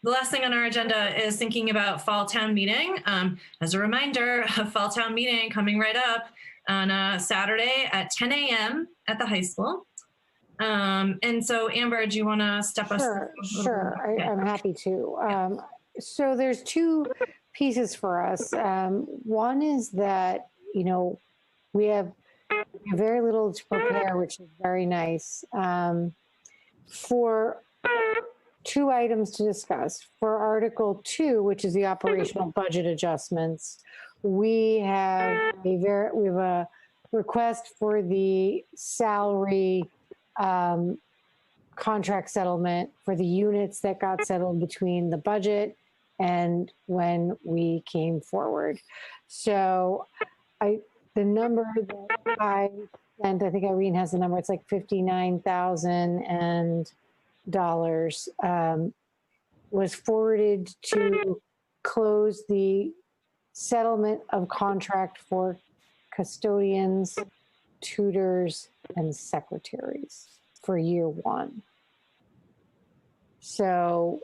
The last thing on our agenda is thinking about Fall Town Meeting. As a reminder, Fall Town Meeting coming right up on a Saturday at 10 a.m. at the high school. And so, Amber, do you want to step us through? Sure. I'm happy to. So there's 2 pieces for us. One is that, we have very little to prepare, which is very nice. For 2 items to discuss. For Article 2, which is the operational budget adjustments, we have a request for the salary contract settlement for the units that got settled between the budget and when we came forward. So the number that I sent, I think Irene has the number, it's like $59,000 was forwarded to close the settlement of contract for custodians, tutors, and secretaries for year 1. So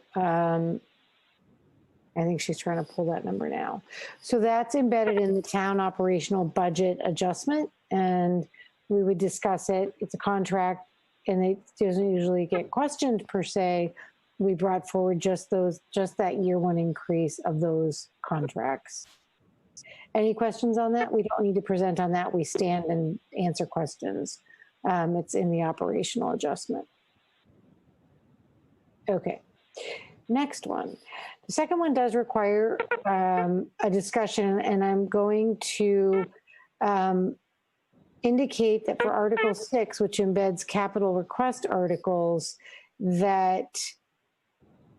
I think she's trying to pull that number now. So that's embedded in the town operational budget adjustment, and we would discuss it. It's a contract, and it doesn't usually get questioned per se. We brought forward just that year one increase of those contracts. Any questions on that? We don't need to present on that. We stand and answer questions. It's in the operational adjustment. Okay, next one. The second one does require a discussion, and I'm going to indicate that for Article 6, which embeds capital request articles, that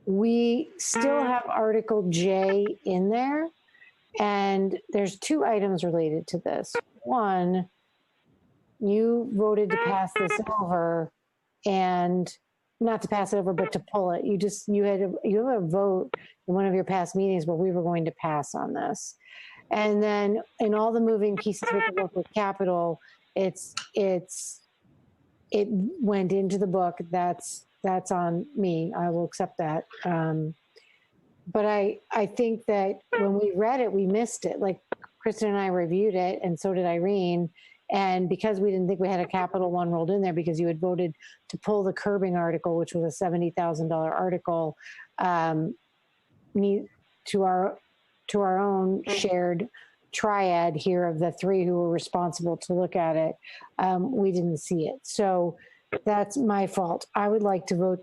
we still have Article J in there, and there's two items related to this. One, you voted to pass this over, and not to pass it over, but to pull it. You have a vote in one of your past meetings where we were going to pass on this. And then in all the moving pieces with the local capital, it went into the book. That's on me. I will accept that. But I think that when we read it, we missed it. Like Kristen and I reviewed it, and so did Irene. And because we didn't think we had a capital one rolled in there, because you had voted to pull the curbing article, which was a $70,000 article, to our own shared triad here of the three who were responsible to look at it, we didn't see it. So that's my fault. I would like you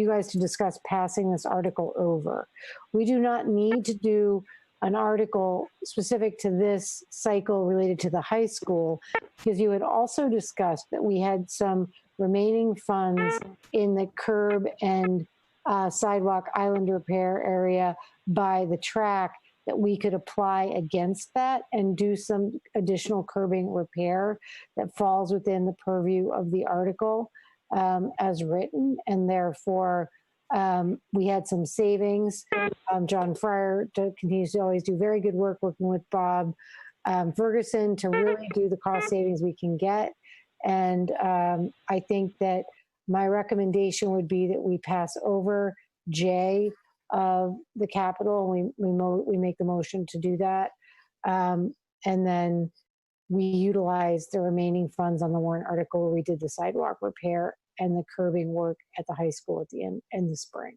guys to discuss passing this article over. We do not need to do an article specific to this cycle related to the high school, because you had also discussed that we had some remaining funds in the curb and sidewalk island repair area by the track that we could apply against that and do some additional curbing repair that falls within the purview of the article as written. And therefore, we had some savings. John Fryer continues to always do very good work working with Bob Ferguson to really do the cost savings we can get. And I think that my recommendation would be that we pass over J of the capital. We make the motion to do that. And then we utilize the remaining funds on the warrant article where we did the sidewalk repair and the curbing work at the high school at the end in the spring.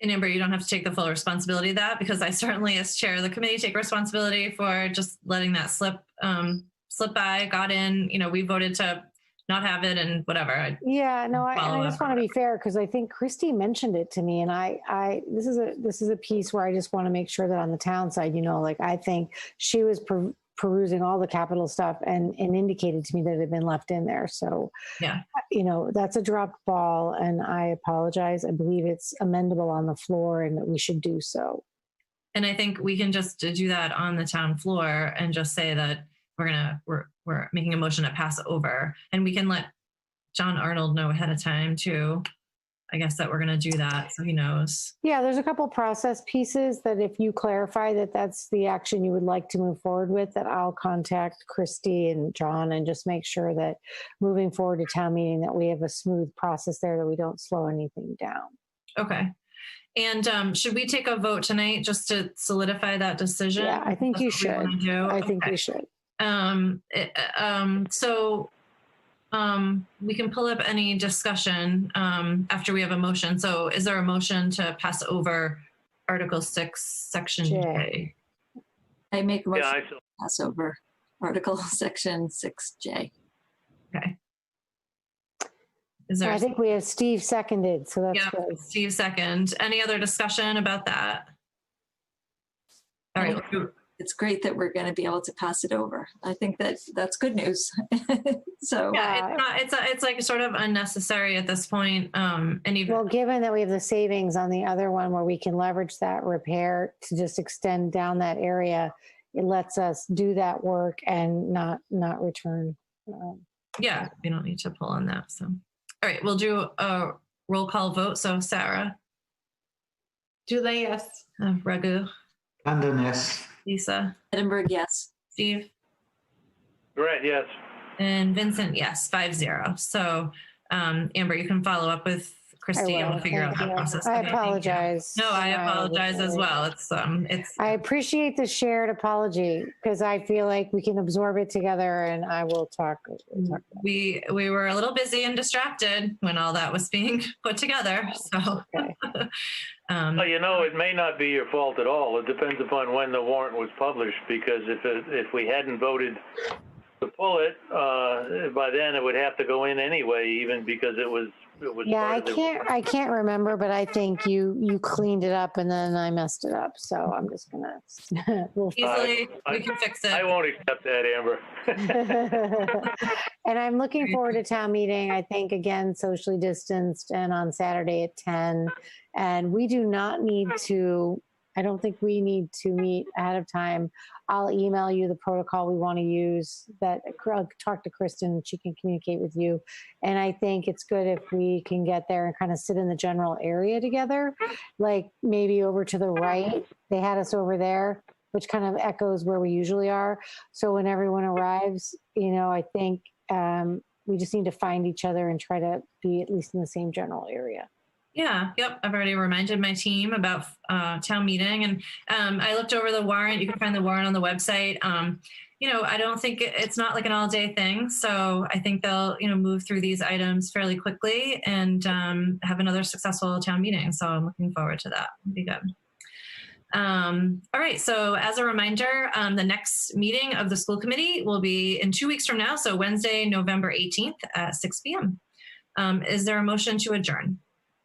And Amber, you don't have to take the full responsibility of that, because I certainly, as chair of the committee, take responsibility for just letting that slip by. Got in, we voted to not have it and whatever. I just want to be fair, because I think Christy mentioned it to me, and this is a piece where I just want to make sure that on the town side, I think she was perusing all the capital stuff and indicated to me that it had been left in there. So, yeah, that's a dropped ball, and I apologize. I believe it's amendable on the floor and that we should do so. And I think we can just do that on the town floor and just say that we're making a motion to pass over, and we can let John Arnold know ahead of time too, I guess, that we're going to do that, so he knows. Yeah, there's a couple process pieces that if you clarify that that's the action you would like to move forward with, that I'll contact Christy and John and just make sure that moving forward to town meeting that we have a smooth process there, that we don't slow anything down. Okay. And should we take a vote tonight just to solidify that decision? Yeah, I think you should. I think we should. So we can pull up any discussion after we have a motion. So is there a motion to pass over Article 6, Section J? I make a motion to pass over Article Section 6J. Okay. I think we have Steve seconded, so that's good. Steve second. Any other discussion about that? All right. It's great that we're going to be able to pass it over. I think that's good news. So yeah, it's like sort of unnecessary at this point. Well, given that we have the savings on the other one where we can leverage that repair to just extend down that area, it lets us do that work and not return. Yeah, we don't need to pull on that. So, all right, we'll do a roll call vote. So Sarah. Julie, yes. Raghu. London, yes. Lisa. Edinburgh, yes. Steve. Right, yes. And Vincent, yes, 5-0. So Amber, you can follow up with Christy, and will. we'll figure out Thank that you. process. I Okay, thank you. apologize. No, I apologize as really- well. It's. I appreciate the shared apology because I feel like we can absorb it together, and I will talk. We were a little busy and distracted when all that was being put together. So, Okay. Well, you know, it may not be your fault at all. It depends upon when the warrant was published, because if we hadn't voted to pull it, by then it would have to go in anyway, even because it was Yeah, part of the- I can't remember, but I think you cleaned it up and then I messed it up. So I'm just gonna. we'll easily, we can fix it. I won't accept that, Amber. And I'm looking forward to town meeting. I think, again, socially distanced and on Saturday at 10. And we do not need to, I don't think we need to meet ahead of time. I'll email you the protocol we want to use. That I'll talk to Kristen, she can communicate with you. And I think it's good if we can get there and kind of sit in the general area together, like maybe over to the right. They had us over there, which kind of echoes where we usually are. So when everyone arrives, I think we just need to find each other and try to be at least in the same general area. Yeah, yep. I've already reminded my team about town meeting, and I looked over the warrant. You can find the warrant on the website. I don't think it's not like an all-day thing, so I think they'll move through these items fairly quickly and have another successful town meeting. So I'm looking forward to that. It'll be good. All right. So as a reminder, the next meeting of the school committee will be in 2 weeks from now. So Wednesday, November 18th at 6 p.m. Is there a motion to adjourn?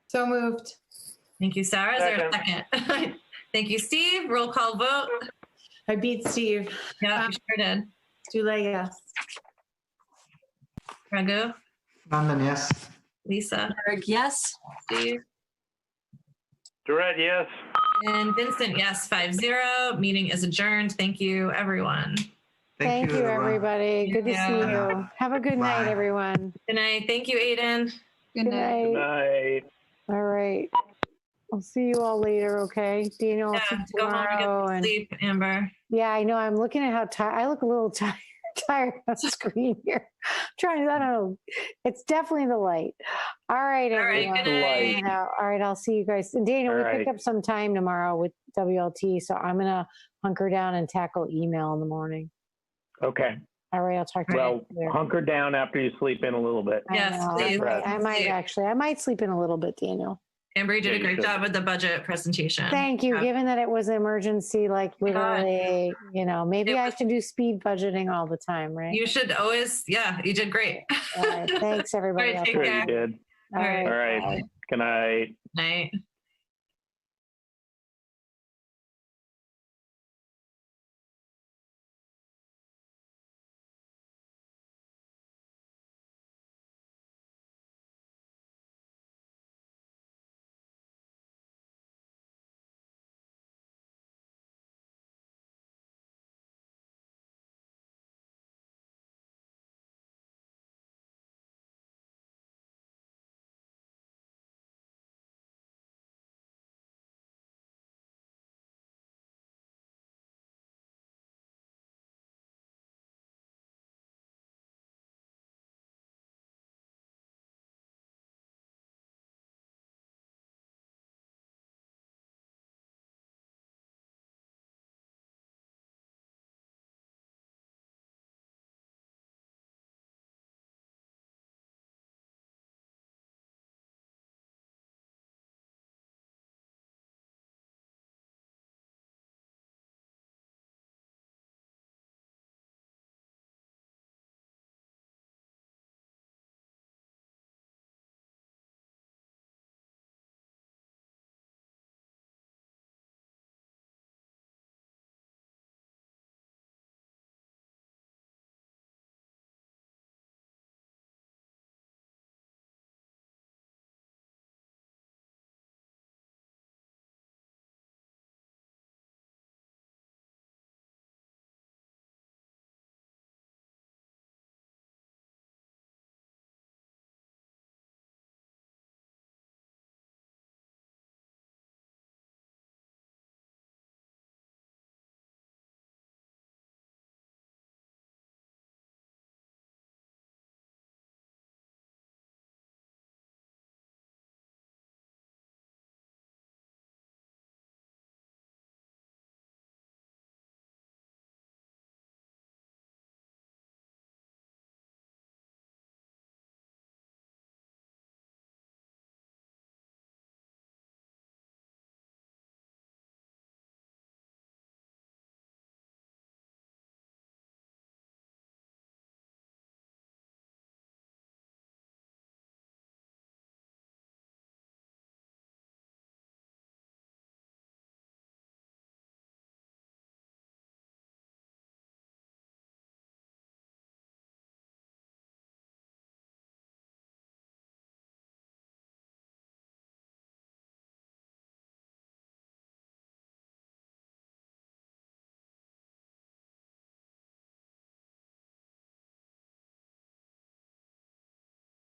So moved. Thank you, Sarah. Is there a second? Thank you, Steve. Roll call vote. I beat Steve. Yeah, you sure did. Dule, yes. Raghu, Nandan, yes. Lisa, Berg, yes. Steve, Durrett, yes. and Vincent, yes, 5-0. Meeting is adjourned. Thank you, everyone. Thank you, everyone. everybody. Good to see you. Have a good night, Bye. everyone. Good night. Thank you, Aiden. Good night. Good night. All right. I'll see you all later, okay? Dino, I'll Yeah, see you go home and get tomorrow. some And sleep, Amber. yeah, I know. I'm looking at how tired. I look a little tired on the screen here. I don't know. It's definitely the light. All right, All right, everyone. good night. Yeah, all right, I'll see you guys. And Dana, All we right. picked up some time tomorrow with WLT, so I'm going to hunker down and tackle email in the morning. Okay. All right, I'll talk to Well, you later. hunker down after you sleep in a little bit. I Yes, know, please. I might sleep in a little bit, Daniel. Amber, you did Yeah, a you great should. job with the budget presentation. Thank you. Yeah. Given that it was an emergency, like literally, maybe It I was- should do speed budgeting all the time, right? You should always, yeah, you did great. All right. Thanks, everybody. All right, I'll take talk Sure to care. you did. All right. All right. Bye. Good night. Night.